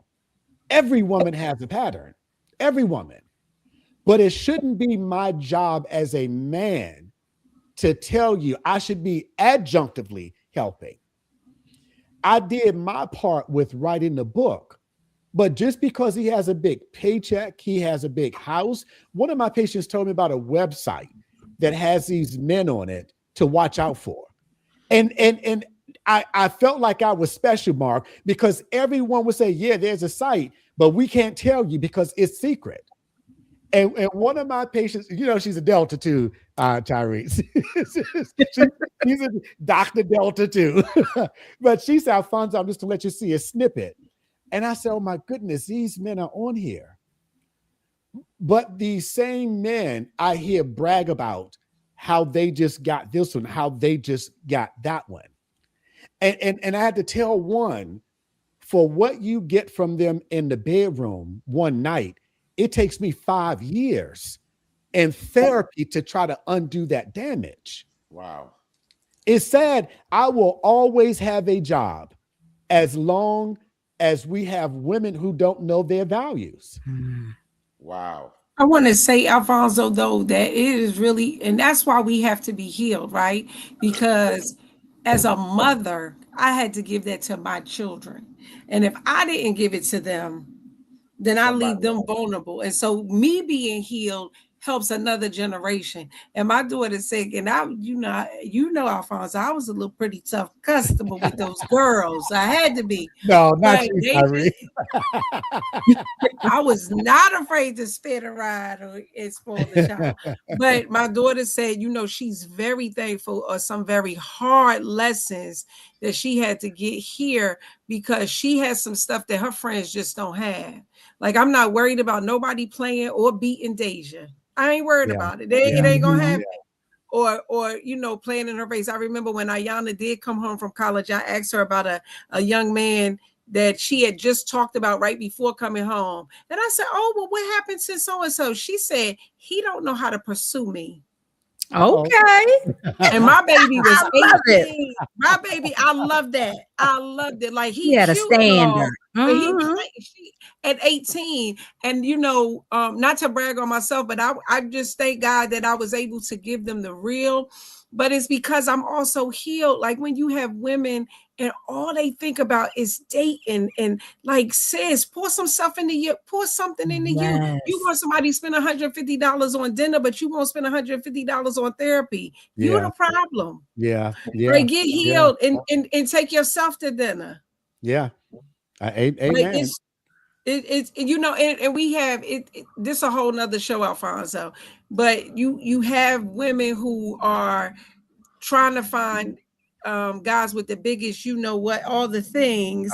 Every woman has a pattern, every woman. But it shouldn't be my job as a man to tell you I should be adjunctively helping. I did my part with writing the book, but just because he has a big paycheck, he has a big house. One of my patients told me about a website that has these men on it to watch out for. And I felt like I was special, Mark, because everyone would say, yeah, there's a site, but we can't tell you because it's secret. And one of my patients, you know, she's a Delta too, Tyreese. She's a Dr. Delta too. But she said, Alfonso, I'm just to let you see a snippet. And I said, oh my goodness, these men are on here. But these same men I hear brag about how they just got this one, how they just got that one. And I had to tell one, for what you get from them in the bedroom one night, it takes me 5 years in therapy to try to undo that damage. Wow. It's sad. I will always have a job as long as we have women who don't know their values. Wow. I want to say, Alfonso, though, that it is really, and that's why we have to be healed, right? Because as a mother, I had to give that to my children. And if I didn't give it to them, then I leave them vulnerable. And so me being healed helps another generation. And my daughter said, and Alfonso, I was a little pretty tough customer with those girls. I had to be. No, not But you, Tyree. I was not afraid to spit a ride or spoil the child. But my daughter said, she's very thankful for some very hard lessons that she had to get here because she has some stuff that her friends just don't have. Like, I'm not worried about nobody playing or beating Deja. I ain't worried about it. It ain't gonna happen. Or playing in her face. I remember when Ayana did come home from college, I asked her about a young man that she had just talked about right before coming home. And I said, oh, well, what happened to so-and-so? She said, he don't know how to pursue me. Okay. And my baby was 18. My baby, I love that. I loved it. Like, he had a standard. He at 18. And not to brag on myself, but I just thank God that I was able to give them the real. But it's because I'm also healed. Like, when you have women and all they think about is dating and like, sis, pour something into you. You want somebody to spend $150 on dinner, but you won't spend $150 on therapy. You're the problem. Yeah. Right, get healed and take yourself to dinner. Yeah. Amen. Like, it's and we have it. This is a whole nother show, Alfonso. But you have women who are trying to find guys with the biggest, all the things,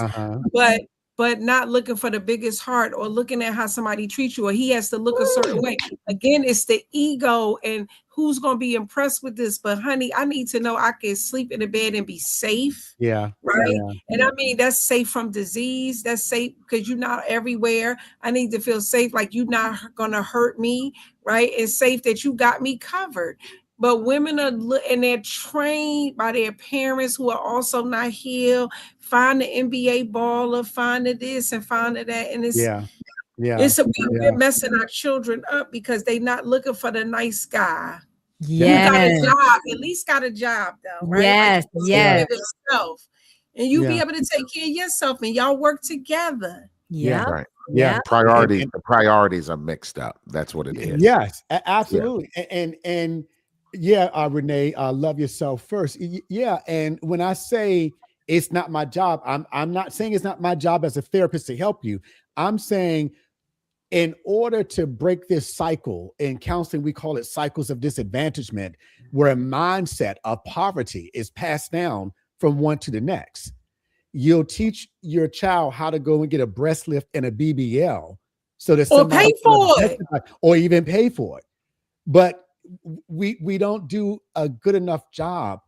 but not looking for the biggest heart or looking at how somebody treats you, or he has to look a certain way. Again, it's the ego and who's going to be impressed with this. But honey, I need to know I can sleep in the bed and be safe. Yeah. Right. Yeah. And I mean, that's safe from disease. That's safe because you're not everywhere. I need to feel safe, like you're not going to hurt me. Right. And safe that you got me covered. But women and they're trained by their parents who are also not healed. Find the NBA baller, find the this and find the that. And we're messing our children up because they're not looking for the nice guy. Yes. You got a job, at least got a job though, right? Yes, like, yes. And you be able to take care of yourself and y'all work together. Yeah. Right. Yeah. The priorities are mixed up. That's what it is. Yes, absolutely. Yeah. And Renee, love yourself first. Yeah. And when I say it's not my job, I'm not saying it's not my job as a therapist to help you. I'm saying in order to break this cycle in counseling, we call it cycles of disadvantagement, where a mindset of poverty is passed down from one to the next. You'll teach your child how to go and get a breast lift and a BBL so that pay for it, or even pay for it. But we don't do a good enough job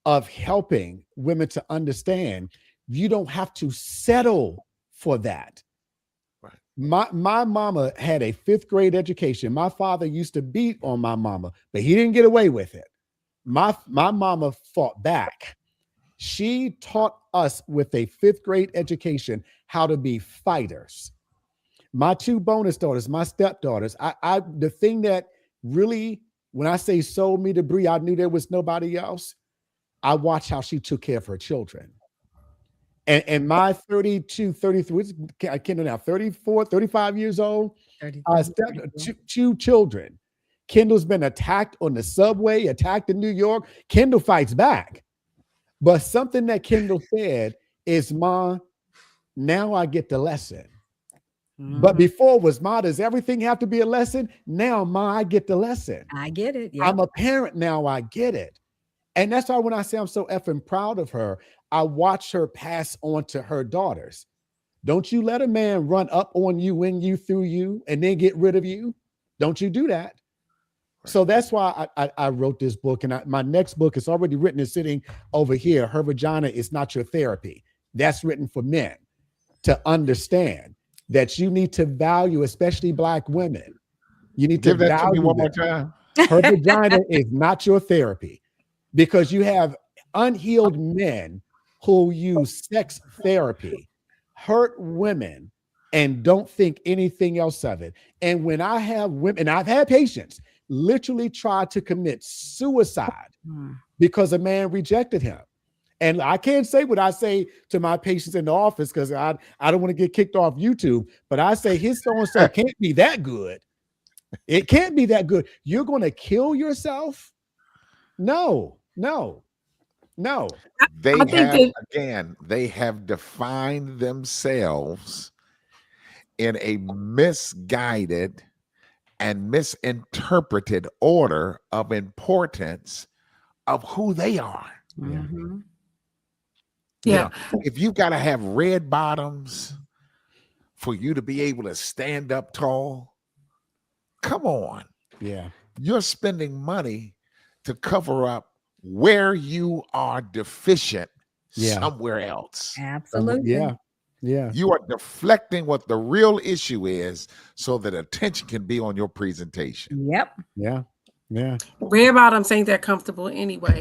of helping women to understand you don't have to settle for that. Right. My mama had a 5th grade education. My father used to beat on my mama, but he didn't get away with it. My mama fought back. She taught us with a 5th grade education how to be fighters. My 2 bonus daughters, my stepdaughters, the thing that really, when I say sold me to Bree, I knew there was nobody else. I watched how she took care of her children. And my 32, 33, I can't know now, 34, 35 years old, 2 children. Kendall's been attacked on the subway, attacked in New York. Kendall fights back. But something that Kendall said is, Ma, now I get the lesson. Mm-hmm. But before was, Ma, does everything have to be a lesson? Now, Ma, I get the lesson. I get it. Yeah. I'm a parent now. I get it. And that's why when I say I'm so effing proud of her, I watch her pass on to her daughters. Don't you let a man run up on you, win you, through you, and then get rid of you. Don't you do that. So that's why I wrote this book. And my next book is already written and sitting over here. Her Vagina Is Not Your Therapy. That's written for men to understand that you need to value, especially Black women. You need to value to me one more time. Her vagina is not your therapy, because you have unhealed men who use sex therapy, hurt women, and don't think anything else of it. And when I have women, and I've had patients literally try to commit suicide because a man rejected him. And I can't say what I say to my patients in the office because I don't want to get kicked off YouTube, but I say his so-and-so can't be that good. It can't be that good. You're going to kill yourself? No. They I think have, that again, they have defined themselves in a misguided and misinterpreted order of importance of who they are. Mhm. You yeah. know, if you've got to have red bottoms for you to be able to stand up tall, come on. Yeah. You're spending money to cover up where you are deficient Yeah. somewhere else. Absolutely. Yeah. You are deflecting what the real issue is so that attention can be on your presentation. Yep. Yeah. Red bottoms ain't that comfortable anyway.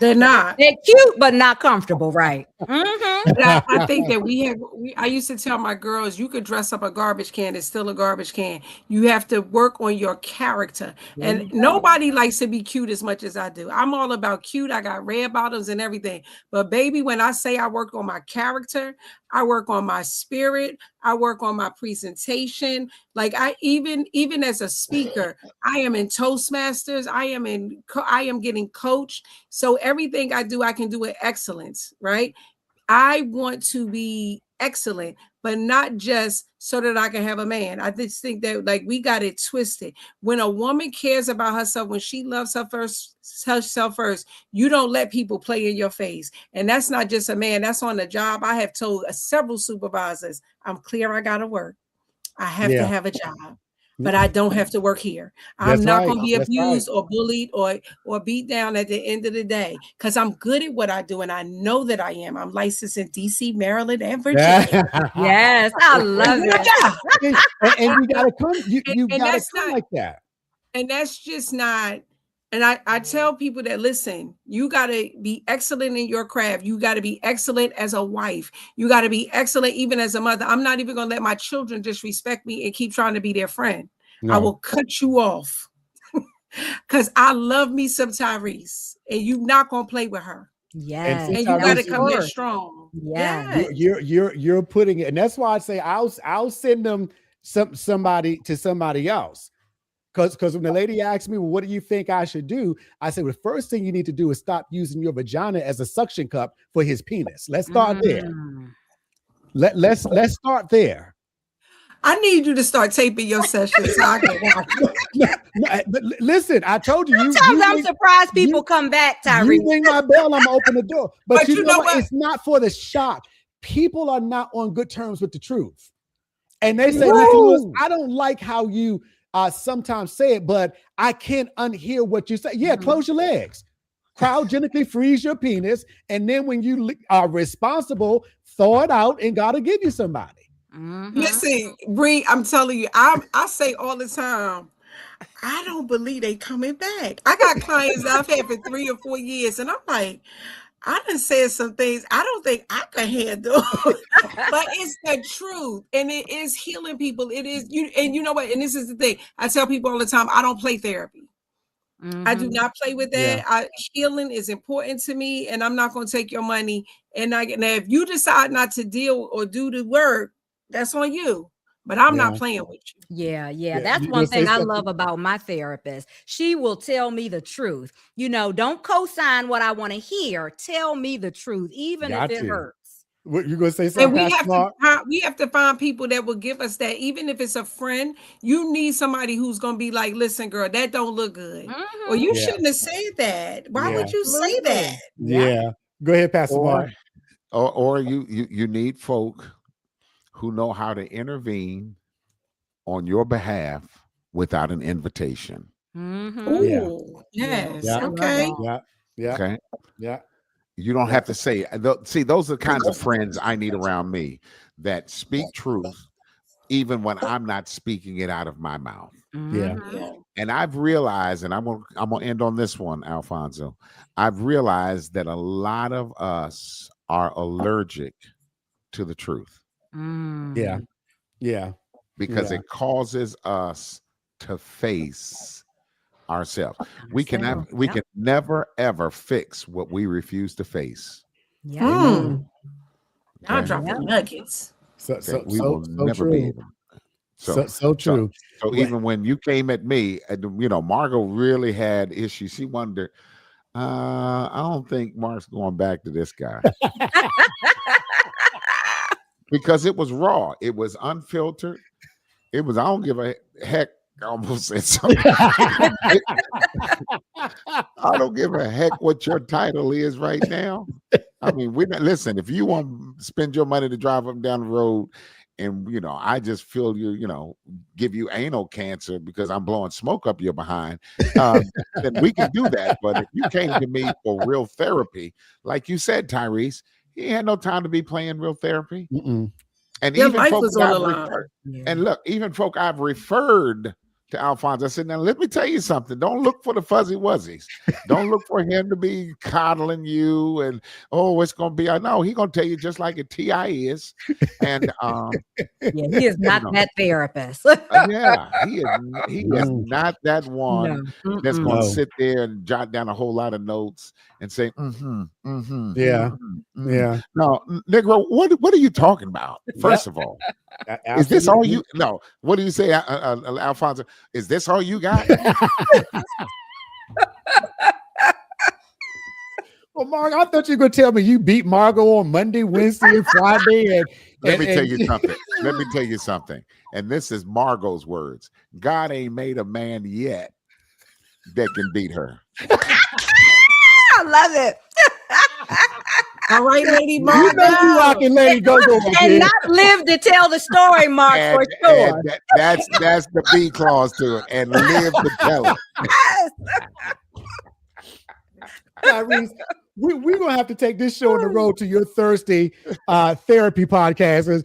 They're not. They're cute, but not comfortable, right? Mhm. But I think that I used to tell my girls, you could dress up a garbage can, it's still a garbage can. You have to work on your character. There And you go. nobody likes to be cute as much as I do. I'm all about cute. I got red bottoms and everything. But baby, when I say I work on my character, I work on my spirit, I work on my presentation. Like even as a speaker, I am in Toastmasters, I am getting coached. So everything I do, I can do with excellence, right? I want to be excellent, but not just so that I can have a man. I just think that like we got it twisted. When a woman cares about herself, when she loves herself first, you don't let people play in your face. And that's not just a man, that's on the job. I have told several supervisors, I'm clear, I gotta work. I have to have a job, but I don't have to work here. I'm not going to be abused or bullied or beat down at the end of the day because I'm good at what I do. And I know that I am. I'm licensed in DC, Maryland, and Virginia. Yes, I love it. And you got to come. You got to come like that. And that's just not. And I tell people that, listen, you got to be excellent in your craft. You got to be excellent as a wife. You got to be excellent even as a mother. I'm not even going to let my children disrespect me and keep trying to be their friend. No. I will cut you off because I love me some Tyreese and you're not going to play with her. Yes. And you got to come in strong. Yeah. You're putting it. And that's why I say I'll send them somebody else. Because when the lady asked me, well, what do you think I should do? I said, well, the first thing you need to do is stop using your vagina as a suction cup for his penis. Let's start there. Let's start there. I need you to start taping your sessions. So I can watch. But listen, I told you. Sometimes I'm surprised people come back, Tyreese. You ring my bell, I'm gonna open the door. But you know what? It's not for the shock. People are not on good terms with the truth. And they say, listen, I don't like how you sometimes say it, but I can't unhear what you say. Yeah, close your legs, cryogenically freeze your penis, and then when you are responsible, throw it out, and God will give you somebody. Listen, Bree, I'm telling you, I say all the time, I don't believe they coming back. I got clients that I've had for 3 or 4 years, and I'm like, I done said some things I don't think I can handle, but it's the truth, and it is healing people. It is you, and you know what? And this is the thing I tell people all the time: I don't play therapy. I do not play with that. Yeah. Healing is important to me, and I'm not going to take your money. And now, if you decide not to deal or do the work, that's on you. But I'm not playing with you. Yeah. That's one thing I love about my therapist. She will tell me the truth. You know, don't co-sign what I want to hear. Tell me the truth, even if it hurts. What you gonna say something? And we have to find people that will give us that, even if it's a friend. You need somebody who's gonna be like, listen, girl, that don't look good. Or you shouldn't have said that. Why would you say that? Yeah. Go ahead, Pastor Mark. Or you need folk who know how to intervene on your behalf without an invitation. Ooh, yes. Yeah. Okay. Yeah. Okay. Yeah. You don't have to say. See, those are the kinds of friends I need around me that speak truth, even when I'm not speaking it out of my mouth. Yeah. And I've realized, and I'm gonna end on this one, Alfonso. I've realized that a lot of us are allergic to the truth. Yeah. Because it causes us to face ourselves. We can never ever fix what we refuse to face. I'll drop the nuggets. We will never be able. So true. So even when you came at me, Margot really had issues. She wondered, I don't think Mark's going back to this guy. Because it was raw. It was unfiltered. It was, I don't give a heck. I almost said something. I don't give a heck what your title is right now. I mean, listen, if you want to spend your money to drive up and down the road and, I just feel give you anal cancer because I'm blowing smoke up your behind, then we can do that. But if you came to me for real therapy, like you said, Tyreese, he had no time to be playing real therapy. Mm-mm. And Your even life folk was on the I've line. and look, even folk I've referred to Alphonse, I said, now let me tell you something. Don't look for the fuzzy wuzzies. Don't look for him to be coddling you and it's gonna be. I know he's gonna tell you just like a TI is. And he is not that therapist. Yeah, he is not that one that's gonna sit there and jot down a whole lot of notes and say, yeah. No, Negro, what are you talking about? First of all, is this all you? No, what do you say, Alfonso? Is this all you got? Well, Mark, I thought you were going to tell me you beat Margot on Monday, Wednesday, and Friday. Let me tell you something. Let me tell you something. And this is Margot's words. God ain't made a man yet that can beat her. I love it. All right, Lady Margot. You know you rocking Lady Go-Go. And not live to tell the story, Mark, for sure. That's the B clause to it. And live to tell it. Tyreese, we're going to have to take this show on the road to your Thursday therapy podcast. We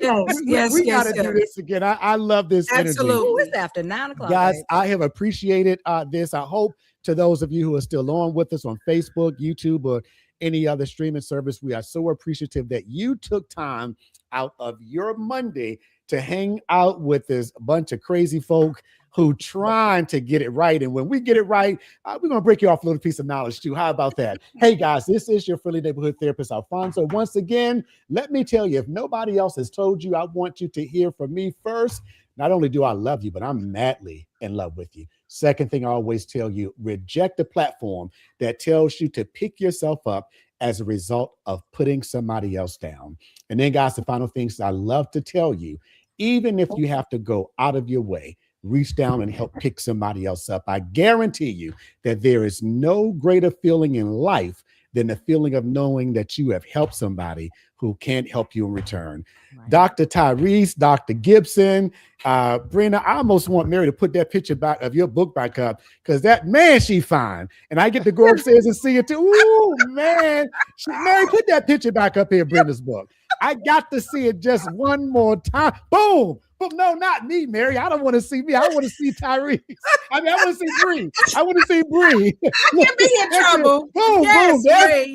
got to do this again. I love this energy. Absolutely. It's after 9 o'clock. Guys, I have appreciated this. I hope to those of you who are still on with us on Facebook, YouTube, or any other streaming service, we are so appreciative that you took time out of your Monday to hang out with this bunch of crazy folk who trying to get it right. And when we get it right, we're going to break you off a little piece of knowledge too. How about that? Hey guys, this is your friendly neighborhood therapist, Alfonso. Once again, let me tell you, if nobody else has told you, I want you to hear from me first. Not only do I love you, but I'm madly in love with you. Second thing I always tell you, reject a platform that tells you to pick yourself up as a result of putting somebody else down. And then guys, the final things I love to tell you, even if you have to go out of your way, reach down and help pick somebody else up. I guarantee you that there is no greater feeling in life than the feeling of knowing that you have helped somebody who can't help you in return. Right. Dr. Tyreese, Dr. Gibson, Brina, I almost want Mary to put that picture back of your book back up because that man, she fine. And I get to go upstairs and see it too. Ooh, man. Mary, put that picture back up here, Brenda's book. I got to see it just one more time. Boom. But no, not me, Mary. I don't want to see me. I want to see Tyreese. I want to see Bree. I want to see Bree. I can be in trouble. Boom, yes, boom.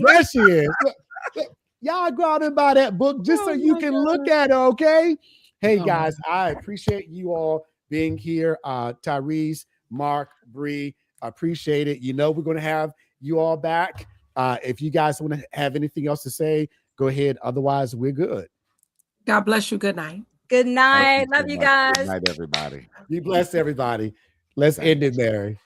There she is. Look, y'all go out and buy that book just so you can look at it, okay? Hey, guys, I appreciate you all being here. Tyreese, Mark, Bree, I appreciate it. We're going to have you all back. If you guys want to have anything else to say, go ahead. Otherwise, we're good. God bless you. Good night. Good night. Love you guys. Good night, everybody. Be blessed, everybody. Let's end it, Mary.